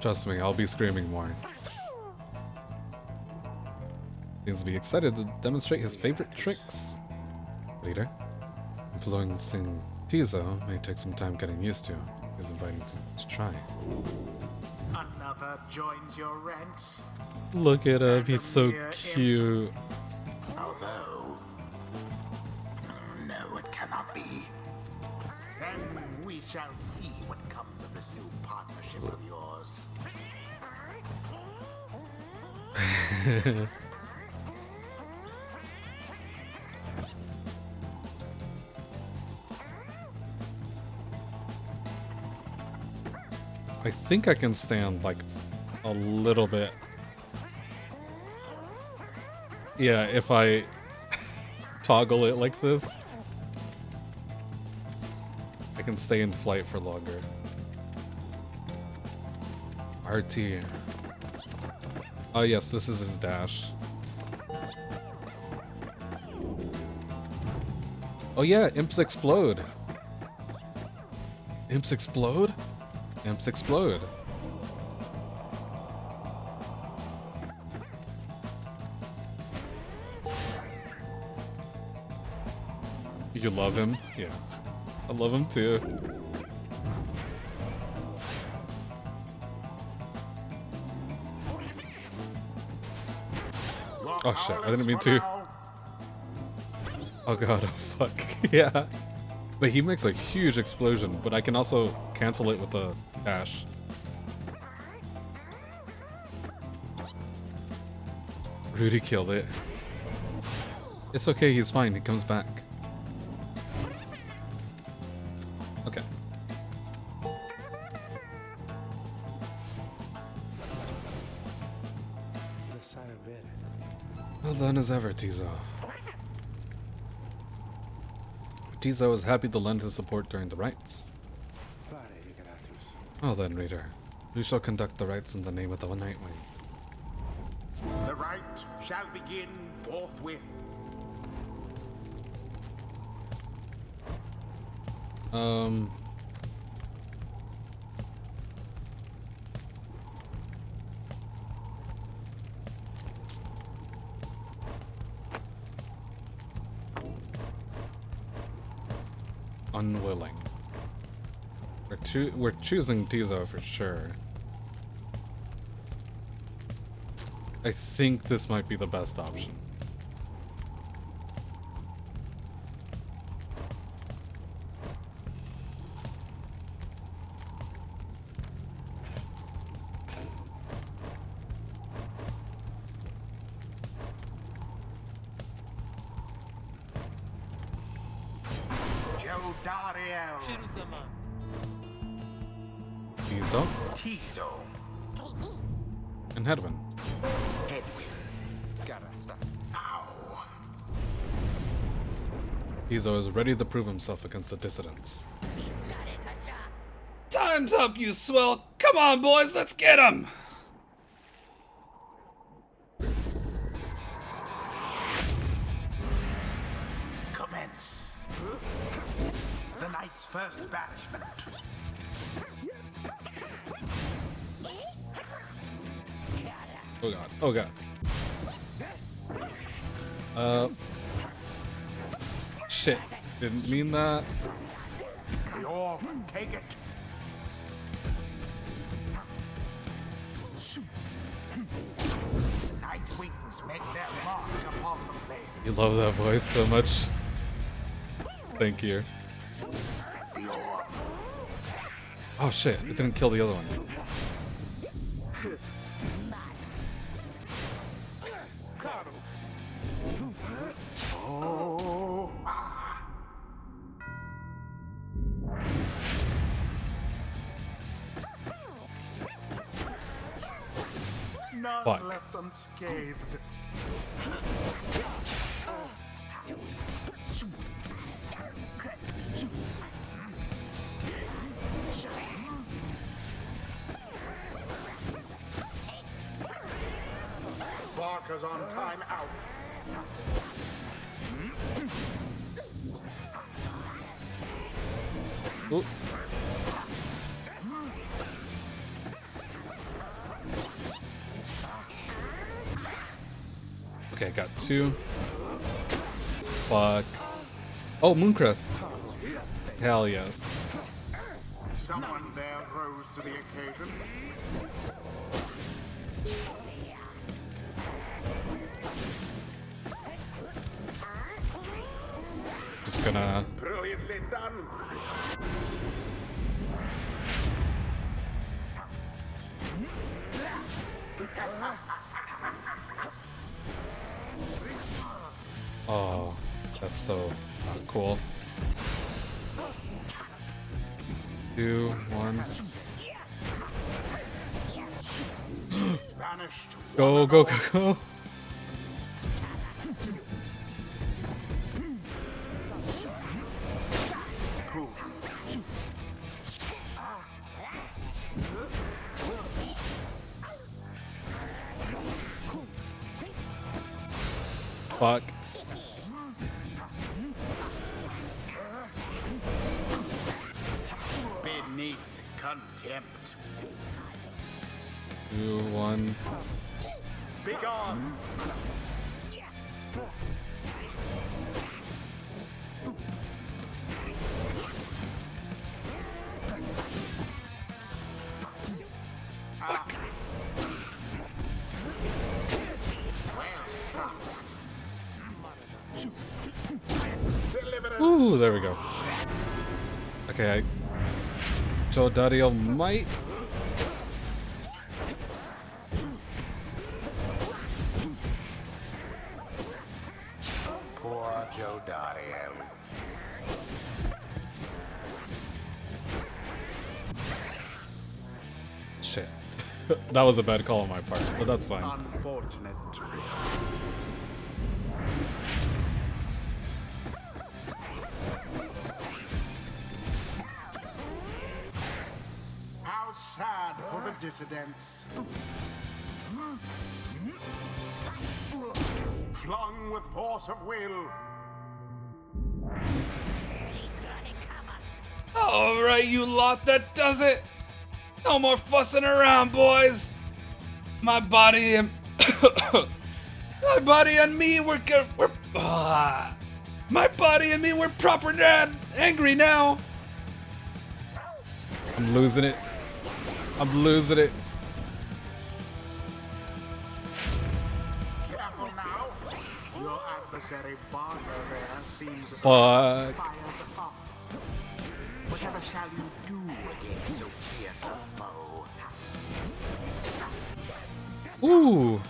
Trust me, I'll be screaming more. Seems to be excited to demonstrate his favorite tricks. Leader, influencing Tizo may take some time getting used to. He's inviting to try. Another joins your ranks. Look at him, he's so cute. Although, no, it cannot be. Then we shall see what comes of this new partnership of yours. I think I can stand like a little bit. Yeah, if I toggle it like this, I can stay in flight for longer. RT. Oh yes, this is his dash. Oh yeah, imps explode. Imps explode? Imps explode. You love him? Yeah. I love him too. Oh shit, I didn't mean to. Oh god, oh fuck. Yeah. But he makes a huge explosion, but I can also cancel it with a dash. Rudy killed it. It's okay, he's fine, he comes back. Okay. Well done as ever, Tizo. Tizo is happy to lend his support during the rites. Well then, reader. We shall conduct the rites in the name of the Nightwing. The rite shall begin forthwith. Unwilling. We're choosing Tizo for sure. I think this might be the best option. Tizo Tizo. and Hedwin. Edwin. Garasta. Ow. Tizo is ready to prove himself against the dissidents. Time's up, you swell! Come on, boys, let's get him! Commence. The night's first banishment. Oh god. Oh god. Shit. Didn't mean that. The orb, take it. Night wings make their mark upon the flame. You love that voice so much. Thank you. The orb. Oh shit, it didn't kill the other one. Oh. Ah. None Fuck. left unscathed. Barker's on time out. Ooh. Okay, got 2. Fuck. Oh, Mooncrest. Hell yes. Someone there rose to the occasion. Just gonna. Brilliantly done. Oh, that's so not cool. 2, 1. Vanished. Go, go, go, go. Poof. Fuck. Beneath contempt. 2, 1. Begone. Ah. Well cast. Deliverance. Ooh, there we go. Okay, Joe Dario might. Poor Joe Dario. Shit. That was a bad call on my part, but that's fine. Unfortunate. How sad for the dissidents. Flung with force of will. Alright, you lot, that does it! No more fussing around, boys! My body and... my body and me, we're my body and me, we're proper angry now! I'm losing it. I'm losing it. Careful now. Your adversary Barber there seems Fuck. fired up. Whatever shall you do against so fierce a foe? Ooh.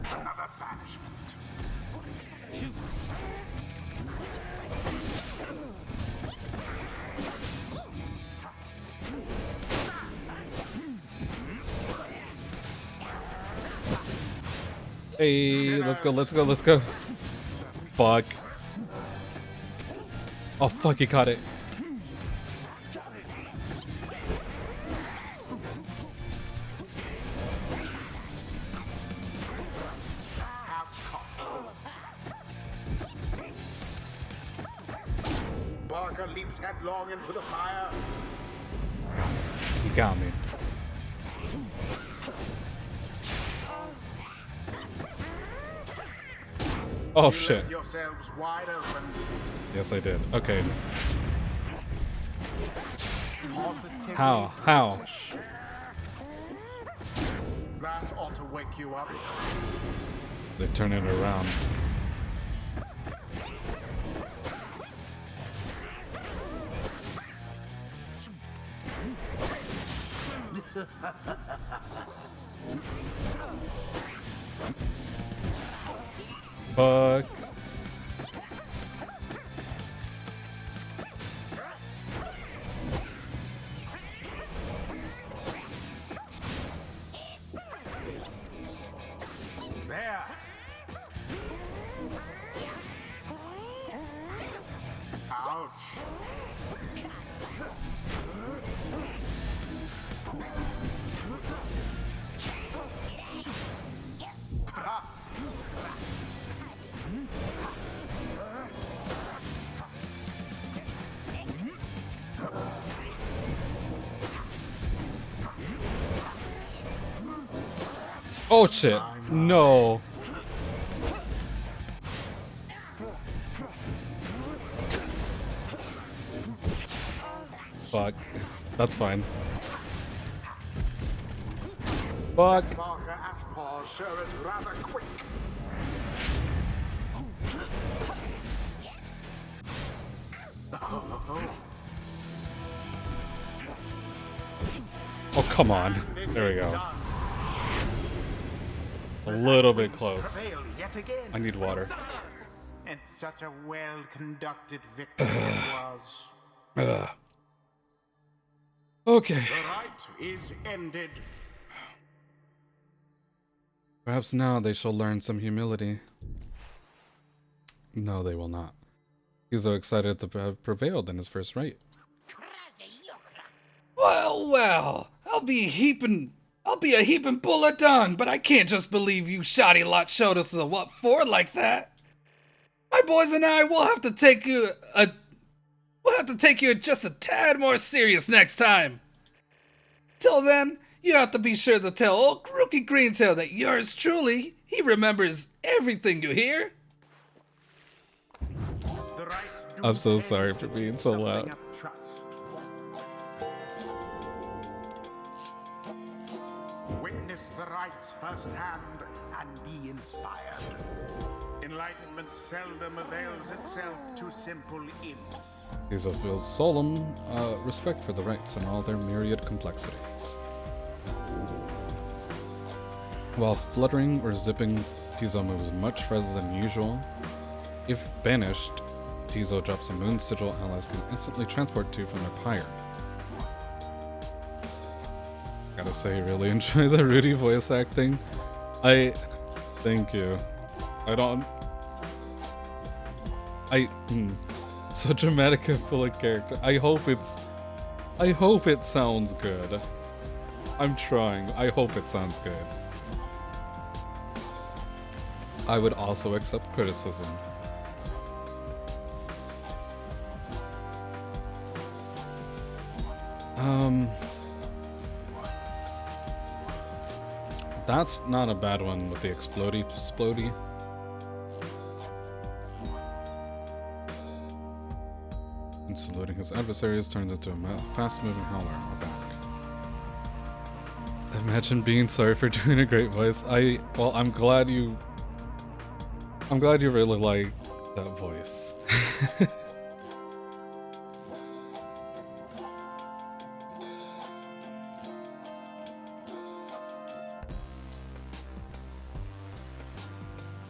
Another banishment. Hey, let's go, let's go, let's go. Fuck. Oh, fuck, he caught it. Barker leaps headlong into the fire. He got me. Oh, shit. Lift yourselves wide open. Yes, I did. Okay. Positively How? How? British. That ought to wake you up. They turn it around. Fuck. There. Ouch. Oh shit. No. Fuck. That's fine. Fuck. Barker Ashpaw sure is rather quick. Oh, come on. There we go. A little bit close. Prevail yet again. I need water. And such a well-conducted victory it was. Ugh. Okay. The rite is ended. Perhaps now they shall learn some humility. No, they will not. He's so excited to have prevailed in his first rite. Well, well, I'll be a heaping bull of dung, but I can't just believe you shoddy lot showed us a what for like that. My boys and I will have to take you just a tad more serious next time. Till then, you have to be sure to tell old Rookie Greentail that yours truly, he remembers everything you hear. The rites do I'm so tend sorry to for give being so something loud. of trust. Witness the rites firsthand and be inspired. Enlightenment seldom avails itself to simple imps. Tizo feels solemn respect for the rites and all their myriad complexities. While fluttering or zipping, Tizo moves much further than usual. If banished, Tizo drops a moon sigil allies can instantly transport to from their pyre. Gotta say, really enjoy the Rudy voice acting. Thank you. So dramatic and full of character. I hope it sounds good. I'm trying. I hope it sounds good. I would also accept criticisms. That's not a bad one with the explodey. And saluting his adversaries turns into a fast-moving howler on the back. Imagine being sorry for doing a great voice. I'm glad you really like that voice.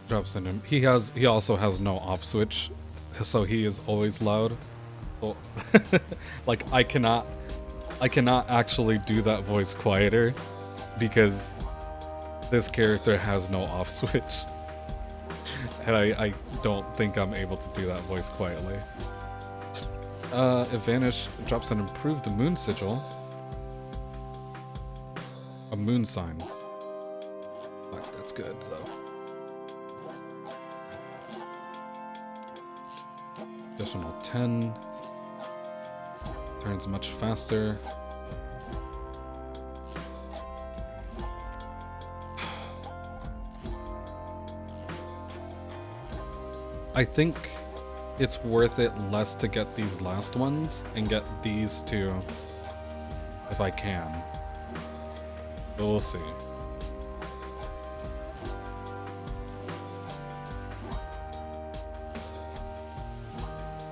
Drops in him. He also has no off switch, so he is always loud. Oh. Like I cannot actually do that voice quieter because this character has no off switch. And I don't think I'm able to do that voice quietly. If Vanish drops an improved moon sigil. A moon sign. Fuck, that's good though. Additional 10. Turns much faster. I think it's worth it less to get these last ones and get these two if I can. But we'll see.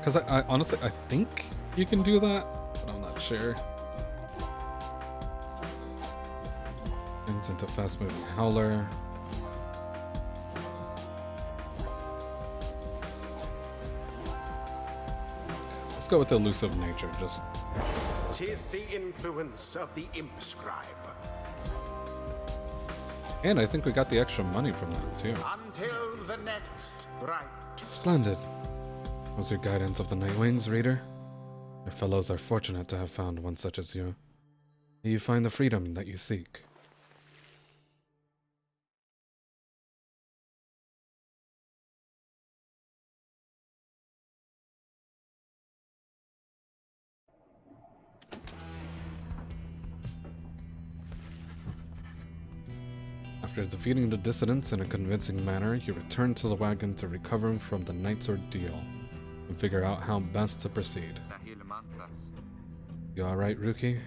Because I honestly, I think you can do that, but I'm not sure. Turns into fast-moving howler. Let's go with elusive nature, just... Tis the influence of the imp scribe. And I think we got the extra money from that, too. Until the next rite. Splendid. Was your guidance of the Nightwings, reader? Your fellows are fortunate to have found one such as you. May you find the freedom that you seek. After defeating the dissidents in a convincing manner, you return to the wagon to recover from the night's ordeal and figure out how best to proceed. Dahil mansas. You alright, Rookie?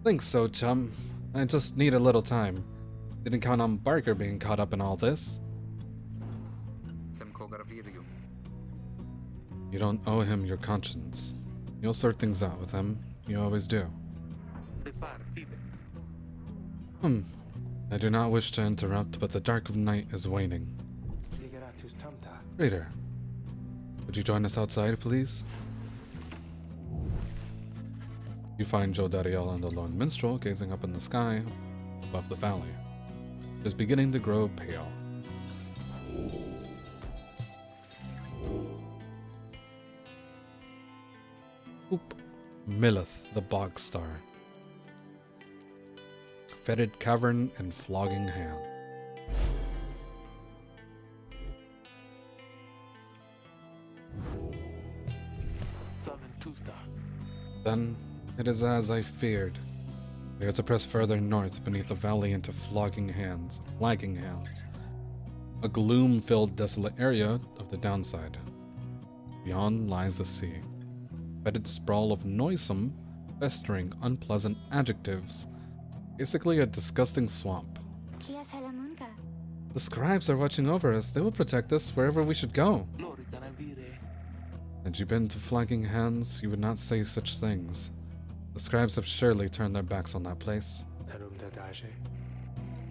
Think so, chum. I just need a little time. Didn't count on Barker being caught up in all this. Sem kogarvirium. You don't owe him your conscience. You'll sort things out with him. You always do. I do not wish to interrupt, but the dark of night is waning. Raider, would you join us outside, please? You find Joe Dariel and the lone minstrel gazing up in the sky above the valley. It is beginning to grow pale. Oop. Millith, the bog star. Fetid cavern and flogging hand. Then, it is as I feared. We are to press further north beneath the valley into flagging hands. A gloom-filled, desolate area of the downside. Beyond lies the sea. Fetid sprawl of noisome, festering, unpleasant adjectives. Basically a disgusting swamp. The scribes are watching over us. They will protect us wherever we should go. Had you been to Flagging Hands, you would not say such things. The scribes have surely turned their backs on that place.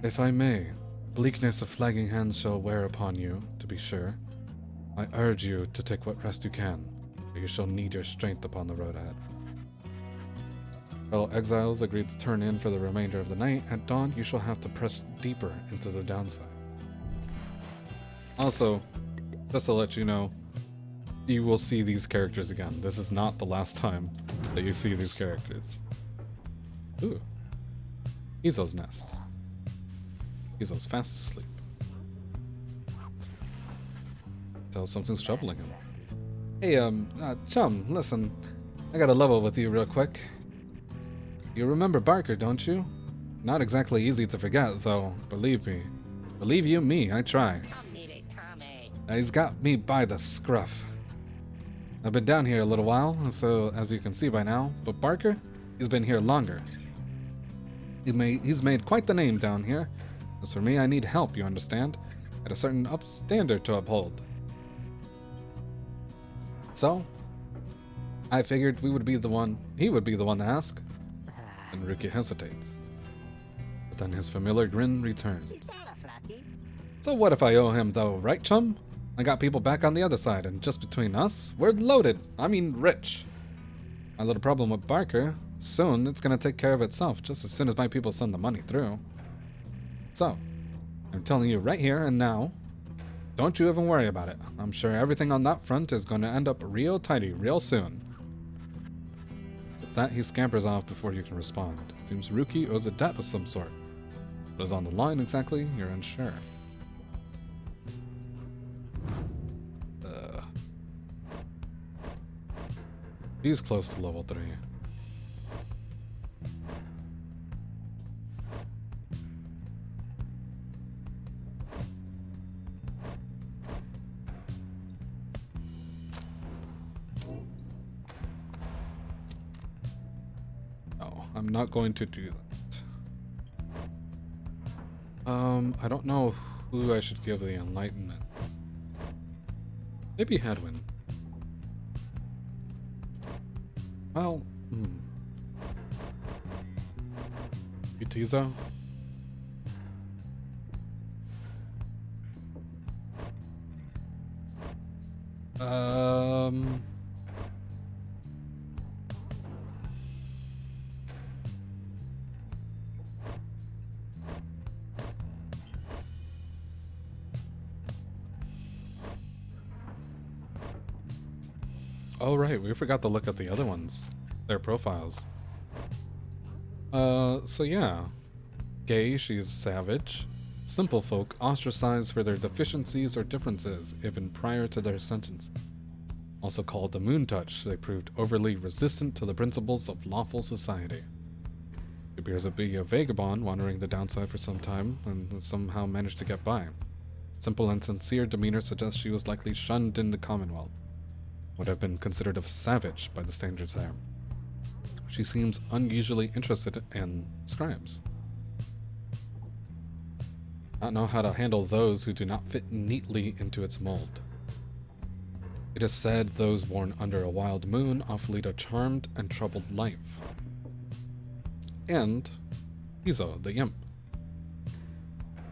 If I may, bleakness of Flagging Hands shall wear upon you, to be sure. I urge you to take what rest you can, for you shall need your strength upon the road ahead. Fellow exiles agreed to turn in for the remainder of the night. At dawn, you shall have to press deeper into the downside. Also, just to let you know, you will see these characters again. This is not the last time that you see these characters. Ooh. Izo's nest. Izo's fast asleep. Tell something's troubling him. Hey, chum, listen. I got a level with you real quick. You remember Barker, don't you? Not exactly easy to forget, though, believe me. Believe you me, I try. He's got me by the scruff. I've been down here a little while, so as you can see by now, but Barker, he's been here longer. He's made quite the name down here. As for me, I need help, you understand? At a certain standard to uphold. So, I figured he would be the one to ask. And Ricky hesitates. But then his familiar grin returns. So what if I owe him though, right chum? I got people back on the other side, and just between us, we're loaded. I mean rich. My little problem with Barker, soon it's gonna take care of itself just as soon as my people send the money through. So, I'm telling you right here and now, don't you even worry about it. I'm sure everything on that front is gonna end up real tidy real soon. With that, he scampers off before you can respond. Seems Ruki owes a debt of some sort. What is on the line exactly, you're unsure. He's close to level 3. No, I'm not going to do that. I don't know who I should give the enlightenment. Maybe Headwind. Well, Utizo? Oh right, we forgot to look at the other ones. Their profiles. So yeah. Gay, she's savage. Simple folk ostracized for their deficiencies or differences, even prior to their sentence. Also called the Moon Touch, they proved overly resistant to the principles of lawful society. She appears to be a vagabond wandering the downside for some time and has somehow managed to get by. Simple and sincere demeanor suggests she was likely shunned in the Commonwealth. Would have been considered a savage by the standards there. She seems unusually interested in scribes. Not know how to handle those who do not fit neatly into its mold. It is said those born under a wild moon often lead a charmed and troubled life. And Izo, the imp.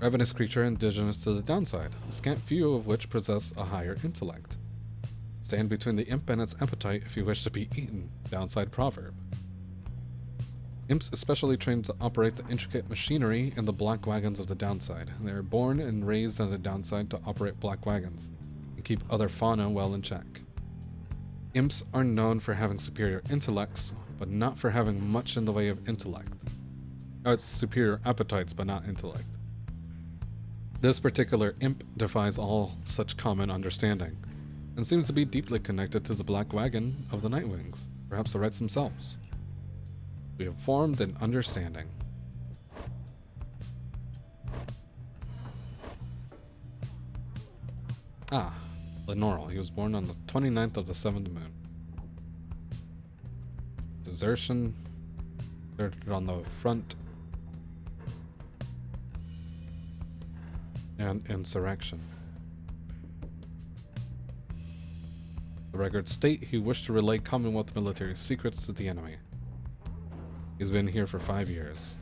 Ravenous creature indigenous to the downside, a scant few of which possess a higher intellect. Stand between the imp and its appetite if you wish to be eaten. Downside proverb. Imps especially trained to operate the intricate machinery in the black wagons of the downside. They are born and raised on the downside to operate black wagons and keep other fauna well in check. Imps are known for having superior intellects, but not for having much in the way of intellect. Oh, it's superior appetites, but not intellect. This particular imp defies all such common understanding, and seems to be deeply connected to the Black Wagon of the Nightwings, perhaps the Rights themselves. We have formed an understanding. Ah, Lenore. He was born on the 29th of the 7th moon. Desertion. Deserted on the front. And insurrection. The records state he wished to relay Commonwealth military secrets to the enemy. He's been here for 5 years.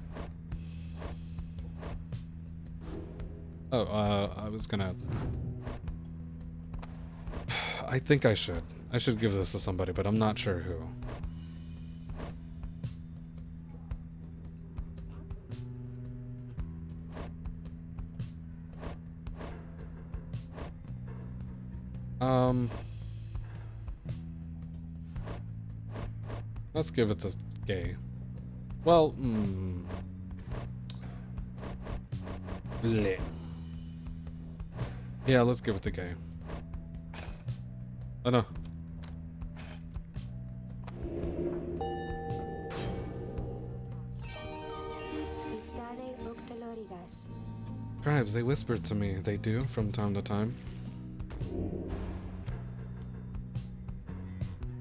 Oh, I was gonna... I think I should. I should give this to somebody, but I'm not sure who. Let's give it to Gay. Well, bleh. Yeah, let's give it to Gay. Oh no. Scribes, they whispered to me. They do, from time to time.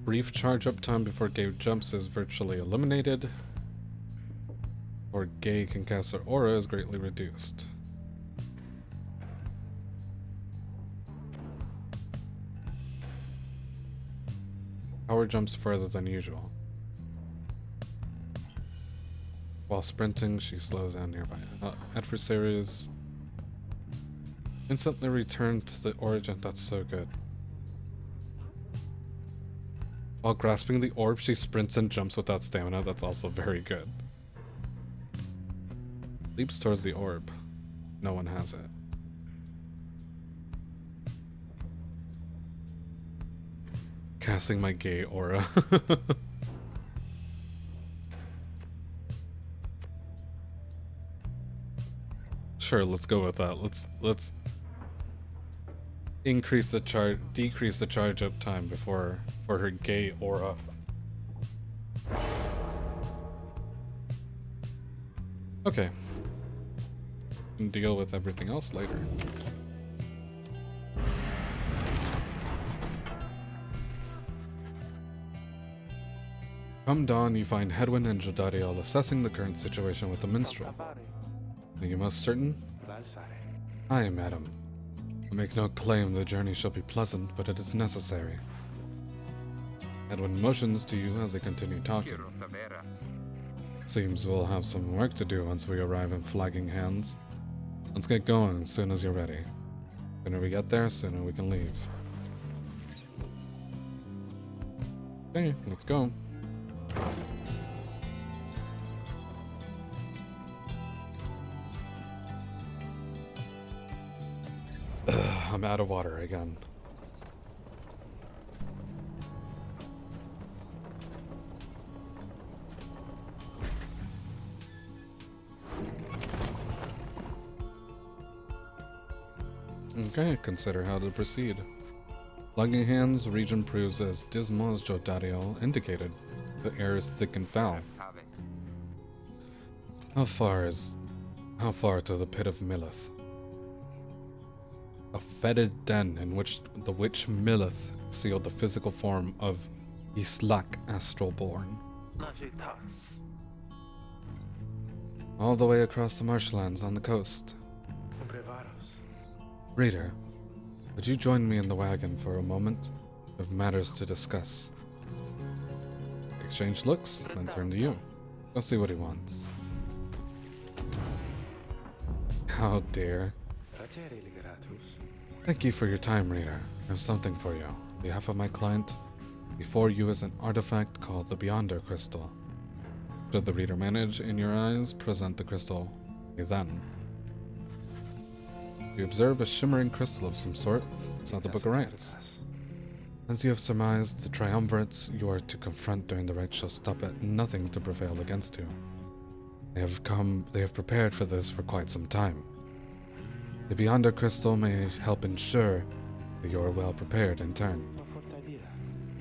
Brief charge up time before Gay jumps is virtually eliminated. Or Gay can cast her aura is greatly reduced. Power jumps further than usual. While sprinting, she slows down nearby. Adversaries instantly return to the origin. That's so good. While grasping the orb, she sprints and jumps without stamina. That's also very good. Leaps towards the orb. No one has it. Casting my Gay aura. Sure, let's go with that. Let's increase the charge, decrease the charge up time for her Gay aura. Okay. Can deal with everything else later. Come dawn, you find Hedwin and Jodariel assessing the current situation with the minstrel. Are you most certain? Aye, madam. I make no claim the journey shall be pleasant, but it is necessary. Edwin motions to you as they continue talking. Seems we'll have some work to do once we arrive in Flagging Hands. Let's get going as soon as you're ready. Sooner we get there, sooner we can leave. Okay, let's go. I'm out of water again. Okay, consider how to proceed. Flagging Hands region proves as dismal as Jodariel indicated. The air is thick and foul. How far to the pit of Millith? A fetid den in which the witch Millith sealed the physical form of Islak Astralborn. All the way across the marshlands on the coast. Reader, would you join me in the wagon for a moment? We have matters to discuss. Exchange looks, then turn to you. Go see what he wants. Oh dear. Thank you for your time, reader. I have something for you. On behalf of my client, before you is an artifact called the Beyonder Crystal. Should the reader manage, in your eyes, present the crystal. Then. You observe a shimmering crystal of some sort. It's not the Book of Rites. As you have surmised, the triumvirates you are to confront during the rites shall stop at nothing to prevail against you. They have prepared for this for quite some time. The Beyonder Crystal may help ensure that you are well prepared in turn.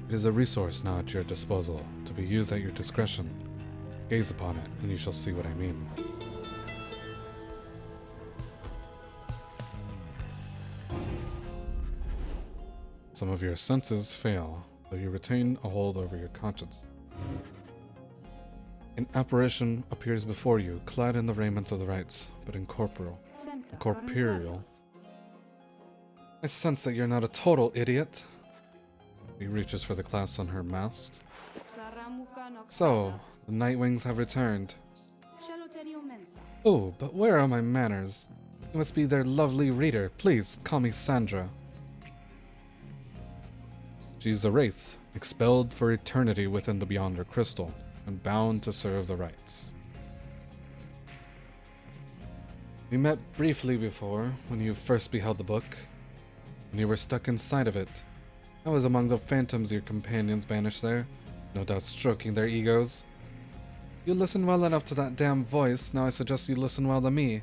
It is a resource now at your disposal, to be used at your discretion. Gaze upon it, and you shall see what I mean. Some of your senses fail, though you retain a hold over your conscience. An apparition appears before you, clad in the raiments of the rites, but incorporeal. I sense that you're not a total idiot. He reaches for the clasp on her mask. So, the Nightwings have returned. Oh, but where are my manners? You must be their lovely reader. Please, call me Sandra. She's a wraith, expelled for eternity within the Beyonder Crystal, and bound to serve the rites. We met briefly before, when you first beheld the book, and you were stuck inside of it. I was among the phantoms your companions banished there, no doubt stroking their egos. You listened well enough to that damn voice, now I suggest you listen well to me.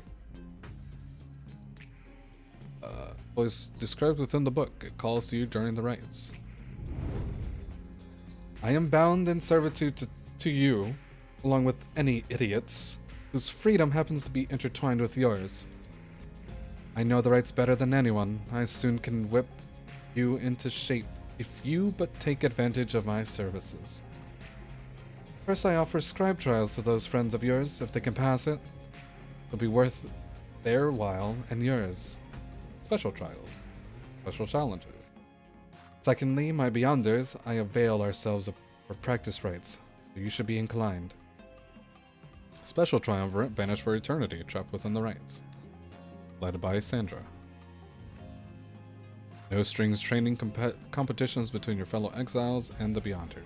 Voice described within the book, it calls to you during the rites. I am bound in servitude to you, along with any idiots, whose freedom happens to be intertwined with yours. I know the rights better than anyone. I soon can whip you into shape if you but take advantage of my services. First, I offer scribe trials to those friends of yours. If they can pass it, it'll be worth their while and yours. Special trials. Special challenges. Secondly, my Beyonders, I avail ourselves for practice rites, so you should be inclined. Special triumvirate, banished for eternity, trapped within the rites. Led by Sandra. No strings training competitions between your fellow exiles and the Beyonder.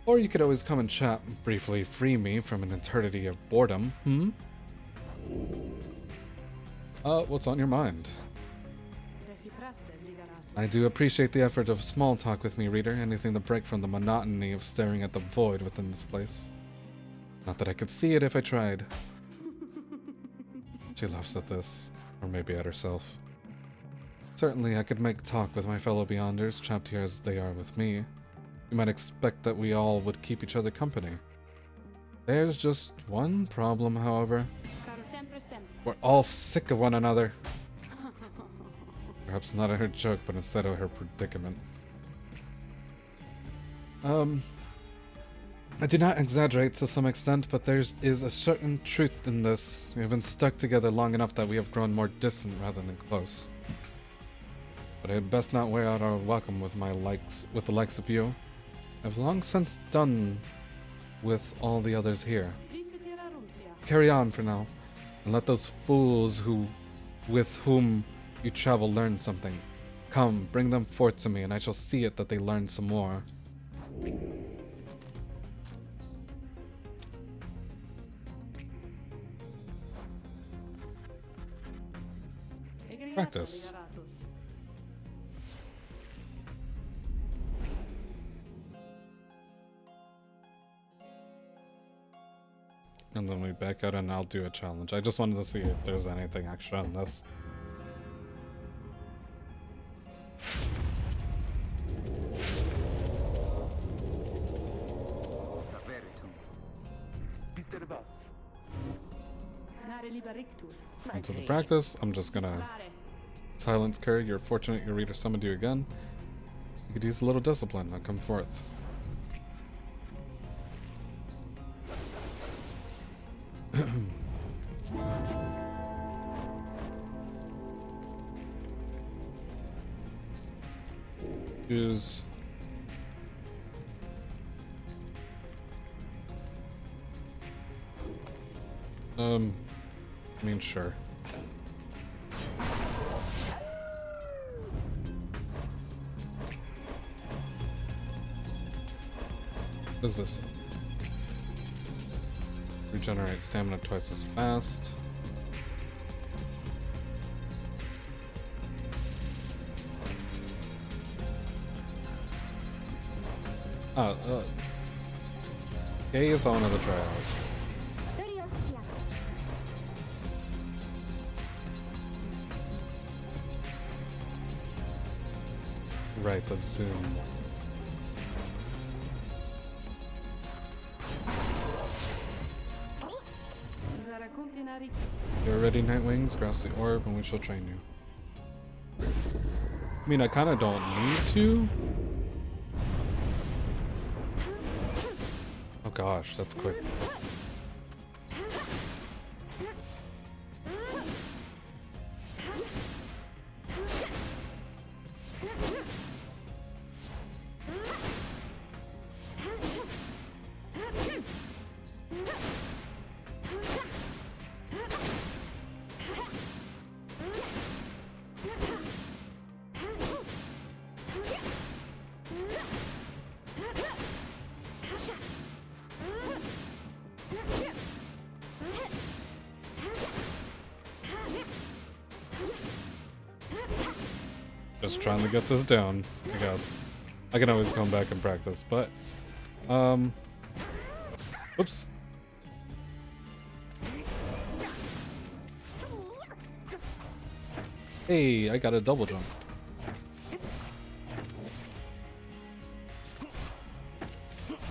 Or you could always come and chat, briefly free me from an eternity of boredom, What's on your mind? I do appreciate the effort of small talk with me, reader. Anything to break from the monotony of staring at the void within this place. Not that I could see it if I tried. She laughs at this, or maybe at herself. Certainly, I could make talk with my fellow Beyonders, trapped here as they are with me. You might expect that we all would keep each other company. There's just one problem, however. We're all sick of one another. Perhaps not at her joke, but instead of her predicament. I do not exaggerate to some extent, but there is a certain truth in this. We have been stuck together long enough that we have grown more distant rather than close. But I had best not wear out our welcome with the likes of you. I've long since done with all the others here. Carry on for now, and let those fools with whom you travel learn something. Come, bring them forth to me, and I shall see it that they learn some more. Practice. And then we back out and I'll do a challenge. I just wanted to see if there's anything extra in this. Into the practice, I'm just gonna silence Kerr. You're fortunate your reader summoned you again. You could use a little discipline. Now come forth. Use I mean, sure. What is this? Regenerate stamina twice as fast. Okay, is on another trial. Right, the zoom. You're ready, Nightwings. Grasp the orb and we shall train you. I mean, I kind of don't need to. Oh gosh, that's quick. Just trying to get this down, I guess. I can always come back and practice, but oops. Hey, I got a double jump.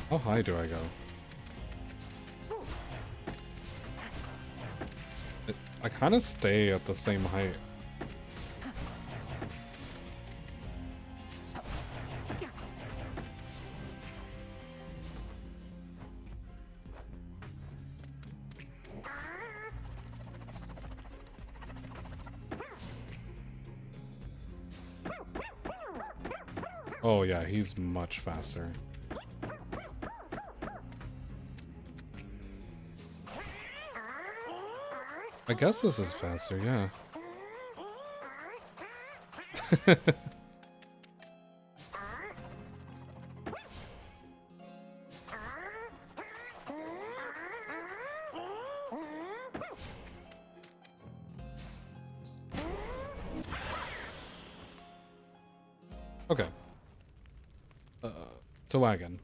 How high do I go? I kind of stay at the same height. Oh yeah, he's much faster. I guess this is faster, yeah. Okay. To wagon.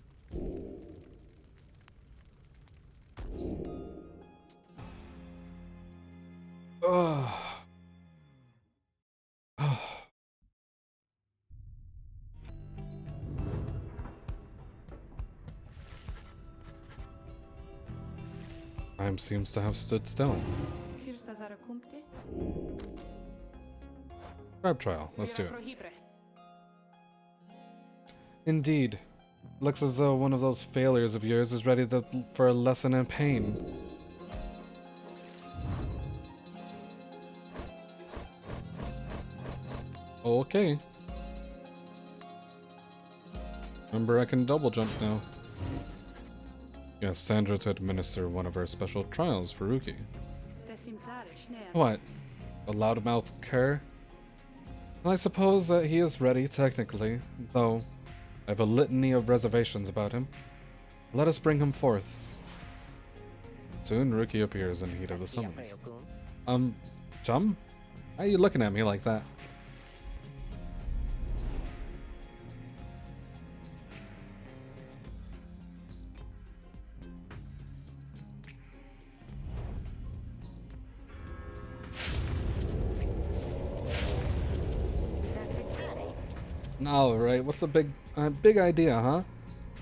Time seems to have stood still. Grab trial. Let's do it. Indeed. Looks as though one of those failures of yours is ready for a lesson in pain. Okay. Remember, I can double jump now. Yes, Sandra to administer one of our special trials for Ruki. What? A loudmouth cur? Well, I suppose that he is ready, technically, though I have a litany of reservations about him. Let us bring him forth. Soon, Ruki appears in heat of the summons. Chum? Why are you looking at me like that? All right, what's the big idea, huh?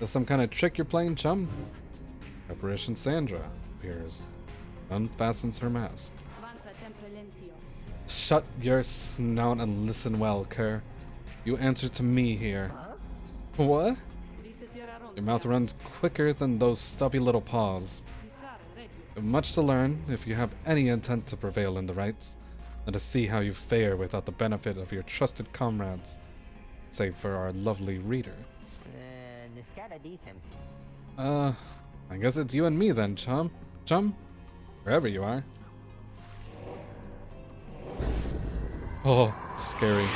Is some kind of trick you're playing, chum? Apparition Sandra appears, unfastens her mask. Shut your snout and listen well, Kerr. You answer to me here. What? Your mouth runs quicker than those stubby little paws. You have much to learn if you have any intent to prevail in the rites, and to see how you fare without the benefit of your trusted comrades, save for our lovely reader. I guess it's you and me then, chum. Chum? Wherever you are. Oh, scary.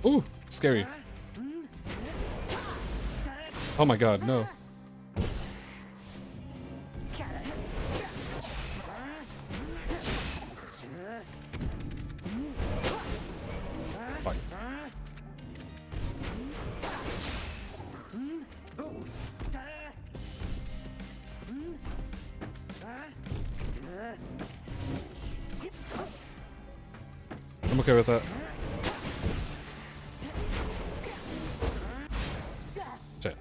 Ooh, scary. Oh my god, no. Fuck. I'm okay with that. Shit.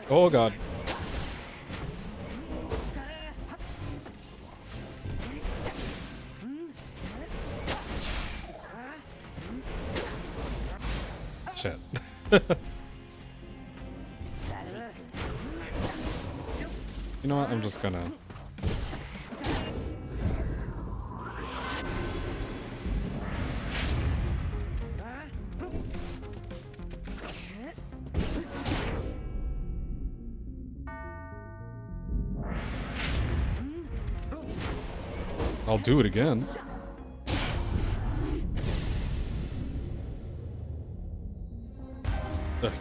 Oh god. Shit. You know what? I'm just gonna... I'll do it again.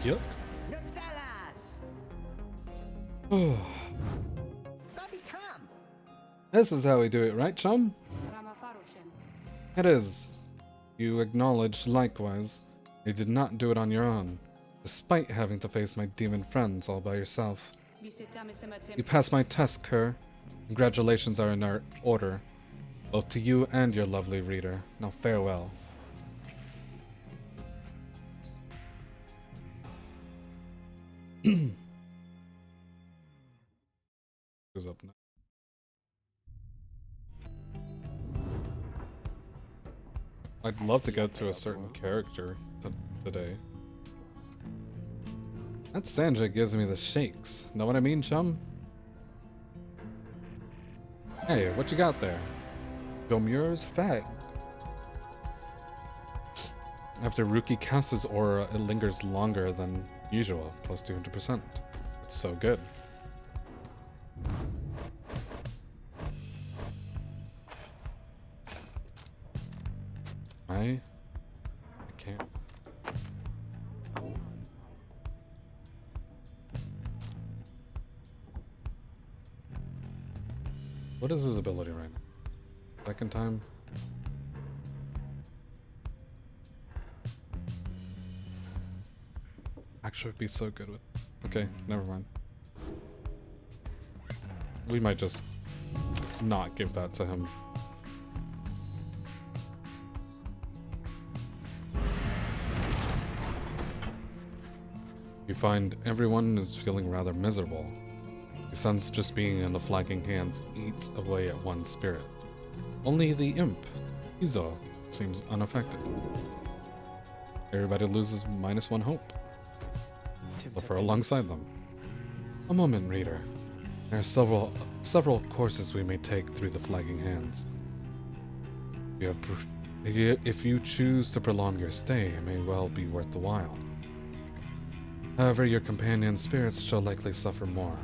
Yuck. Oh. This is how we do it, right, chum? It is. You acknowledge, likewise, you did not do it on your own, despite having to face my demon friends all by yourself. You passed my test, Kerr. Congratulations are in our order, both to you and your lovely reader. Now farewell. Who's up now? I'd love to get to a certain character today. That Sanja gives me the shakes. Know what I mean, chum? Hey, what you got there? Gomur's fag. After Ruki casts his aura, it lingers longer than usual, plus 200%. It's so good. I can't. What is his ability right now? Second time? Actually, would be so good with. Okay, never mind. We might just not give that to him. You find everyone is feeling rather miserable. You sense just being in the flagging hands eats away at one's spirit. Only the imp, Izo, seems unaffected. Everybody loses -1 hope. Suffer alongside them. A moment, reader. There are several courses we may take through the flagging hands. If you choose to prolong your stay, it may well be worth the while. However, your companion's spirits shall likely suffer more.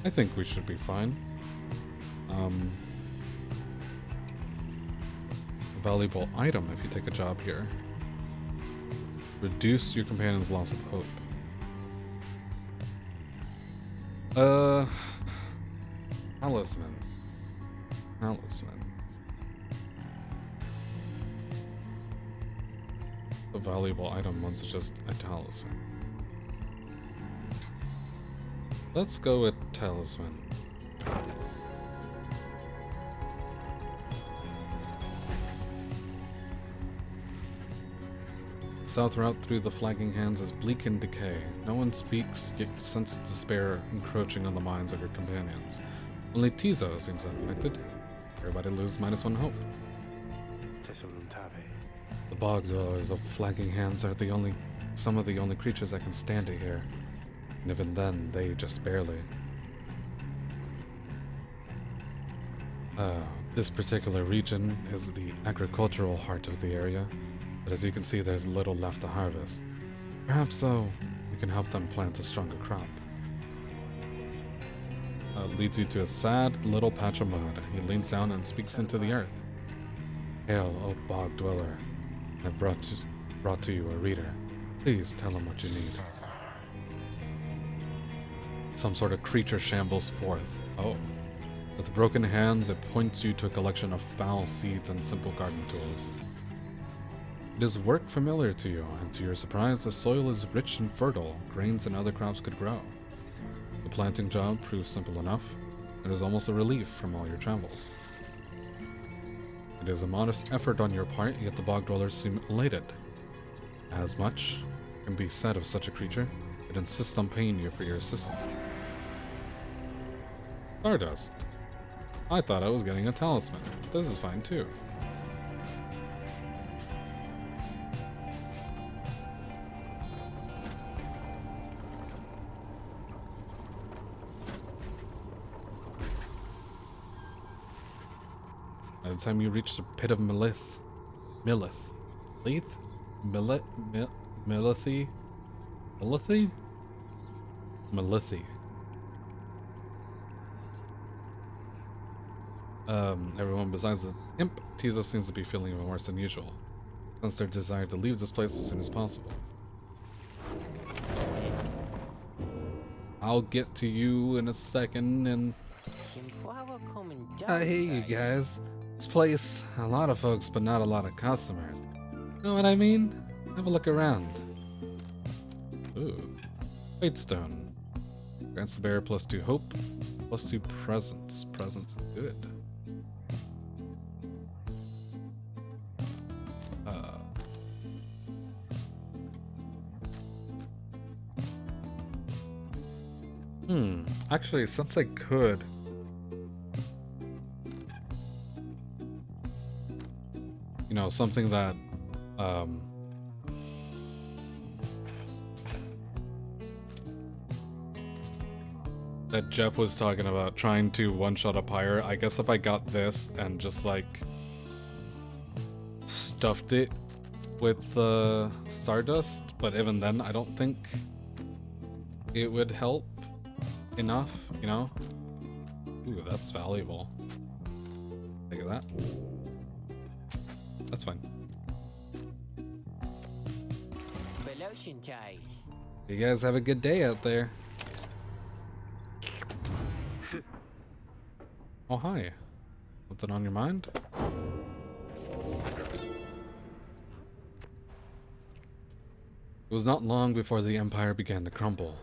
I think we should be fine. A valuable item if you take a job here. Reduce your companion's loss of hope. Talisman. Talisman. A valuable item once it's just a talisman. Let's go with Talisman. South route through the flagging hands is bleak and decay. No one speaks, yet you sense despair encroaching on the minds of your companions. Only Tizo seems unaffected. Everybody loses -1 hope. The bog dwellers of flagging hands are some of the only creatures that can stand it here. And even then, they just barely. This particular region is the agricultural heart of the area, but as you can see, there's little left to harvest. Perhaps so, we can help them plant a stronger crop. Leads you to a sad little patch of mud. He leans down and speaks into the earth. Hail, O bog dweller. I've brought to you a reader. Please tell him what you need. Some sort of creature shambles forth. Oh. With broken hands, it points you to a collection of foul seeds and simple garden tools. It is work familiar to you, and to your surprise, the soil is rich and fertile. Grains and other crops could grow. The planting job proves simple enough. It is almost a relief from all your travels. It is a modest effort on your part, yet the bog dwellers seem elated. As much can be said of such a creature, it insists on paying you for your assistance. Stardust. I thought I was getting a talisman. This is fine too. By the time you reach the pit of Millith, Milithi? Everyone besides the imp, Tizo seems to be feeling even worse than usual, since their desire to leave this place as soon as possible. I'll get to you in a second, and hey you guys. This place, a lot of folks, but not a lot of customers. Know what I mean? Have a look around. Ooh. Waitstone. Grants the bearer +2 hope, +2 presence. Presence is good. Actually, since I could, you know, something that that Jeff was talking about, trying to one-shot a Pyre. I guess if I got this and just like stuffed it with Stardust, but even then I don't think it would help enough, you know? Ooh, that's valuable. Take that. That's fine. You guys have a good day out there. Oh, hi. Something on your mind? It was not long before the Empire began to crumble.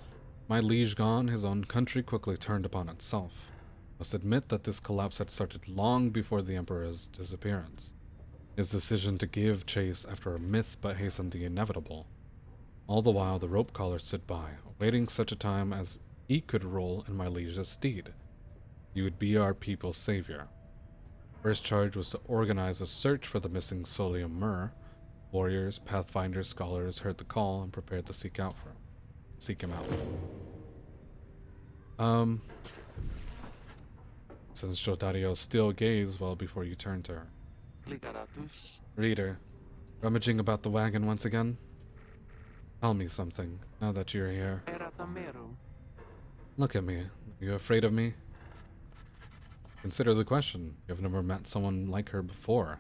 My liege gone, his own country quickly turned upon itself. Must admit that this collapse had started long before the Emperor's disappearance. His decision to give chase after a myth but hastened the inevitable. All the while the rope collar stood by, awaiting such a time as he could roll in my liege's steed. He would be our people's savior. First charge was to organize a search for the missing Solium Myrrh. Warriors, pathfinders, scholars heard the call and prepared to seek him out. Since Jotario still gazed well before you turned to her. Reader, rummaging about the wagon once again? Tell me something, now that you're here. Look at me. Are you afraid of me? Consider the question. You have never met someone like her before.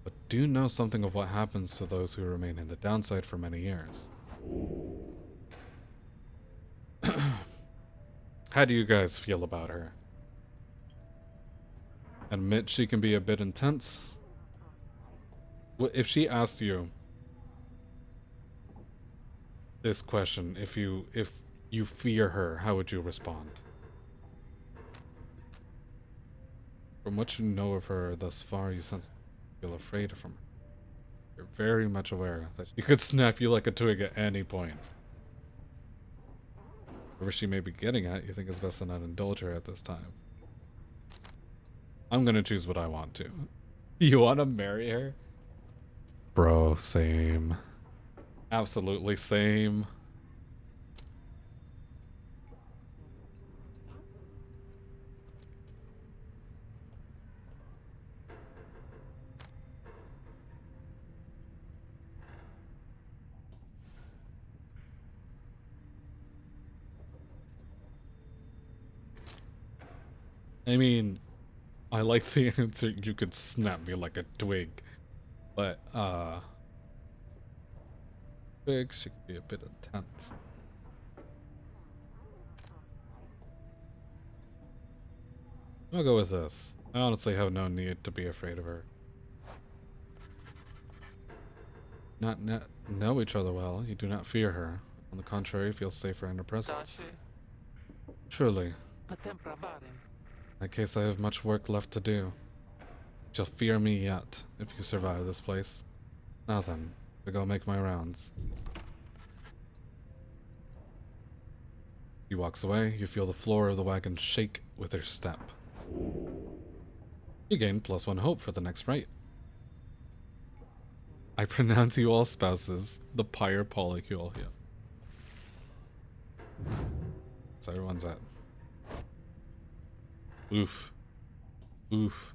But do know something of what happens to those who remain in the downside for many years. How do you guys feel about her? Admit she can be a bit intense? If she asked you this question, if you you fear her, how would you respond? From what you know of her thus far, you sense you feel afraid of her. You're very much aware that she could snap you like a twig at any point. Whatever she may be getting at, you think it's best to not indulge her at this time. I'm gonna choose what I want to. You wanna marry her? Bro, same. Absolutely same. I mean, I like the answer, you could snap me like a twig. But, twig, she could be a bit intense. I'll go with this. I honestly have no need to be afraid of her. Not know each other well, you do not fear her. On the contrary, feel safer in her presence. Truly. In that case, I have much work left to do. You shall fear me yet, if you survive this place. Now then, I go make my rounds. He walks away, you feel the floor of the wagon shake with her step. You gain +1 hope for the next rite. I pronounce you all spouses, the Pyre polycule here. So everyone's at. Oof. Oof.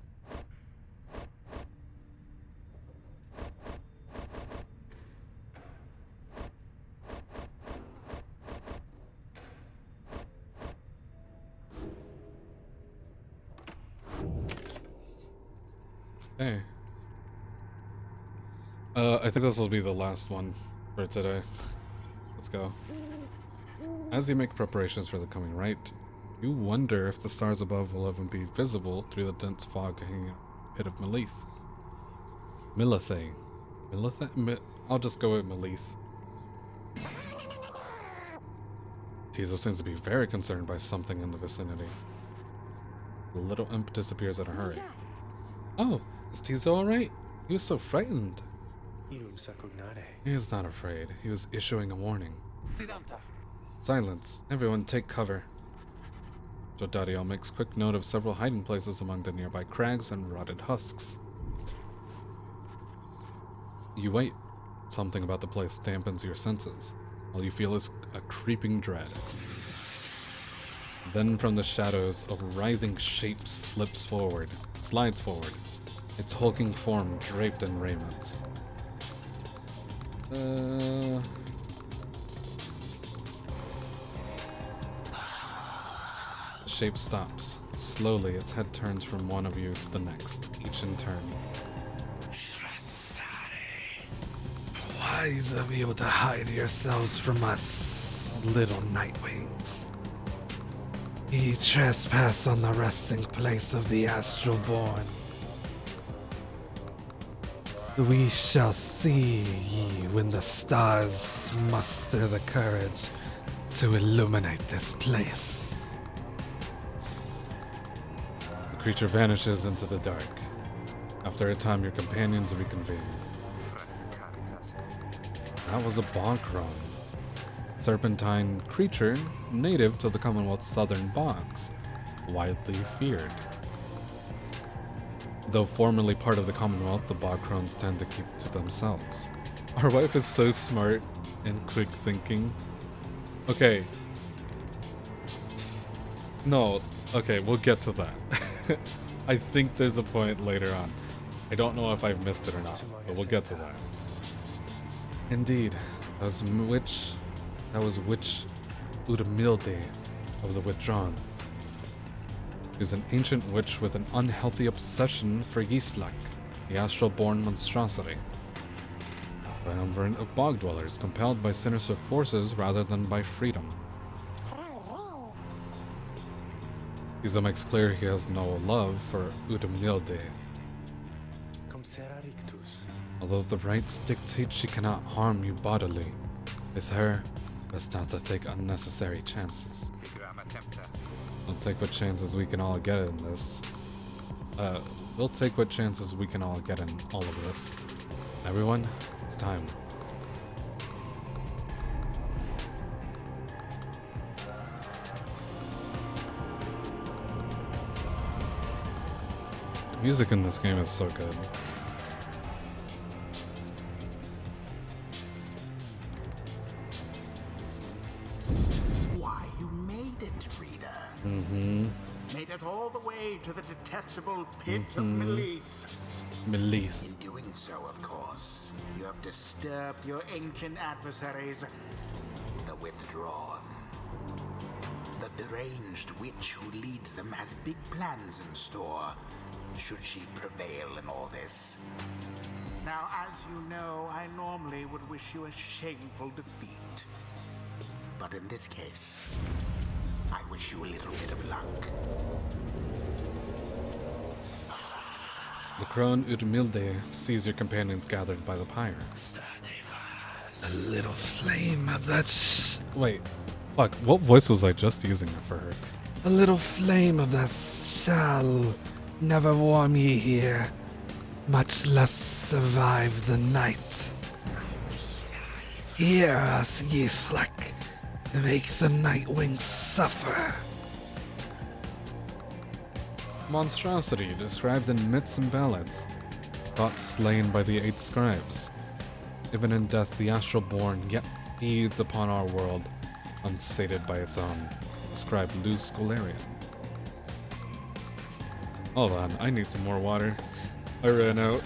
Hey. I think this will be the last one for today. Let's go. As you make preparations for the coming rite, you wonder if the stars above will ever be visible through the dense fog hanging in the pit of Melith. Milithae. I'll just go with Melith. Tizo seems to be very concerned by something in the vicinity. The little imp disappears in a hurry. Oh, is Tizo alright? He was so frightened. He is not afraid. He was issuing a warning. Silence. Everyone take cover. Jodariel makes quick note of several hiding places among the nearby crags and rotted husks. You wait. Something about the place dampens your senses. All you feel is a creeping dread. Then from the shadows, a writhing shape slides forward. Its hulking form draped in raiments. The shape stops. Slowly, its head turns from one of you to the next, each in turn. Wise of you to hide yourselves from us, little Nightwings. Ye trespass on the resting place of the Astral Born. We shall see ye when the stars muster the courage to illuminate this place. The creature vanishes into the dark. After a time, your companions reconvene. That was a bogcrone. Serpentine creature native to the Commonwealth's southern bogs, widely feared. Though formerly part of the Commonwealth, the bogcrones tend to keep to themselves. Our wife is so smart and quick thinking. Okay. No, okay, we'll get to that. I think there's a point later on. I don't know if I've missed it or not, but we'll get to that. Indeed, that was witch Udamilde of the Withdrawn. She is an ancient witch with an unhealthy obsession for Yislak, the astral-born monstrosity. A triumvirate of bog dwellers, compelled by sinister forces rather than by freedom. Tizo makes clear he has no love for Udamilde. Although the rites dictate she cannot harm you bodily, with her, Best not to take unnecessary chances. Sigur am attempter. We'll take what chances we can all get in this. We'll take what chances we can all get in all of this. Everyone, it's time. The music in this game is so good. Why, you made it, reader. Made it all the way to the detestable pit of Melith. Melith. In doing so, of course, you have disturbed your ancient adversaries, the Withdrawn. The deranged witch who leads them has big plans in store, should she prevail in all this. Now, as you know, I normally would wish you a shameful defeat. But in this case, I wish you a little bit of luck. The crone Udmilde sees your companions gathered by the pyre. A little flame of that Wait, fuck, what voice was I just using for her? A little flame of that shall never warm ye here, much less survive the night. Hear us, ye slack, make the Nightwing suffer. Monstrosity described in myths and ballads, thought slain by the 8 scribes. Even in death, the astral born yet feeds upon our world, unsated by its own, described Luz Scolarian. Hold on, I need some more water. I ran out.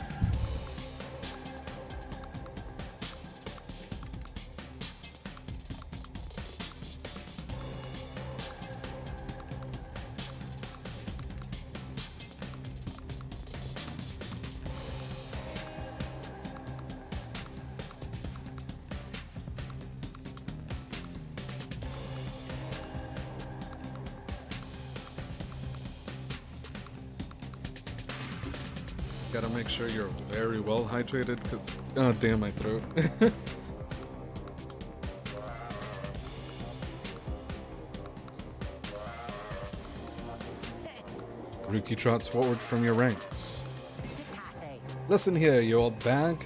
Gotta make sure you're very well hydrated, because, oh damn, my throat. Ruki trots forward from your ranks. Listen here, you old bag.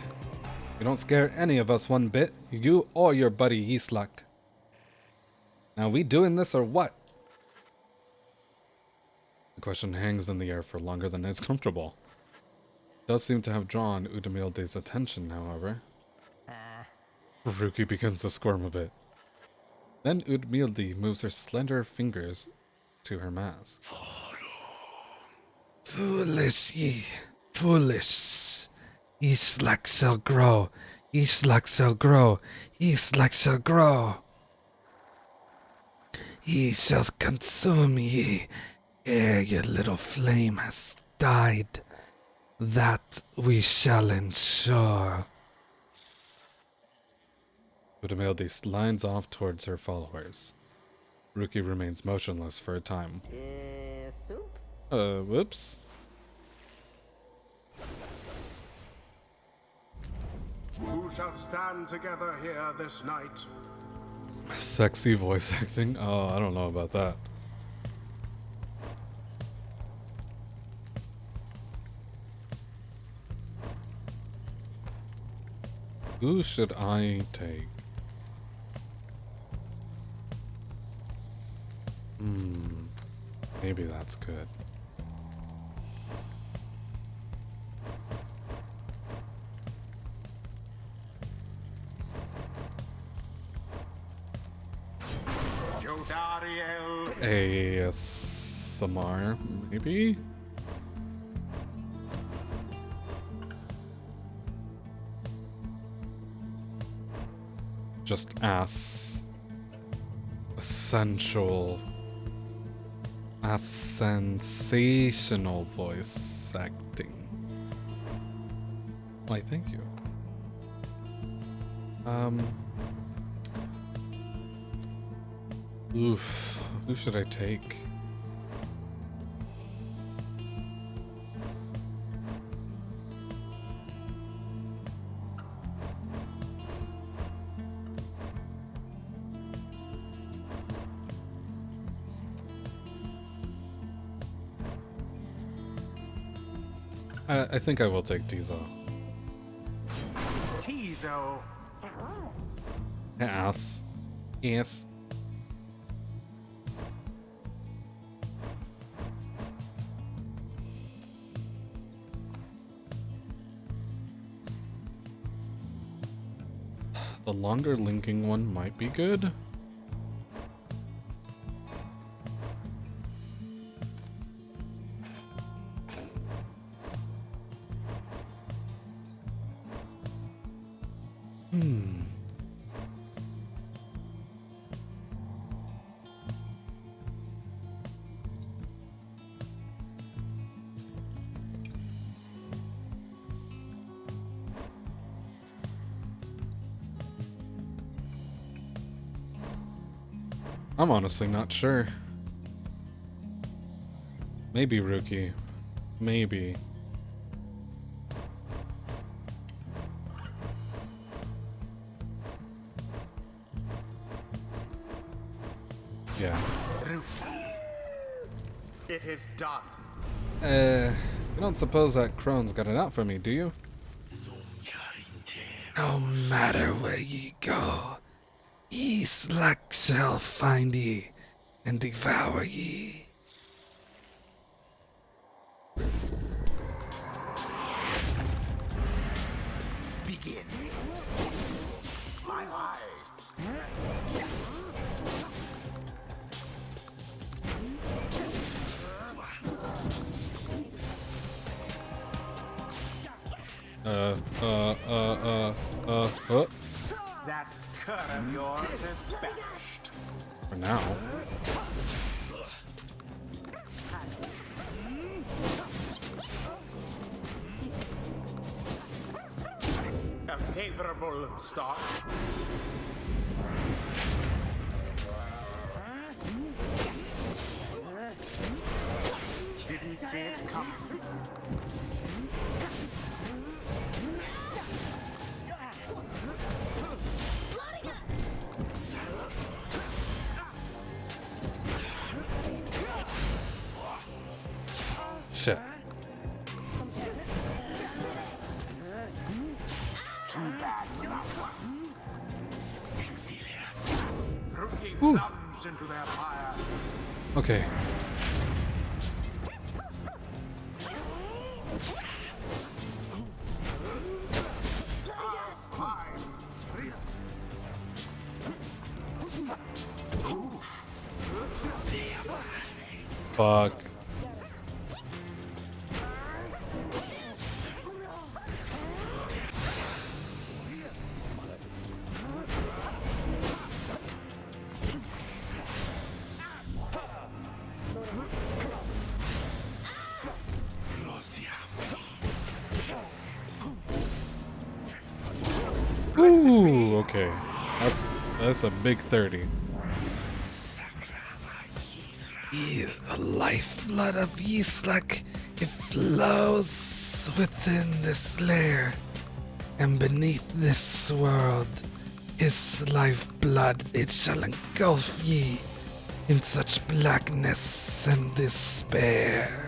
You don't scare any of us one bit, you or your buddy Yislak. Now we doing this or what? The question hangs in the air for longer than is comfortable. Does seem to have drawn Udamilde's attention, however. Ruki begins to squirm a bit. Then Udmilde moves her slender fingers to her mask. Foolish ye, foolish. Yislak shall grow, Yislak shall grow, Yislak shall grow. He shall consume ye ere your little flame has died. That we shall ensure. Udamilde lines off towards her followers. Ruki remains motionless for a time. Whoops. Who shall stand together here this night? Sexy voice acting? Oh, I don't know about that. Who should I take? Maybe that's good. Jodariel. ASMR, maybe? Just sensational voice acting. Why, thank you. Oof, who should I take? I think I will take Tizo. Tizo. Yes. Yes. The longer linking one might be good. I'm honestly not sure. Maybe Rookie. Maybe. Yeah. It is done. You don't suppose that crone's got it out for me, do you? No matter where ye go, ye slack shall find ye and devour ye. Begin. My. That cur of yours is banished. For now. A favorable start. Didn't see it coming. Shit. Too bad for that one. Rookie plunged into their fire. Okay. Fuck. Ooh, okay. That's a big 30. The lifeblood of Yislak, it flows within this lair, and beneath this world, his lifeblood, it shall engulf ye in such blackness and despair.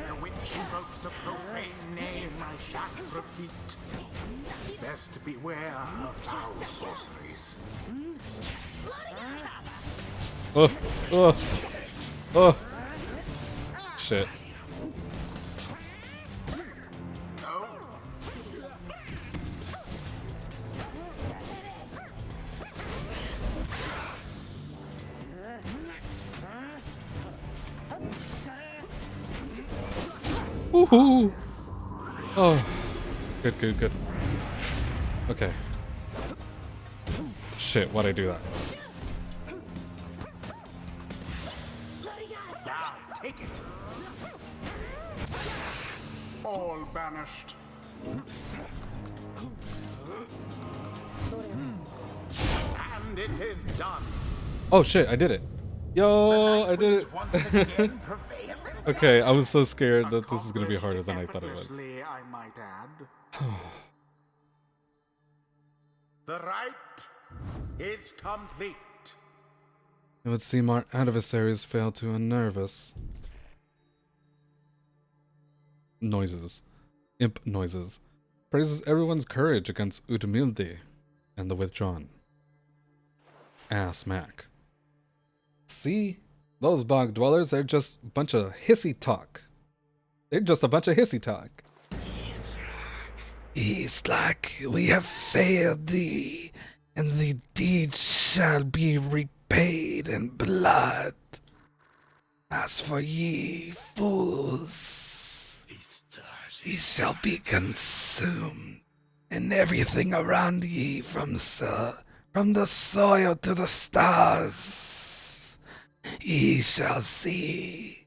The witch invokes a profane name I shan't repeat. Best beware of foul sorceries. Oh. Shit. Woohoo! Oh. Good. Okay. Shit, why'd I do that? Now take it. All banished. And it is done. Oh shit, I did it. Yo, I did it. Once again prevail. Okay, I was so scared that this is gonna be harder than I thought it was. Effortlessly, I might add. The rite is complete. It would seem our adversaries failed to unnerve us. Noises. Imp noises. Praises everyone's courage against Udmilde and the Withdrawn. Mac. See? Those bog dwellers are just a bunch of hissy talk. They're just a bunch of hissy talk. Islak, we have failed thee, and the deed shall be repaid in blood. As for ye, fools, ye shall be consumed, and everything around ye from the soil to the stars, ye shall see.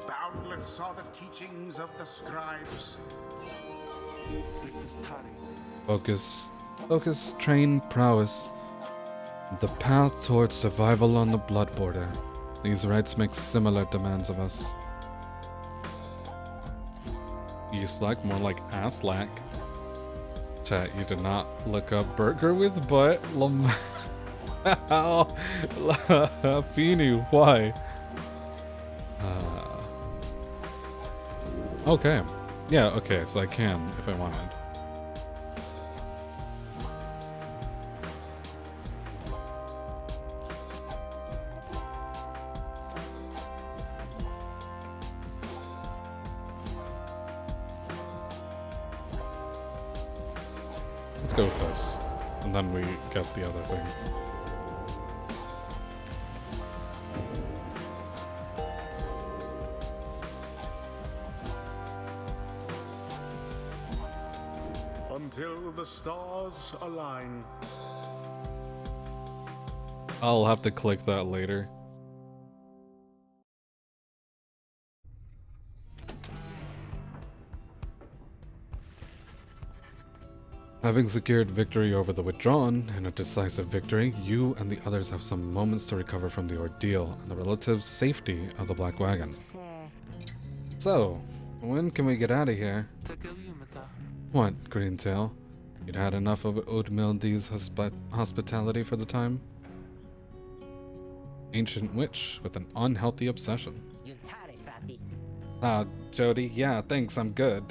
Boundless are the teachings of the scribes. Focus, train, prowess. The path towards survival on the blood border. These rites make similar demands of us. Eastlack, more like Asslack. Chat, you did not look up burger with butt. Feeny, why? Okay. Yeah, okay, so I can if I wanted. Let's go with this, and then we get the other thing. Until the stars align. I'll have to click that later. Having secured victory over the Withdrawn, and a decisive victory, you and the others have some moments to recover from the ordeal and the relative safety of the Black Wagon. So, when can we get out of here? What, Greentail? You'd had enough of Udmilde's hospitality for the time? Ancient witch with an unhealthy obsession. Jody, yeah, thanks, I'm good.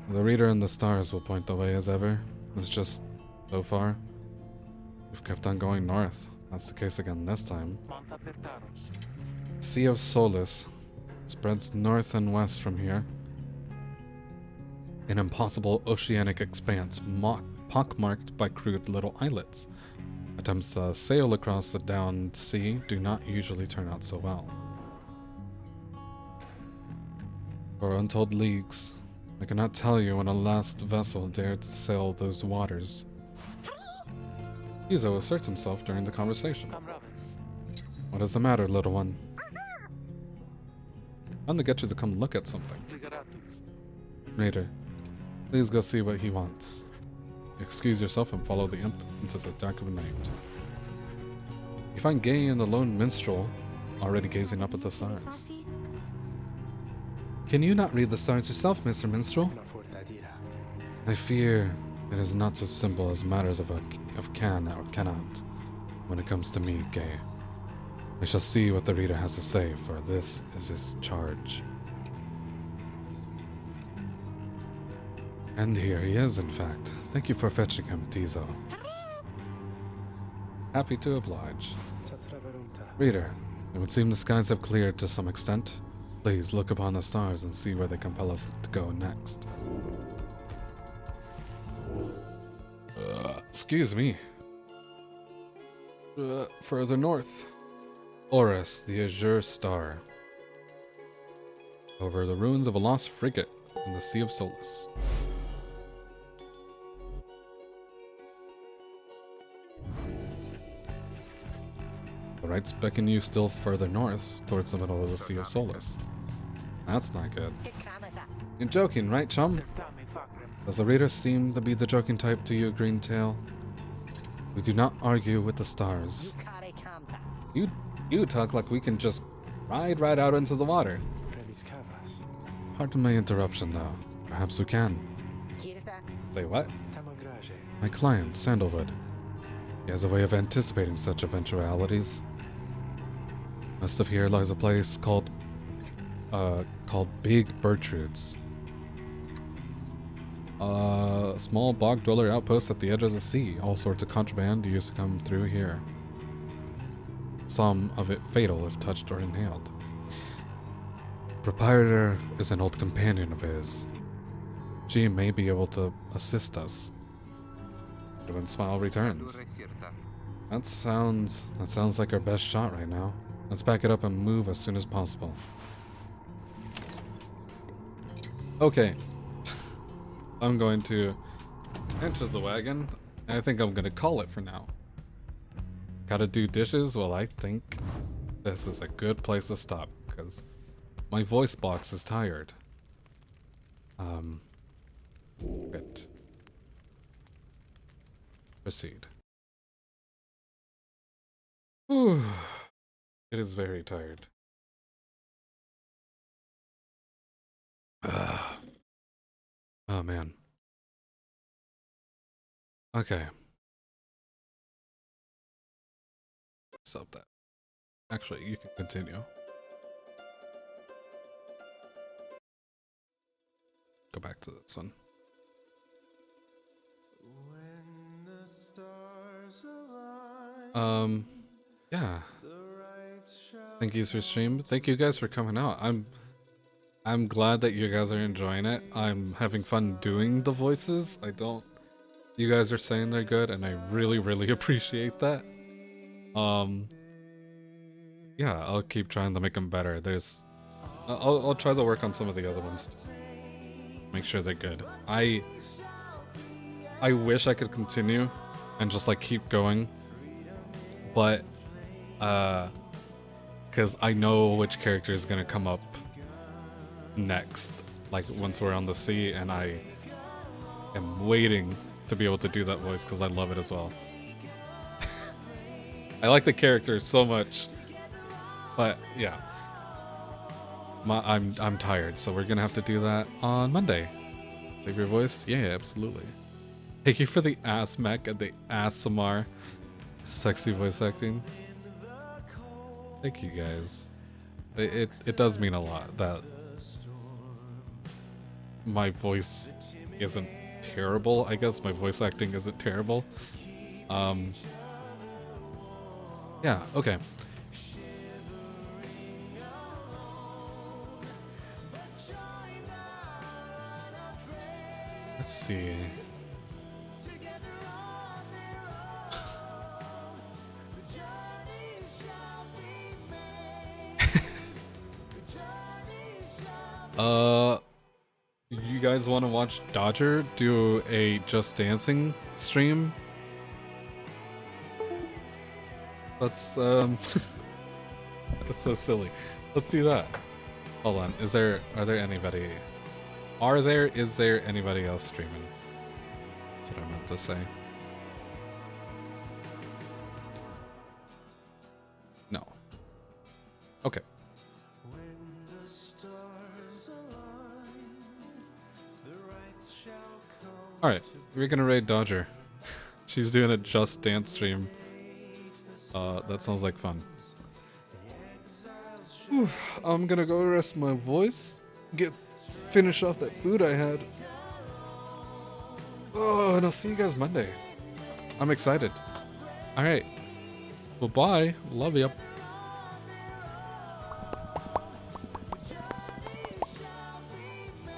The reader and the stars will point the way as ever. It's just, so far, we've kept on going north. That's the case again this time. Sea of Solace spreads north and west from here. An impossible oceanic expanse pockmarked by crude little islets. Attempts to sail across the downed sea do not usually turn out so well. For untold leagues, I cannot tell you when a last vessel dared to sail those waters. Izo asserts himself during the conversation. What is the matter, little one? I'm to get you to come look at something. Raider, please go see what he wants. Excuse yourself and follow the imp into the dark of the night. You find Gay and the lone minstrel already gazing up at the stars. Can you not read the stars yourself, Mr. Minstrel? I fear it is not so simple as matters of can or cannot when it comes to me, Gay. I shall see what the reader has to say, for this is his charge. And here he is, in fact. Thank you for fetching him, Tizo. Happy to oblige. Reader, it would seem the skies have cleared to some extent. Please look upon the stars and see where they compel us to go next. Excuse me. Further north. Horus, the Azure Star. Over the ruins of a lost frigate in the Sea of Solace. The rights beckon you still further north, towards the middle of the Sea of Solace. That's not good. You're joking, right, chum? Does the reader seem to be the joking type to you, Greentail? We do not argue with the stars. You talk like we can just ride right out into the water. Pardon my interruption, though. Perhaps we can. Say what? My client, Sandalwood. He has a way of anticipating such eventualities. West of here lies a place called Big Bertrude's. A small bog dweller outpost at the edge of the sea. All sorts of contraband used to come through here. Some of it fatal if touched or inhaled. Proprietor is an old companion of his. She may be able to assist us. When Smile returns. That sounds like our best shot right now. Let's back it up and move as soon as possible. Okay. I'm going to enter the wagon. And I think I'm gonna call it for now. Gotta do dishes? Well, I think this is a good place to stop because my voice box is tired. Good. Proceed. Whew. It is very tired. Oh man. Okay. Stop that. Actually, you can continue. Go back to this one. When the stars align, Yeah. the right shall Thank you for stream. Thank you guys for coming out. I'm glad that you guys are enjoying it. I'm having fun doing the voices. You guys are saying they're good and I really, really appreciate that. Yeah, I'll keep trying to make them better. I'll try to work on some of the other ones. Make sure they're good. I wish I could continue and just like keep going. But cuz I know which character is going to come up next, like once we're on the sea, and I am waiting to be able to do that voice because I love it as well. I like the character so much, but yeah, I'm tired, so we're gonna have to do that on Monday. Save your voice, yeah, absolutely. Thank you for the ass mech and the ASMR sexy voice acting. Thank you guys. It does mean a lot that my voice isn't terrible. I guess my voice acting isn't terrible. Yeah, okay. Let's see. You guys want to watch Dodger do a Just Dancing stream? That's that's so silly. Let's do that. Hold on. Is there anybody else streaming? That's what I meant to say. No. Okay. Alright, we're gonna raid Dodger. She's doing a Just Dance stream. That sounds like fun. Whew, I'm gonna go rest my voice. Finish off that food I had. Oh, and I'll see you guys Monday. I'm excited. Alright. Well, bye. Love you. shall be made.